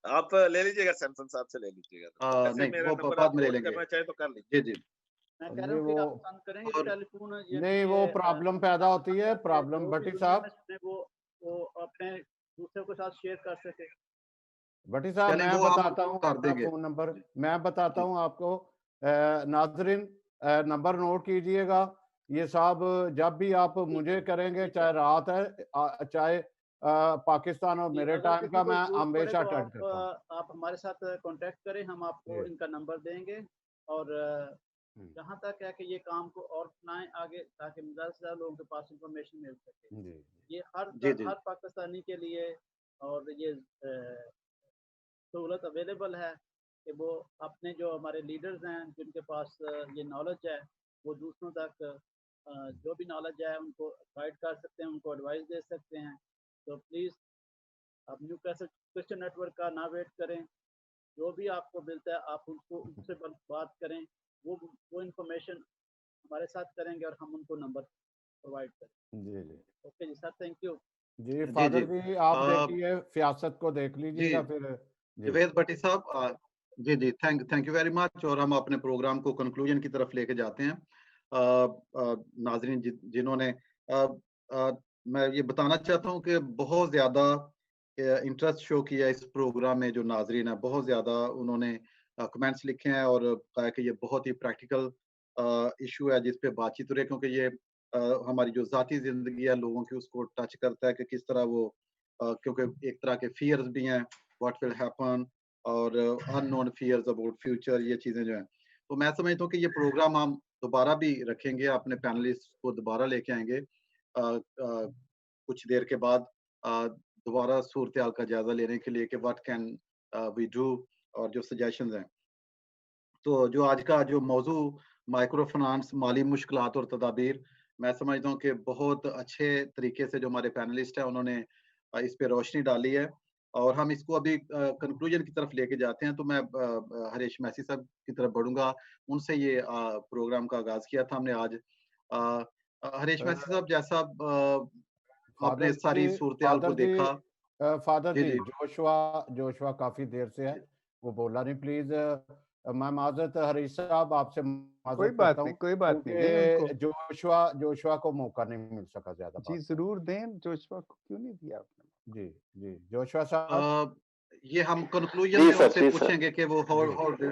आप ले लीजिएगा, सैमसन साहब से ले लीजिएगा। वैसे नहीं मेरा वो नंबर बाद आप में ले नोट लेंगे। करना चाहें तो कर लीजिए। जी जी। मैं कह रहा नहीं हूँ कि वो आप पसंद करेंगे कि और टेलीफोन नहीं वो प्रॉब्लम पैदा होती है, ताकि प्रॉब्लम जो भी भट्टी दुनिया में साहब, सुने वो अपने दूसरों के साथ शेयर कर सके। भट्टी साहब चलिए मैं वो हम बताता हूँ कर अपना देंगे। फोन नंबर, जी मैं बताता जी हूँ आपको। नाजरीन नंबर नोट कीजिएगा। ये साहब जब भी आप मुझे करेंगे, ठीक है चाहे रात है चाहे पाकिस्तान और जी, मेरे अगर टाइम किसी का, को मैं जरूरत पड़े हमेशा तो अटेंड करता हूँ। आप हमारे साथ कांटेक्ट करें, हम आपको जी। इनका नंबर देंगे। और हम्म, जहाँ तक है कि ये काम को और अपनाएं आगे, ताकि ज़्यादा से ज़्यादा लोगों के पास इंफॉर्मेशन मिल सके। जी ये जी जी। हर पाकिस्तानी के लिए, और ये सहूलत अवेलेबल है कि वो अपने जो हमारे लीडर्स हैं जिनके पास ये नॉलेज है, वो दूसरों तक जो भी नॉलेज है उनको गाइड कर सकते हैं, उनको एडवाइस दे सकते हैं। तो प्लीज़ आप न्यू क्रिश्चियन नेटवर्क का ना वेट करें, जो भी आपको मिलता है आप उनको उनसे बात करें। वो इंफॉर्मेशन हमारे साथ करेंगे और हम उनको नंबर प्रोवाइड करें। जी जी ओके जी सर, थैंक यू। जी। जी जी। फादर जी आप देखिए, सियासत को देख जी लीजिएगा फिर। जी जवेद भट्टी साहब, जी जी, थैंक यू वेरी मच। और हम अपने प्रोग्राम को कंक्लूजन की तरफ लेके जाते हैं। नाजरीन जिन्होंने मैं ये बताना चाहता हूँ कि बहुत ज़्यादा इंटरेस्ट शो किया इस प्रोग्राम में। जो नाजरीन है बहुत ज़्यादा उन्होंने कमेंट्स लिखे हैं और कहा कि ये बहुत ही प्रैक्टिकल इशू है जिस पे बातचीत हो रही है, क्योंकि ये हमारी जो ज़ाती ज़िंदगी है लोगों की उसको टच करता है कि किस तरह वो क्योंकि एक तरह के फियर्स भी हैं, व्हाट विल हैपन, और अननोन फियर्स अबाउट फ्यूचर, ये चीजें जो हैं। तो मैं समझता हूँ कि ये प्रोग्राम हम दोबारा भी रखेंगे, अपने पैनलिस्ट को दोबारा लेके आएंगे कुछ देर के बाद, दोबारा सूरत हाल का जायजा लेने के लिए कि व्हाट कैन वी डू, और जो सजेशंस हैं। तो जो आज का जो मौजू माइक्रो फाइनेंस, माली मुश्किलात और तदाबीर, मैं समझता हूँ कि बहुत अच्छे तरीके से जो हमारे पैनलिस्ट हैं उन्होंने इस पे रोशनी डाली है, और हम इसको अभी कंक्लूजन की तरफ लेके जाते हैं। तो मैं हरीश मैसी साहब की तरफ बढ़ूंगा, उनसे ये प्रोग्राम का आगाज किया था हमने आज। हरीश मैसी साहब, जैसा आपने फादर सारी जी, सूरत हाल को फादर जी, देखा। फादर जी जी, जी जोशवा काफी देर से है, जी वो बोला नहीं। प्लीज मैं माजरत, हरीश साहब आपसे कोई माजरत बात करता नहीं, हूँ, कोई बात नहीं, दें उनको। क्योंकि जोशवा को मौका नहीं मिल सका ज्यादा जी बात करने जरूर दें, जोशवा को क्यों नहीं दिया आपने? का। जी जी, जोशवा साहब। ये हम कंक्लूजन जी में सर, उनसे जी सर। पूछेंगे कि वो जी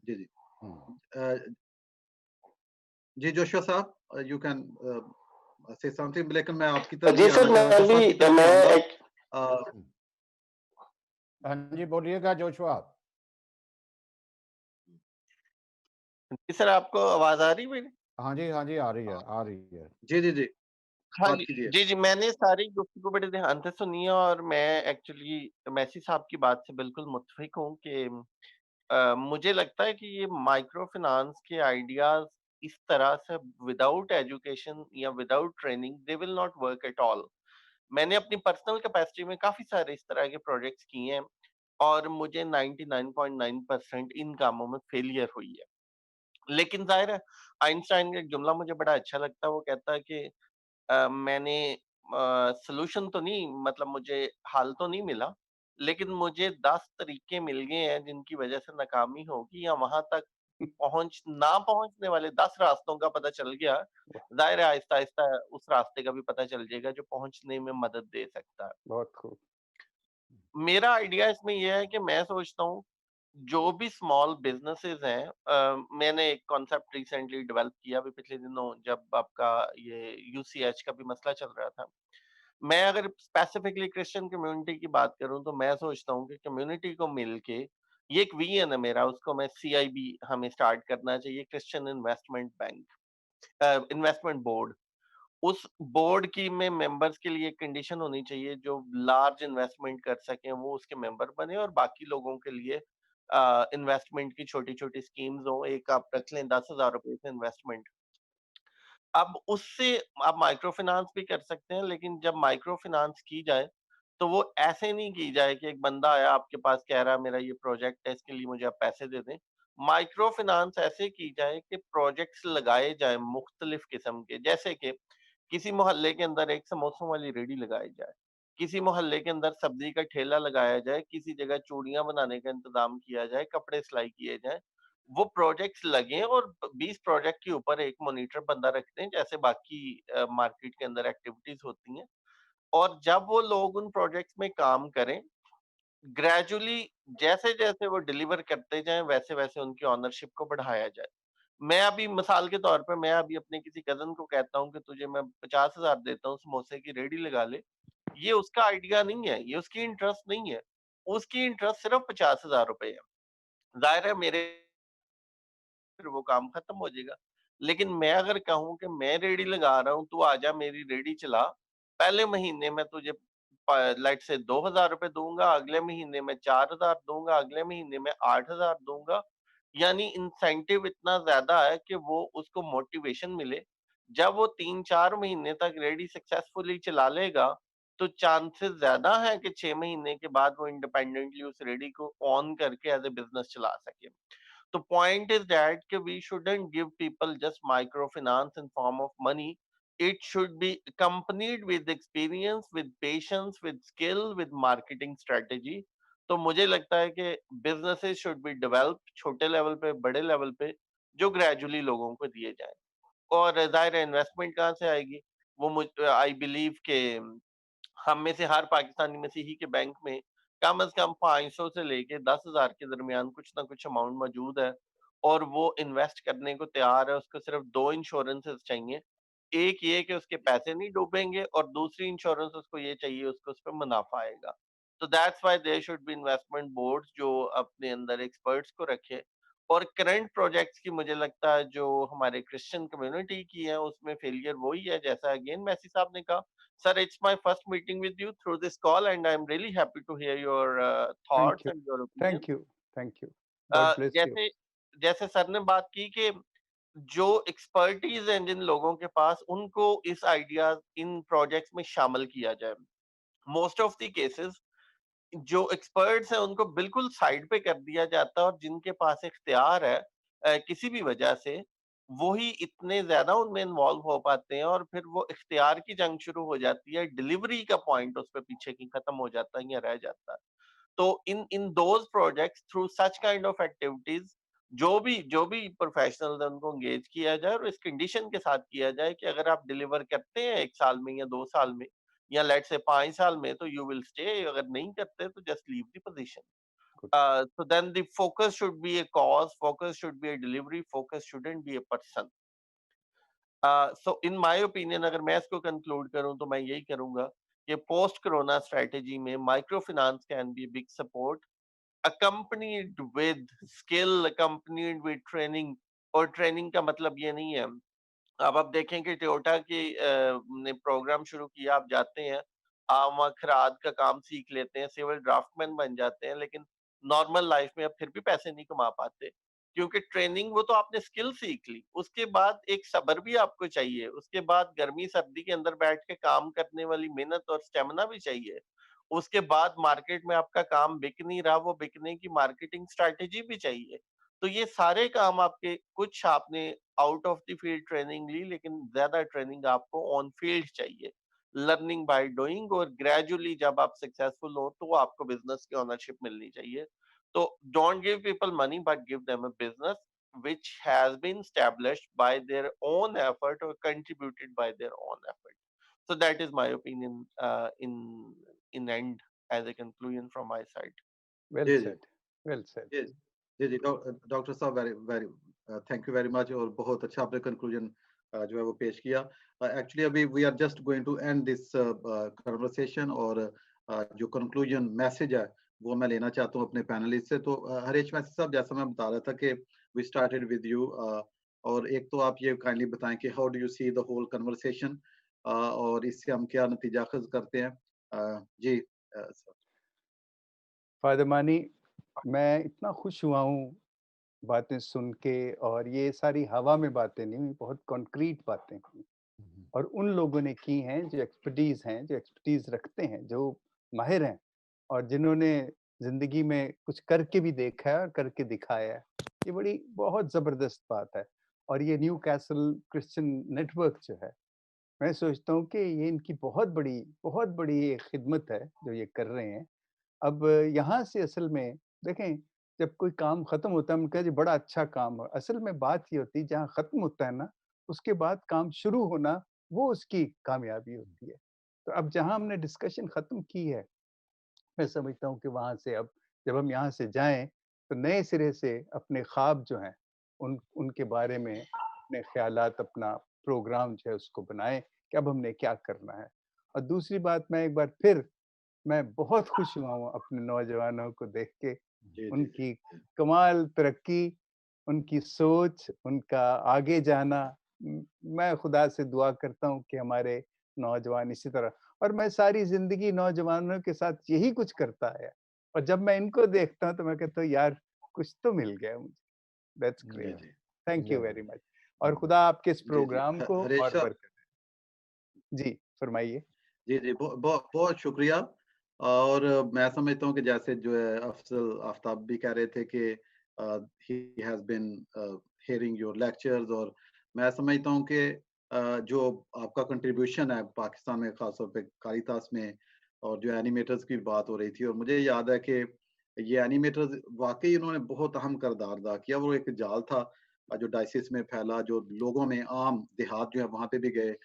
जी जी। हम्म, अ, जी जोशुआ साहब, यू कैन से समथिंग, लेकिन मैं आपकी तरफ भी जी आना सर, चाहूंगा, जोशुआ की तरफ भी आऊंगा। हम्म। हाँ जी, बोलिएगा जोशवा। जी सर, आपको आवाज आ रही है मेरी? हाँ जी, हाँ जी, आ रही है, आ रही है। जी जी जी, हाँ बात जी, कीजिए। जी, जी, मैंने सारी गुफ्तगू बड़े ध्यान से सुनी है और मैं एक्चुअली मैसी साहब की बात से बिल्कुल मुत्फिक हूँ कि मुझे लगता है कि ये माइक्रो फाइनेंस के आइडियाज़ इस तरह से विदाउट एजुकेशन या without training they will not work at all. मैंने अपनी पर्सनल कैपेसिटी में काफ़ी सारे इस तरह के प्रोजेक्ट्स किए हैं और मुझे 99.9% इन कामों में फेलियर हुई है। लेकिन ज़ाहिर है, आइंस्टाइन का एक जुमला मुझे बड़ा अच्छा लगता है, वो कहता है कि मैंने सॉल्यूशन तो नहीं, मतलब मुझे हल तो नहीं मिला, लेकिन मुझे 10 तरीके मिल गए हैं जिनकी वजह से नाकामी होगी, या वहाँ तक ना पहुँचने वाले 10 रास्तों का पता चल गया। ज़ाहिर है आहिस्ता-आहिस्ता उस रास्ते का भी पता चल जाएगा जो पहुँचने में मदद दे सकता है। बहुत खूब। मेरा आइडिया इसमें ये है कि मैं सोचता हूँ, जो भी स्मॉल बिज़नेसेस हैं, मैंने एक कॉन्सेप्ट रिसेंटली डेवलप किया अभी पिछले दिनों, जब आपका ये यूसीएच का भी मसला चल रहा था। मैं अगर स्पेसिफिकली क्रिश्चियन कम्युनिटी की बात करूँ, तो मैं सोचता हूँ कि कम्युनिटी को मिलके, ये एक विजन है मेरा, उसको मैं सीआईबी हमें स्टार्ट करना चाहिए, Christian investment bank, investment board. उस बोर्ड की में मेंबर्स के लिए कंडीशन होनी चाहिए, जो लार्ज इन्वेस्टमेंट कर सकें वो उसके मेंबर बने, और बाकी लोगों के लिए इन्वेस्टमेंट की छोटी-छोटी स्कीम्स हो। एक आप रख लें ₹10,000 से इन्वेस्टमेंट। अब उससे आप माइक्रो फाइनेंस भी कर सकते हैं, लेकिन जब माइक्रो फाइनेंस की जाए, तो वो ऐसे नहीं की जाए कि एक बंदा आया आपके पास कह रहा है मेरा ये प्रोजेक्ट है, इसके लिए मुझे आप पैसे दे दें। माइक्रो फाइनेंस ऐसे की जाए कि प्रोजेक्ट्स लगाए जाएँ मुख्तलिफ किस्म के, जैसे कि किसी मोहल्ले के अंदर एक समोसों वाली रेहड़ी लगाई जाए। किसी मोहल्ले के अंदर सब्जी का ठेला लगाया जाए, किसी जगह चूड़ियां बनाने का इंतजाम किया जाए, कपड़े सिलाई किए जाए, वो प्रोजेक्ट्स लगे और 20 प्रोजेक्ट के ऊपर एक मॉनिटर बंदा रखते हैं जैसे बाकी मार्केट के अंदर एक्टिविटीज होती हैं। और जब वो लोग उन प्रोजेक्ट्स में काम करें, ग्रेजुअली जैसे जैसे वो डिलीवर करते जाएं, वैसे वैसे उनकी ऑनरशिप को बढ़ाया जाए। मैं अभी मिसाल के तौर पे मैं अभी अपने किसी कजन को कहता हूँ कि तुझे मैं 50,000 देता हूँ, समोसे की रेडी लगा ले, ये उसका आइडिया नहीं है, ये उसकी इंटरेस्ट नहीं है, उसकी इंटरेस्ट सिर्फ 50,000 रुपए है। जाहिर है मेरे फिर वो काम खत्म हो जाएगा। लेकिन मैं अगर कहूँ कि मैं रेडी लगा रहा हूँ, तू आजा मेरी रेडी चला, पहले महीने में तुझे लाइट से 2,000 रुपए दूंगा, अगले महीने में 4,000 दूंगा, अगले महीने में 8,000 दूंगा। यानी इंसेंटिव इतना ज्यादा है कि वो उसको मोटिवेशन मिले। जब वो 3-4 महीने तक रेडी सक्सेसफुली चला लेगा, तो चांसेस ज्यादा है कि 6 महीने के बाद वो इंडिपेंडेंटली उस रेडी को ऑन करके एज ए बिजनेस चला सके। The point is that we shouldn't give people just microfinance in form of money. It should be accompanied with experience, with patience, with skill, with marketing strategy. तो मुझे लगता है कि businesses should be developed छोटे level पे, बड़े level पे, जो ग्रेजुअली लोगों को दिए जाए। और जाहिर है इन्वेस्टमेंट कहाँ से आएगी? वो मुझ आई बिलीव के हम में से हर पाकिस्तानी मसीही के बैंक में कम से कम 500 से लेके 10,000 के दरमियान कुछ ना कुछ अमाउंट मौजूद है और वो इन्वेस्ट करने को तैयार है। उसको सिर्फ 2 इंश्योरेंसेस चाहिए। एक ये कि उसके पैसे नहीं डूबेंगे और दूसरी इंश्योरेंस उसको ये चाहिए उसको उस पे मुनाफा आएगा। तो that's why there should be investment boards जो अपने अंदर एक्सपर्ट्स को रखे। और करंट प्रोजेक्ट्स की मुझे लगता है जो हमारे क्रिश्चियन कम्युनिटी की है उसमें फेलियर वही है जैसा अगेन मैसी साहब ने कहा। Sir, it's my first meeting with you through this call, and I'm really happy to hear your thank thoughts you, and your opinion. Thank you, thank you. God bless you. जैसे जैसे sir ने बात की कि जो expertise हैं जिन लोगों के पास, उनको इस आइडिया इन प्रोजेक्ट्स में शामिल किया जाए। मोस्ट ऑफ द केसेस जो एक्सपर्ट्स हैं उनको बिल्कुल साइड पे कर दिया जाता है और जिनके पास इख्तियार है किसी भी वजह से वो ही इतने ज्यादा उनमें इन्वॉल्व हो पाते हैं और फिर वो इख्तियार की जंग शुरू हो जाती है। डिलीवरी का पॉइंट उस पे पीछे की खत्म हो जाता है या रह जाता है। तो in those projects through such kind of activities जो भी प्रोफेशनल्स हैं उनको एंगेज किया जाए और इस कंडीशन के साथ किया जाए कि अगर आप डिलीवर करते हैं 1 साल में या 2 साल में या लेट से 5 साल में तो यू विल स्टे, अगर नहीं करते तो just leave the position. Good. So then the focus should be a cause, focus should be a delivery, focus shouldn't be a person. So in my opinion अगर मैं इसको कंक्लूड करूं तो मैं यही करूंगा कि पोस्ट कोरोना स्ट्रेटेजी में micro finance can be big support accompanied with skill, accompanied with training। और ट्रेनिंग का मतलब ये नहीं है, अब देखें कि टोयोटा की ने प्रोग्राम शुरू किया, आप जाते हैं, आप वहाँ खराद का काम सीख लेते हैं, सिविल ड्राफ्टमैन बन जाते हैं, लेकिन नॉर्मल लाइफ में अब फिर भी पैसे नहीं कमा पाते क्योंकि ट्रेनिंग वो तो आपने स्किल सीख ली। उसके बाद एक सब्र भी आपको चाहिए, उसके बाद गर्मी सर्दी के अंदर बैठ के काम करने वाली मेहनत और स्टेमिना भी चाहिए। उसके बाद मार्केट में आपका काम बिक नहीं रहा, वो बिकने की मार्केटिंग स्ट्रैटेजी भी चाहिए। तो ये सारे काम आपके, कुछ आपने out of the field training ली लेकिन ज्यादा ट्रेनिंग आपको ऑन फील्ड चाहिए। लर्निंग बाय डूइंग और ग्रेजुअली जब आप सक्सेसफुल हो तो आपको बिजनेस की ओनरशिप मिलनी चाहिए। तो don't give people money but give them a business which has been established by their own effort or contributed by their own effort. So that is my opinion in end as a conclusion from my side. Well जी जी said, well said. जी जी जी doctor साहब very very thank you very much और बहुत अच्छा आपने कंक्लूजन जो है वो पेश किया। एक्चुअली अभी we are just going to end this conversation और जो कंक्लूजन मैसेज है वो मैं लेना चाहता हूँ अपने पैनलिस्ट से। तो हरीश मैसी साहब, जैसा मैं बता रहा था कि वी स्टार्टेड विद यू, और एक तो आप ये काइंडली बताएं कि how do you see the whole conversation और इससे हम क्या नतीजा अखज़ करते हैं। जी सर। फादर मानी, मैं इतना खुश हुआ हूँ बातें सुन के, और ये सारी हवा में बातें नहीं हुई, बहुत कॉन्क्रीट बातें हुई और उन लोगों ने की हैं जो एक्सपर्टीज हैं, जो एक्सपर्टीज रखते हैं, जो माहिर हैं और जिन्होंने जिंदगी में कुछ करके भी देखा है और करके दिखाया है। ये बड़ी बहुत जबरदस्त बात है। और ये न्यू कैसल क्रिश्चियन नेटवर्क जो है, मैं सोचता हूँ कि ये इनकी बहुत बड़ी ये खिदमत है जो ये कर रहे हैं। अब यहाँ से असल में देखें, जब कोई काम खत्म होता है हम कहते हैं बड़ा अच्छा काम है। असल में बात ये होती है जहाँ खत्म होता है ना, उसके बाद काम शुरू होना वो उसकी कामयाबी होती है। तो अब जहाँ हमने डिस्कशन खत्म की है, मैं समझता हूँ कि वहाँ से अब जब हम यहाँ से जाएँ, तो नए सिरे से अपने ख्वाब जो हैं, उनके बारे में अपने ख़्यालात, अपना प्रोग्राम जो है उसको बनाएँ कि अब हमने क्या करना है। और दूसरी बात मैं एक बार फिर मैं बहुत खुश हुआ हूँ अपने नौजवानों को देख के, जी, जी, उनकी कमाल तरक्की, उनकी सोच, उनका आगे जाना। मैं खुदा से दुआ करता हूँ कि हमारे नौजवान इसी तरह, और मैं सारी ज़िंदगी नौजवानों के साथ यही कुछ करता आया, और जब मैं इनको देखता हूँ तो मैं कहता हूँ यार कुछ तो मिल गया मुझे। दैट्स जी, ग्रेट। जी, thank you very very much, और खुदा आपके इस जी, जी। प्रोग्राम को हरीश और साहब, बरकत दे। जी, फरमाइए। जी, जी, बहुत शुक्रिया। और मैं समझता हूँ कि जैसे जो है अफ़ज़ल आफ्ताब भी कह रहे थे कि he has been hearing your lectures, और मैं समझता हूँ कि जो आपका कंट्रीब्यूशन है पाकिस्तान में, ख़ास तौर पे कारितास में, और जो एनिमेटर्स की बात हो रही थी, और मुझे याद है कि ये एनिमेटर्स वाक़ई उन्होंने बहुत अहम किरदार अदा किया। वो एक जाल था जो डायसिस में फैला, जो लोगों में, आम देहात जो है वहाँ पे भी गए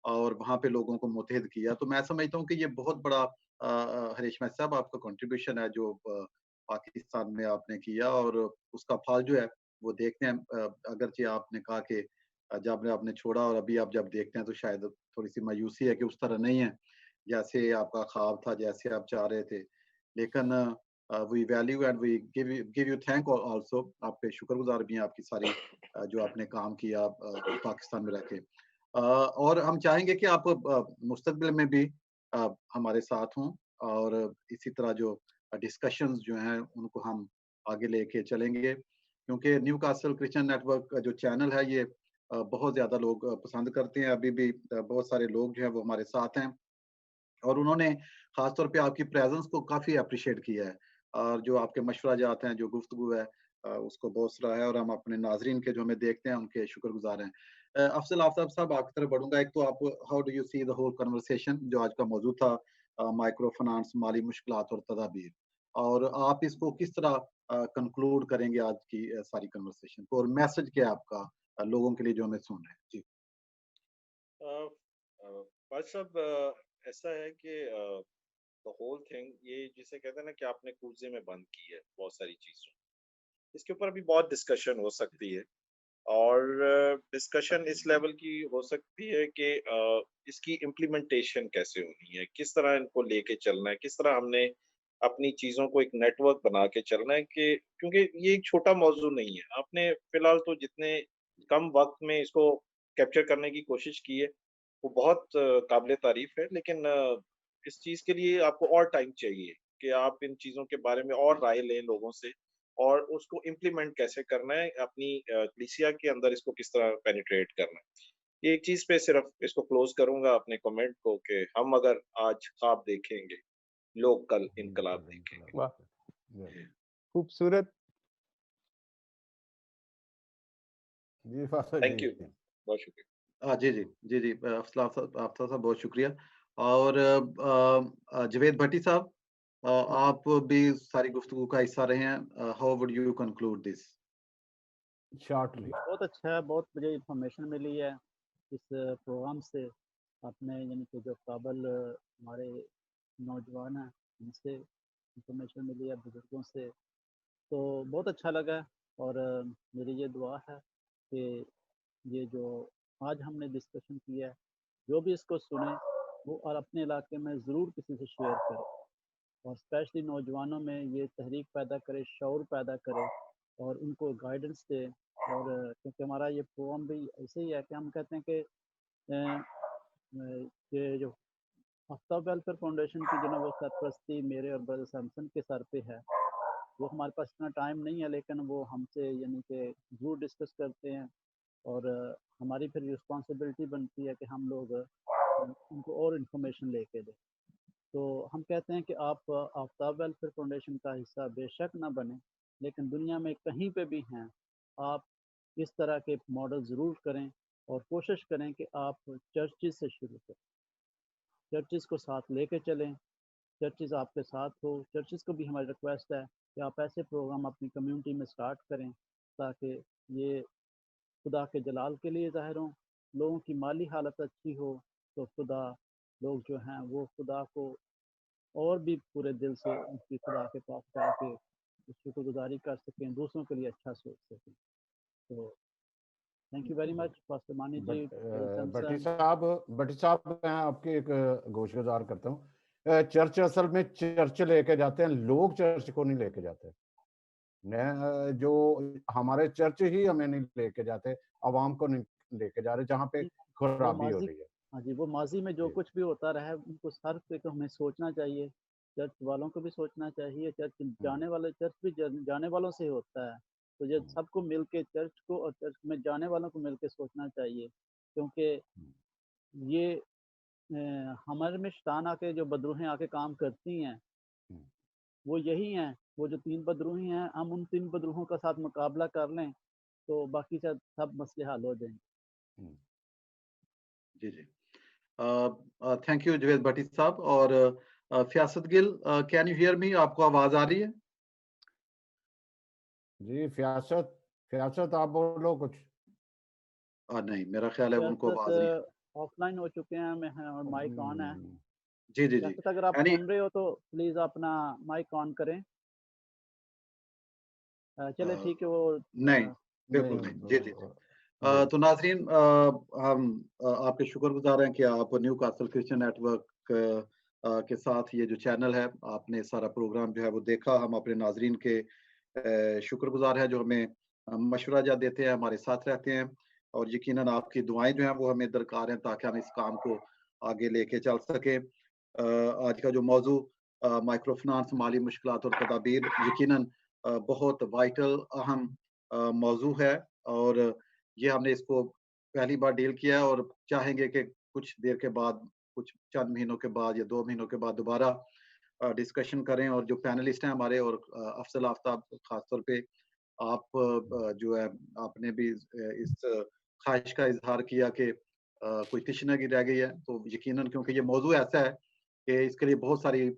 और वहाँ पे लोगों को मुत्तहिद किया। तो मैं समझता हूँ कि ये बहुत बड़ा हरीश महत साहब आपका कंट्रीब्यूशन है जो पाकिस्तान में आपने किया, और उसका फल जो है वो देखते हैं। अगरचे आपने कहा कि जब आपने छोड़ा और अभी आप जब देखते हैं तो शायद थोड़ी-सी मायूसी है कि उस तरह नहीं है, जैसे आपका ख्वाब था, जैसे आप चाह रहे थे। लेकिन we value and we give you thank also, आपके शुक्रगुज़ार भी हैं आपकी सारी जो आपने काम किया पाकिस्तान में रह के। और हम चाहेंगे कि आप मुस्तकबिल में भी हमारे साथ हों, और इसी तरह जो डिस्कशंस जो हैं उनको हम आगे लेके चलेंगे, क्योंकि न्यू कासल क्रिश्चियन नेटवर्क का जो चैनल है ये बहुत ज़्यादा लोग पसंद करते हैं। अभी भी बहुत सारे लोग जो हैं वो हमारे साथ हैं, और उन्होंने ख़ास तौर पे आपकी प्रेज़ेंस को काफ़ी एप्रिशिएट किया है, और जो आपके मशवरा-जात हैं, जो गुफ्तगू है उसको बहुत सराहा है, और हम अपने नाज़रीन के जो हमें देखते हैं उनके शुक्रगुज़ार हैं। अफ़ज़ल आफ्ताब साहब, आपकी तरफ बढ़ूँगा। एक तो आप how do you see the whole conversation जो आज का मौजू था, माइक्रो फाइनेंस, माली मुश्किलात और तदाबीर, और आप इसको किस तरह कंक्लूड करेंगे आज की सारी कन्वर्सेशन को, और मैसेज क्या है आपका लोगों के लिए जो हमें सुन रहे हैं? जी। भाई साहब, ऐसा है कि द होल थिंग, ये जिसे कहते हैं ना कि आपने कूजे में बंद की है बहुत सारी चीजों, इसके ऊपर भी बहुत डिस्कशन हो सकती है, और डिस्कशन इस लेवल की हो सकती है कि इसकी इम्प्लीमेंटेशन कैसे होनी है, किस तरह इनको लेके चलना है, किस तरह हमने अपनी चीजों को एक नेटवर्क बना के चलना है, कि क्योंकि ये एक छोटा मौजू नहीं है। आपने फिलहाल तो जितने कम वक्त में इसको कैप्चर करने की कोशिश की है वो बहुत काबिले तारीफ है, लेकिन इस चीज के लिए आपको और टाइम चाहिए कि आप इन चीजों के बारे में और राय लें लोगों से, और उसको इम्प्लीमेंट कैसे करना है, अपनी कलीसिया के अंदर इसको किस तरह पेनिट्रेट करना है। ये एक चीज पे सिर्फ इसको क्लोज करूंगा अपने कमेंट को, कि हम अगर आज ख्वाब देखेंगे, लोग कल इनकलाब देखेंगे। वाह! खूबसूरत। जी फासर थैंक जी। यू, बहुत शुक्रिया। जी, जी। जी, जी। अफ़ज़ल आफ्ताब साहब बहुत शुक्रिया। और जवेद भट्टी साहब, आप भी सारी गुफ्तगू का हिस्सा रहे हैं। How would you conclude this? Shortly. बहुत अच्छा है, बहुत मुझे इन्फॉर्मेशन मिली है इस प्रोग्राम से। आपने यानी कि जो काबल हमारे नौजवान हैं उनसे इन्फॉर्मेशन मिली है, बुज़ुर्गों से, तो बहुत अच्छा लगा है। और मेरी ये दुआ है कि ये जो आज हमने डिस्कशन किया है, जो भी इसको सुने वो और अपने इलाके में ज़रूर किसी से शेयर करे, और स्पेशली नौजवानों में ये तहरीक पैदा करे, शऊर पैदा करे, और उनको गाइडेंस दे। और क्योंकि हमारा ये प्रोग्राम भी ऐसे ही है कि हम कहते हैं कि ये जो आफ्ताब वेलफेयर फाउंडेशन की जो ना वो सरपरस्ती मेरे और ब्रदर सैमसन के सर पे है। वो हमारे पास इतना टाइम नहीं है, लेकिन वो हमसे यानी कि ज़रूर डिस्कस करते हैं, और हमारी फिर रिस्पॉन्सिबिलिटी बनती है कि हम लोग उनको और इन्फॉर्मेशन लेके दें। तो हम कहते हैं कि आप आफ्ताब वेलफेयर फाउंडेशन का हिस्सा बेशक ना बने, लेकिन दुनिया में कहीं पे भी हैं आप इस तरह के मॉडल ज़रूर करें, और कोशिश करें कि आप चर्चिज़ से शुरू करें, चर्चिज़ को साथ लेके चलें, चर्चिज़ आपके साथ हो। चर्चिज़ को भी हमारी रिक्वेस्ट है कि आप ऐसे प्रोग्राम अपनी कम्युनिटी में स्टार्ट करें ताकि ये खुदा के जलाल के लिए ज़ाहिर हों। लोगों की माली हालत अच्छी हो तो खुदा लोग जो हैं वो खुदा को और भी पूरे दिल से उसकी खुदा के पास जाके शुक्रगुजारी कर सकें, दूसरों के लिए अच्छा सोच सकें। तो thank you very much faster मानी जी, भट्टी सैमसन। साहब मैं आपकी एक गोशगुजार करता हूँ। चर्च असल में चर्च लेके जाते हैं, लोग चर्च को नहीं लेके जाते। जो हमारे चर्च ही हमें नहीं लेके जाते, आवाम को नहीं लेके जा रहे, जहाँ पे वो खराबी हो माजी, रही है। हाँ जी, वो माजी में जो जी। कुछ भी होता रहा है उनको हर पे को हमें सोचना चाहिए। चर्च वालों को भी सोचना चाहिए, चर्च जाने वाले चर्च भी जाने वालों से होता है। तो ये सबको मिल के चर्च को और चर्च में जाने वालों को मिल के सोचना चाहिए, क्योंकि ये हमारे में शैतान आके जो बदरूहें आके काम करती हैं वो यही हैं, वो जो 3 बदरूही हैं, हम उन 3 बदरूहों का साथ मुकाबला कर लें तो बाकी सब मसले हल हो जाएंगे। जी जी, थैंक यू जवेद भट्टी साहब। और Fiyasat Gill, can you hear me? आपको आवाज आ रही है? जी फियासत आप बोलो कुछ। नहीं, मेरा ख्याल है उनको आवाज नहीं है। ऑफलाइन हो चुके हैं में हैं और माइक ऑन है। जी जी जी, फियासत अगर आप यानी सुन रहे हो तो प्लीज अपना माइक ऑन करें। चले ठीक है, वो नहीं, बिल्कुल नहीं। जी जी। तो नाज़रीन, हम आपके शुक्रगुज़ार हैं कि आप न्यू कासल क्रिश्चियन नेटवर्क के साथ ये जो चैनल है, आपने सारा प्रोग्राम जो है वो देखा। हम अपने नाज़रीन के शुक्रगुज़ार हैं जो हमें मशवरा जा देते हैं, हमारे साथ रहते हैं, और यकीनन आपकी दुआएँ जो हैं वो हमें दरकार हैं ताकि हम इस काम को आगे लेके चल सकें। आज का जो मौज़ू माइक्रो फाइनेंस, माली मुश्किलात और तदाबीर, यकीनन बहुत वाइटल अहम मौज़ू है, और ये हमने इसको पहली बार डील किया है, और चाहेंगे कि कुछ देर के बाद, कुछ चंद महीनों के बाद या 2 महीनों के बाद दोबारा डिस्कशन करें। और जो पैनलिस्ट हैं हमारे, और अफजल आफ्ताब खास तौर पे आप जो है आपने भी इस ख्वाहिश का इज़हार किया कि कोई तशनगी रह गई है, तो यकीनन क्योंकि ये मौज़ू ऐसा है कि इसके लिए बहुत सारी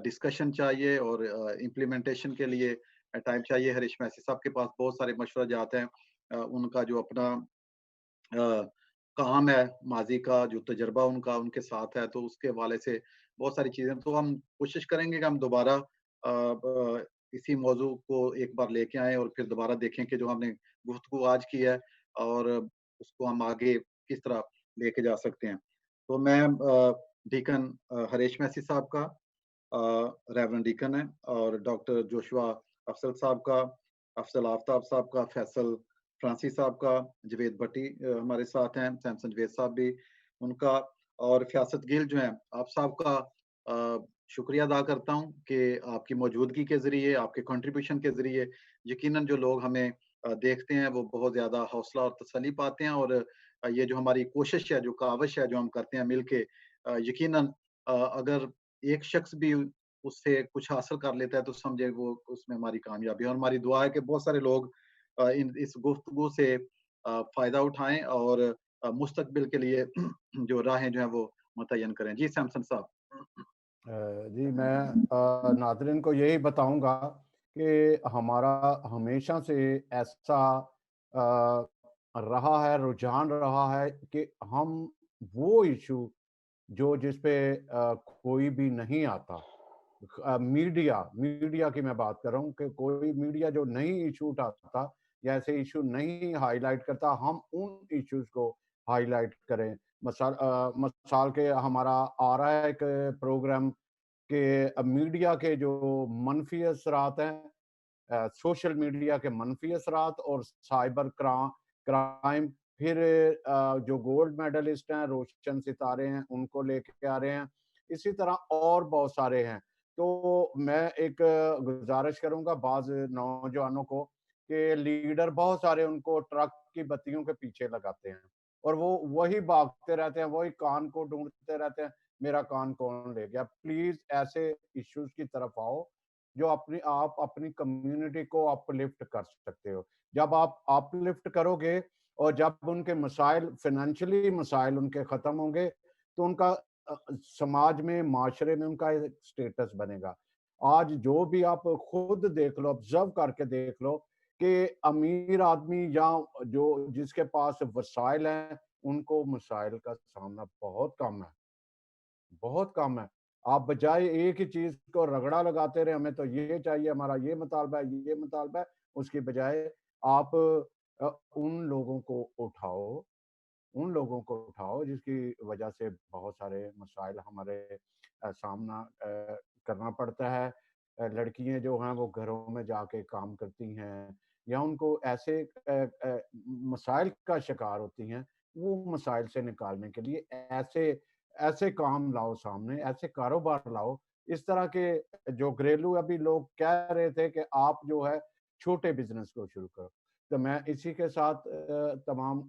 डिस्कशन चाहिए और इम्प्लीमेंटेशन के लिए टाइम चाहिए। हरीश मैसी साहब के पास बहुत सारे मशवरा जात हैं, उनका जो अपना काम है, माज़ी का जो तजुर्बा उनका उनके साथ है, तो उसके हवाले से बहुत सारी चीज़ें, तो हम कोशिश करेंगे कि हम दोबारा इसी मौज़ू को एक बार लेके आएँ और फिर दोबारा देखें कि जो हमने गुफ्तगू आज की है और उसको हम आगे किस तरह लेके जा सकते हैं। तो मैं डीकन हरीश मैसी साहब का, रेवरेंड डीकन है, और डॉक्टर जोशुआ अफसल साहब का, अफजल आफ्ताब साहब का, फैसल फ्रांसी साहब का, जवेद भट्टी हमारे साथ हैं, सैमसन जवेद साहब भी उनका, और फियासत गिल जो हैं, आप साहब का शुक्रिया अदा करता हूँ कि आपकी मौजूदगी के ज़रिए, आपके कंट्रीब्यूशन के ज़रिए यकीनन जो लोग हमें देखते हैं वो बहुत ज़्यादा हौसला और तसल्ली पाते हैं, और ये जो हमारी कोशिश है, जो काविश है, जो हम करते हैं मिलके, यकीनन अगर एक शख्स भी उससे कुछ हासिल कर लेता है तो समझे वो उसमें हमारी कामयाबी है, और हमारी दुआ है कि बहुत सारे लोग इस गुफ्तगू से फ़ायदा उठाएँ और मुस्तकबिल के लिए जो राहें जो हैं वो मुतय्यन करें। जी सैमसन साहब। जी मैं नाज़रीन को यही बताऊंगा कि हमारा हमेशा से ऐसा रहा है, रुझान रहा है कि हम वो इशू जो जिस पे कोई भी नहीं आता, मीडिया की मैं बात कर रहा हूँ कि कोई मीडिया जो नहीं इशू उठाता या ऐसे इशू नहीं हाईलाइट करता, हम उन इश्यूज को हाईलाइट करें। मसाल के हमारा आ रहा है एक प्रोग्राम कि मीडिया के जो मनफी असरात हैं, सोशल मीडिया के मनफी असरात और साइबर क्राइम, फिर जो गोल्ड मेडलिस्ट हैं, रोशन सितारे हैं, उनको लेके आ रहे हैं। इसी तरह और बहुत सारे हैं। तो मैं एक गुजारिश करूंगा बाज नौजवानों को कि लीडर बहुत सारे उनको ट्रक की बत्तियों के पीछे लगाते हैं और वो वही भागते रहते हैं, वही कान को ढूंढते रहते हैं, मेरा कान कौन ले गया। प्लीज ऐसे इश्यूज की तरफ आओ जो आप अपनी कम्युनिटी को अपलिफ्ट कर सकते हो। जब आप अपलिफ्ट करोगे और जब उनके मसाइल, फाइनेंशियली मसाइल उनके ख़त्म होंगे, तो उनका समाज में, माशरे में उनका एक स्टेटस बनेगा। आज जो भी आप खुद देख लो, ऑब्जर्व करके देख लो कि अमीर आदमी या जो जिसके पास वसाइल हैं, उनको मसाइल का सामना बहुत कम है, बहुत कम है। आप बजाय एक ही चीज़ को रगड़ा लगाते रहे, हमें तो ये चाहिए, हमारा ये मुतालबा है, ये मुतालबा है, उसकी बजाय आप उन लोगों को उठाओ, उन लोगों को उठाओ जिसकी वजह से बहुत सारे मसाइल हमारे सामना करना पड़ता है। लड़कियां जो हैं वो घरों में जाके काम करती हैं या उनको ऐसे मसाइल का शिकार होती हैं, वो मसाइल से निकालने के लिए ऐसे ऐसे काम लाओ सामने, ऐसे कारोबार लाओ। इस तरह के जो घरेलू, अभी लोग कह रहे थे कि आप जो है छोटे बिजनेस को शुरू करो, तो मैं इसी के साथ तमाम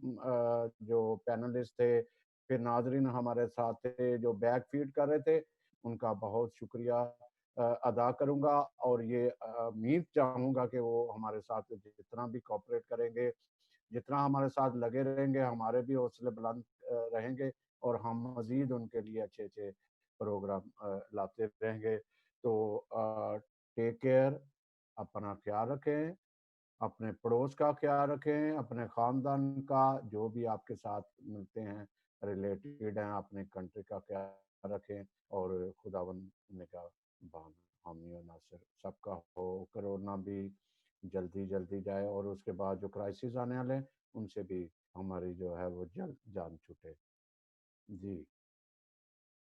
जो पैनलिस्ट थे, फिर नाज़रीन हमारे साथ थे जो बैक फीड कर रहे थे, उनका बहुत शुक्रिया अदा करूँगा और ये उम्मीद चाहूँगा कि वो हमारे साथ जितना भी कोऑपरेट करेंगे, जितना हमारे साथ लगे रहेंगे, हमारे भी हौसले बुलंद रहेंगे और हम मज़ीद उनके लिए अच्छे-अच्छे प्रोग्राम लाते रहेंगे। तो टेक केयर, अपना ख़्याल रखें, अपने पड़ोस का ख्याल रखें, अपने ख़ानदान का, जो भी आपके साथ मिलते हैं, रिलेटेड हैं, अपने कंट्री का ख्याल रखें और खुदावंद निगहबान, हामी और नासिर सबका हो। कोरोना भी जल्दी जाए और उसके बाद जो क्राइसिस आने वाले हैं, उनसे भी हमारी जो है वो जल्द जान छूटे। जी।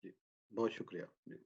जी, बहुत शुक्रिया। जी।